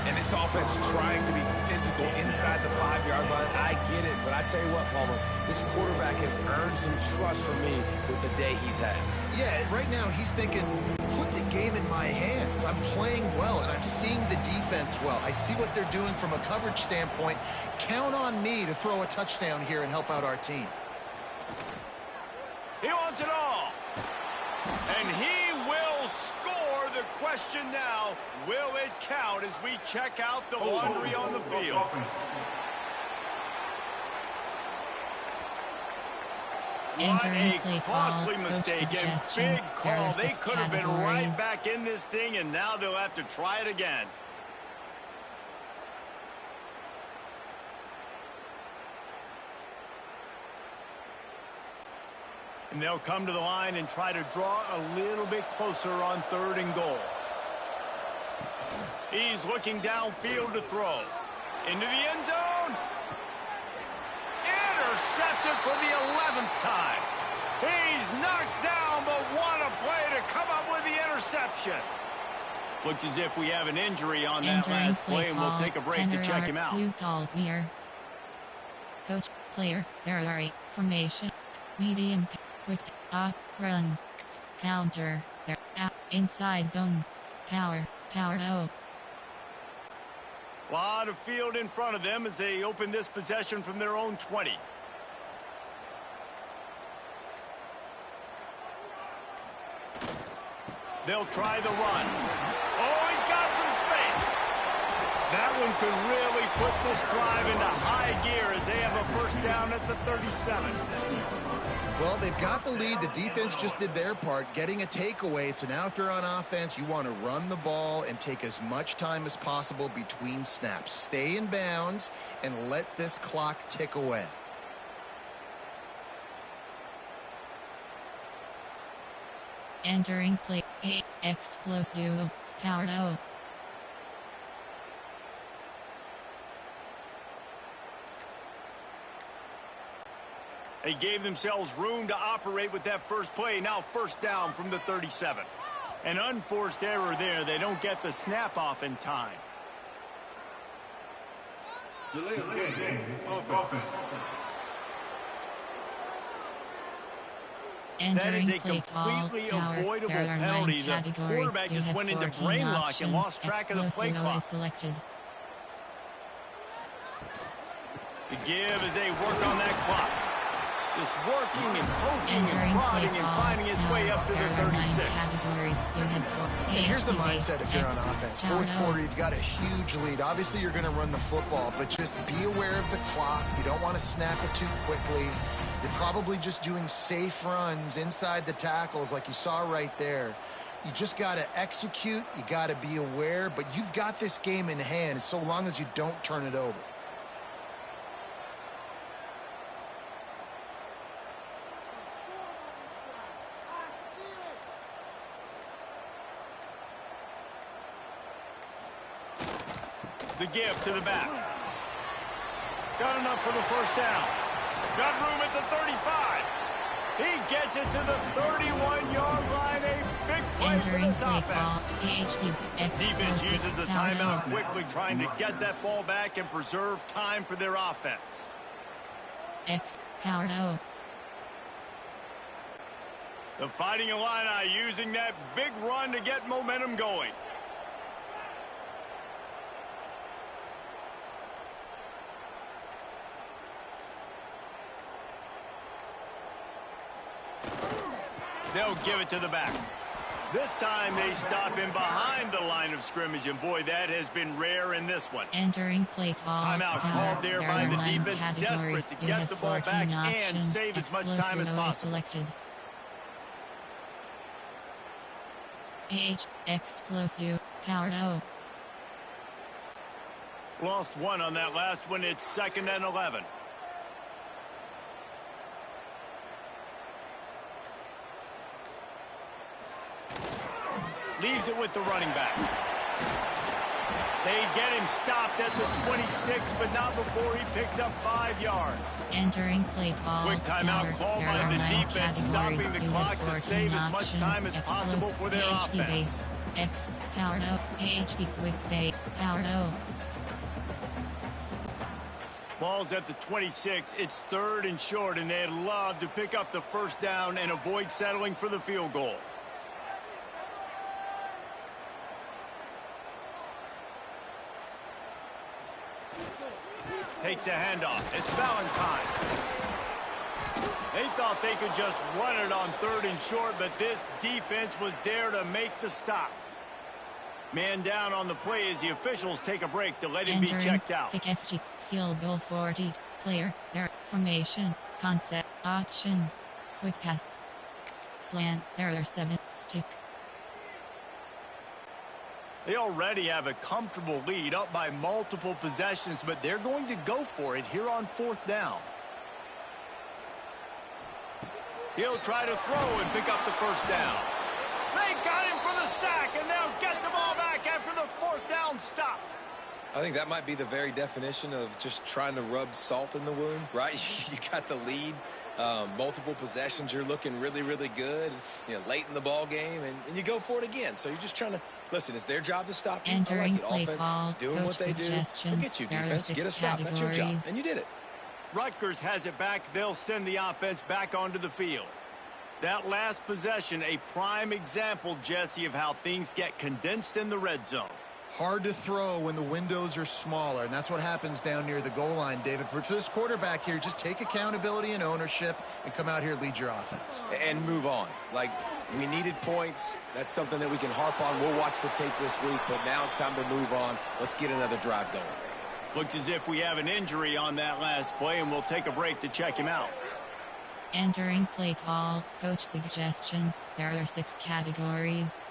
And this offense trying to be physical inside the 5-yard line. I get it, but I tell you what, Palmer, this quarterback has earned some trust from me with the day he's had. Yeah, right now he's thinking, put the game in my hands. I'm playing well, and I'm seeing the defense well. I see what they're doing from a coverage standpoint. Count on me to throw a touchdown here and help out our team. He wants it all. And he will score. The question now, will it count as we check out the laundry on the field? What a costly mistake and big call. They could have been right back in this thing, and now they'll have to try it again. And they'll come to the line and try to draw a little bit closer on 3rd and goal. He's looking downfield to throw. Into the end zone. Intercepted for the 11th time. He's knocked down, but what a play to come up with the interception. Looks as if we have an injury on that last play, and we'll take a break to check him out. You called me here. Coach, player, there are 8 formation, medium, quick, run, counter, there, inside zone, power, O. Lot of field in front of them as they open this possession from their own 20. They'll try the run. Oh, he's got some space. That one could really put this drive into high gear as they have a first down at the 37. Well, they've got the lead. The defense just did their part, getting a takeaway. So now if you're on offense, you want to run the ball and take as much time as possible between snaps. Stay in bounds and let this clock tick away. Entering play, X close duo, power O. They gave themselves room to operate with that first play. Now first down from the 37. An unforced error there. They don't get the snap off in time. Delay of game. Offense. That is a completely avoidable penalty. The quarterback just went into brain lock and lost track of the play clock. Selected. The give as they work on that clock. Just working and poking Entering and prodding play and call, finding his way up to the 36. Here's the mindset if you're on offense. Fourth quarter, you've got a huge lead. Obviously, you're going to run the football, but just be aware of the clock. You don't want to snap it too quickly. You're probably just doing safe runs inside the tackles like you saw right there. You just got to execute. You got to be aware, but you've got this game in hand so long as you don't turn it over. The give to the back. Got enough for the first down. Got room at the 35. He gets it to the 31-yard line. A big play for this offense. Defense uses a timeout quickly, trying to get that ball back and preserve time for their offense. X power O. The Fighting Illini using that big run to get momentum going. They'll give it to the back. This time they stop him behind the line of scrimmage, and boy, that has been rare in this one. Entering play call. Timeout called there by the defense, desperate to get the ball back and save as much time as possible. Selected. Explosive, power O. Lost one on that last one. It's 2nd and 11. Leaves it with the running back. They get him stopped at the 26, but not before he picks up 5 yards. Entering play call. Quick timeout called by the defense, stopping the clock to save as much time as possible for their offense. Base, X, power O, HP quick bait, power O. Ball's at the 26. It's 3rd and short, and they'd love to pick up the first down and avoid settling for the field goal. Takes the handoff. It's Valentine. They thought they could just run it on 3rd and short, but this defense was there to make the stop. Man down on the play as the officials take a break to let him be checked out. FG, field goal 40. Player, their formation, concept, option, quick pass, slant, there are 7, stick. They already have a comfortable lead, up by multiple possessions, but they're going to go for it here on 4th down. He'll try to throw and pick up the first down. They got him for the sack, and they'll get the ball back after the 4th down stop. I think that might be the very definition of just trying to rub salt in the wound, right? You got the lead. Multiple possessions, you're looking really, really good, late in the ball game, and you go for it again. So you're just trying to, listen, it's their job to stop you. Entering I like it. play Offense, call, doing what they do. Forget you, defense. Get a stop. That's your job, and you did it. Rutgers has it back. They'll send the offense back onto the field. That last possession, a prime example, Jesse, of how things get condensed in the red zone. Hard to throw when the windows are smaller, and that's what happens down near the goal line, David. But for this quarterback here, just take accountability and ownership and come out here and lead your offense. And move on. Like, we needed points. That's something that we can harp on. We'll watch the tape this week, but now it's time to move on. Let's get another drive going. Looks as if we have an injury on that last play, and we'll take a break to check him out. Entering play call, coach suggestions. There are 6 categories.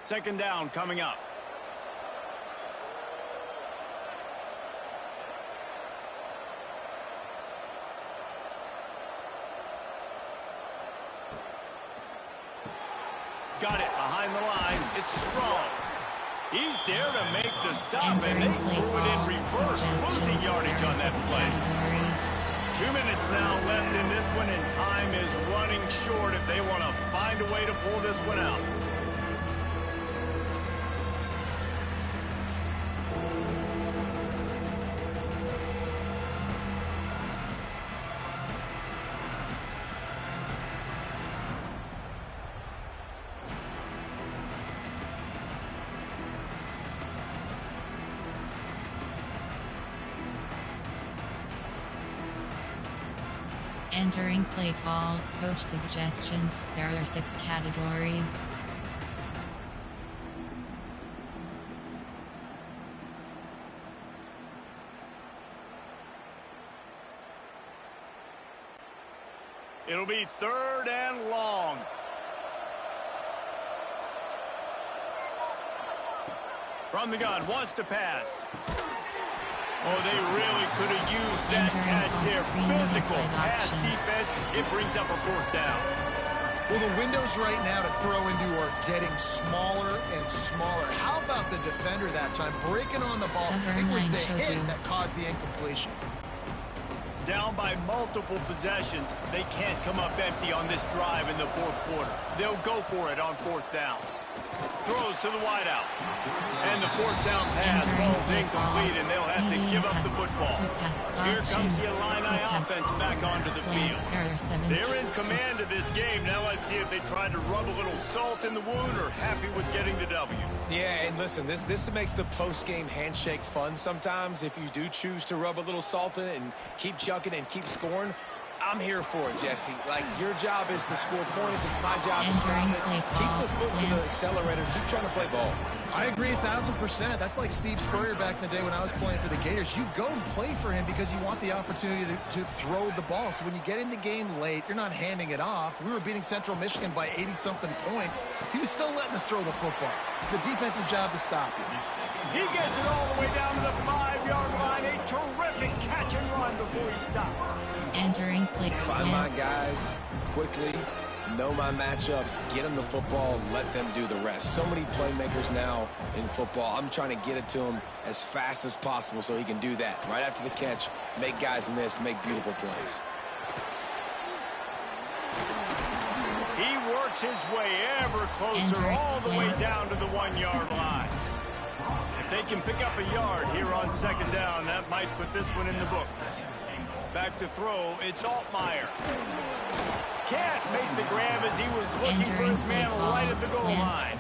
Second down coming up. Got it behind the line. It's Strong. He's there to make the stop, and they threw it in reverse, losing yardage on that play. 2 minutes now left in this one, and time is running short if they want to find a way to pull this one out. Entering play call, coach suggestions. There are 6 categories. It'll be 3rd and long. From the gun, wants to pass. Oh, they really could have used that catch there. Physical pass defense. It brings up a 4th down. Well, the windows right now to throw into are getting smaller and smaller. How about the defender that time breaking on the ball? It was the hit that caused the incompletion. Down by multiple possessions, they can't come up empty on this drive in the fourth quarter. They'll go for it on fourth down. Throws to the wideout. And the fourth down pass falls incomplete, and they'll have to give up the football. Here comes the Illini offense back onto the field. They're in command of this game. Now let's see if they try to rub a little salt in the wound or happy with getting the W. Yeah, and listen, this makes the post-game handshake fun sometimes if you do choose to rub a little salt in it and keep chucking and keep scoring. I'm here for it, Jesse. Like, your job is to score points. It's my job to stop it. Keep the foot to the accelerator. Keep trying to play ball. I agree 1,000%. That's like Steve Spurrier back in the day when I was playing for the Gators. You go and play for him because you want the opportunity to throw the ball. So when you get in the game late, you're not handing it off. We were beating Central Michigan by 80-something points. He was still letting us throw the football. It's the defense's job to stop you. He gets it all the way down to the 5-yard line. A terrific catch and run before he stopped. Entering play. Find my guys quickly. Know my matchups. Get them the football. Let them do the rest. So many playmakers now in football. I'm trying to get it to him as fast as possible so he can do that. Right after the catch, make guys miss, make beautiful plays. He works his way ever closer all the way down to the 1-yard line. If they can pick up a yard here on second down, that might put this one in the books. Back to throw, it's Altmaier. Can't make the grab as he was looking for his man right at the goal line.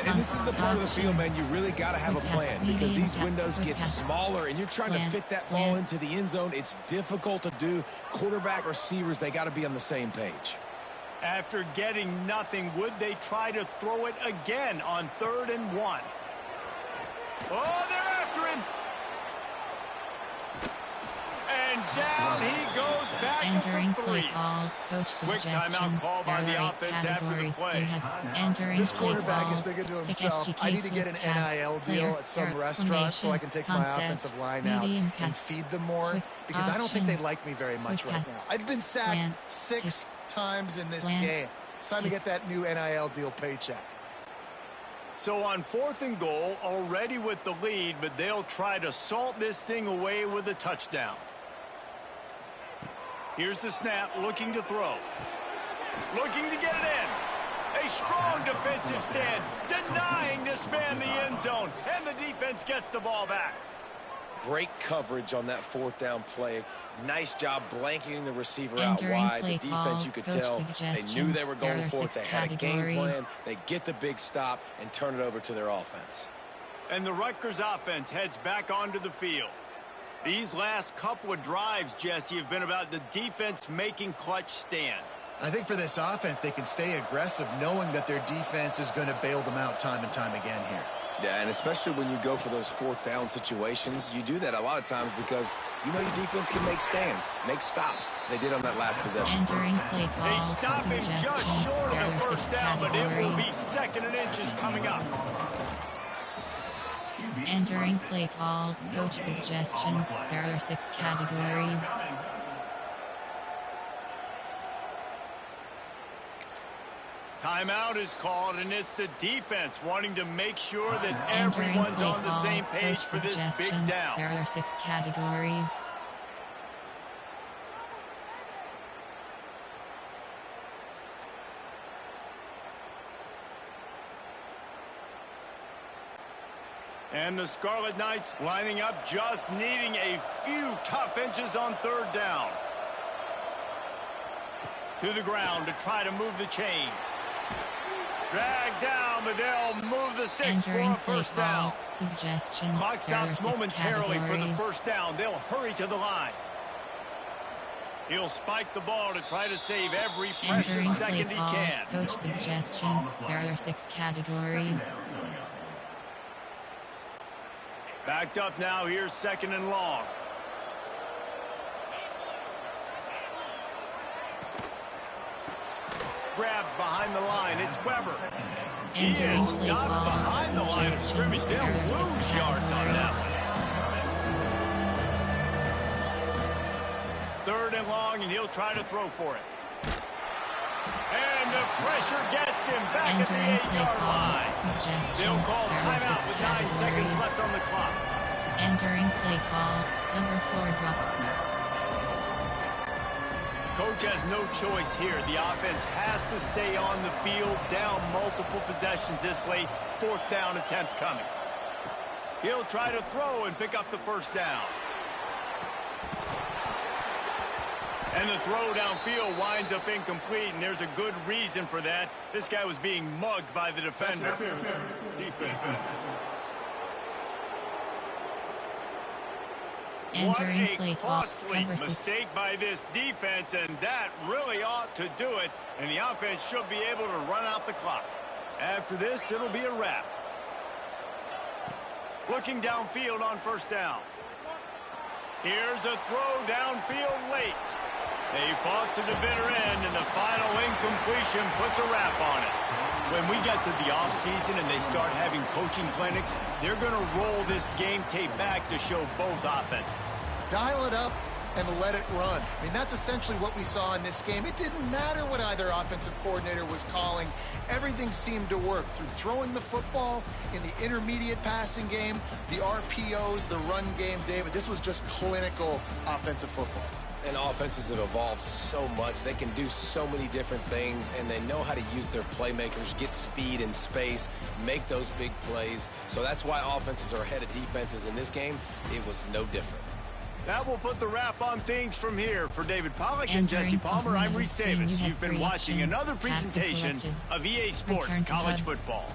And this is the part of the field, man, you really got to have a plan because these windows get smaller and you're trying to fit that ball into the end zone. It's difficult to do. Quarterback, receivers, they got to be on the same page. After getting nothing, would they try to throw it again on 3rd and 1? Oh, they're after him. And down he goes back Entering at the 3. play call, coach Quick timeout suggestions. call by the There are offense 8 after the categories. play. We have entering This play quarterback call, is thinking to pick himself, FGK I need to get an pass, NIL deal player, at some error, restaurant so I can take my concept, offensive line out medium and pass, feed them more quick because I don't think option, they like me very much quick right pass, now. I've been sacked slant, 6 stick, times in this slant, game. It's time to get that new NIL deal paycheck. So on 4th and goal, already with the lead, but they'll try to salt this thing away with a touchdown. Here's the snap, looking to throw. Looking to get it in. A strong defensive stand, denying this man the end zone, and the defense gets the ball back. Great coverage on that 4th down play. Nice job blanketing the receiver Entering out wide. play The defense, call, you could coach tell, they knew they were going suggestions. for it. They had a game plan. Categories. They get the big stop and turn it over to their offense. And the Rutgers offense heads back onto the field. These last couple of drives, Jesse, have been about the defense making clutch stand. I think for this offense, they can stay aggressive knowing that their defense is going to bail them out time and time again here. Yeah, and especially when you go for those 4th down situations, you do that a lot of times because you know your defense can make stands, make stops. They did on that last possession. Entering play call, They stop him just suggestions. short There of are the 6 first down, but it will be categories. 2nd and inches coming up. Entering play call, coach suggestions. There are 6 categories. Timeout is called, and it's the defense wanting to make sure that Entering everyone's play on the call, same page coach for this big suggestions. down. There are 6 categories. And the Scarlet Knights lining up, just needing a few tough inches on 3rd down. To the ground to try to move the chains. Drag down, but they'll move the sticks for Entering a play first down. call, suggestions. Clock There are stops 6 momentarily for the categories. first down. They'll hurry to the line. He'll spike the ball to try to save every precious Entering play second he call, can. coach suggestions. There are 6 categories. Backed up now, here's 2nd and long. Grabbed behind the line, it's Weber. He Entering is play stopped call, behind the line of scrimmage. suggestions. They'll There are 6 lose yards on that categories. one. 3rd and long, and he'll try to throw for it. And the pressure gets him back at the Entering play 8-yard call, line. suggestions. They'll call There are timeout 6 with 9 seconds categories. left on the clock. Entering play call, cover 4 drop. Coach has no choice here. The offense has to stay on the field, down multiple possessions this late. 4th down attempt coming. He'll try to throw and pick up the first down. And the throw downfield winds up incomplete, and there's a good reason for that. This guy was being mugged by the defender. What a costly mistake by this defense, and that really ought to do it. And the offense should be able to run out the clock. After this, it'll be a wrap. Looking downfield on 1st down. Here's a throw downfield late. They fought to the bitter end, and the final incompletion puts a wrap on it. When we get to the offseason and they start having coaching clinics, they're going to roll this game tape back to show both offenses. Dial it up and let it run. I mean, that's essentially what we saw in this game. It didn't matter what either offensive coordinator was calling. Everything seemed to work through throwing the football in the intermediate passing game, the RPOs, the run game, David. This was just clinical offensive football. And offenses have evolved so much. They can do so many different things, and they know how to use their playmakers, get speed and space, make those big plays. So that's why offenses are ahead of defenses in this game. It was no different. That will put the wrap on things from here. For David Pollack and Jesse Palmer, I'm Reese Davis. You've been watching another presentation of EA Sports College Football.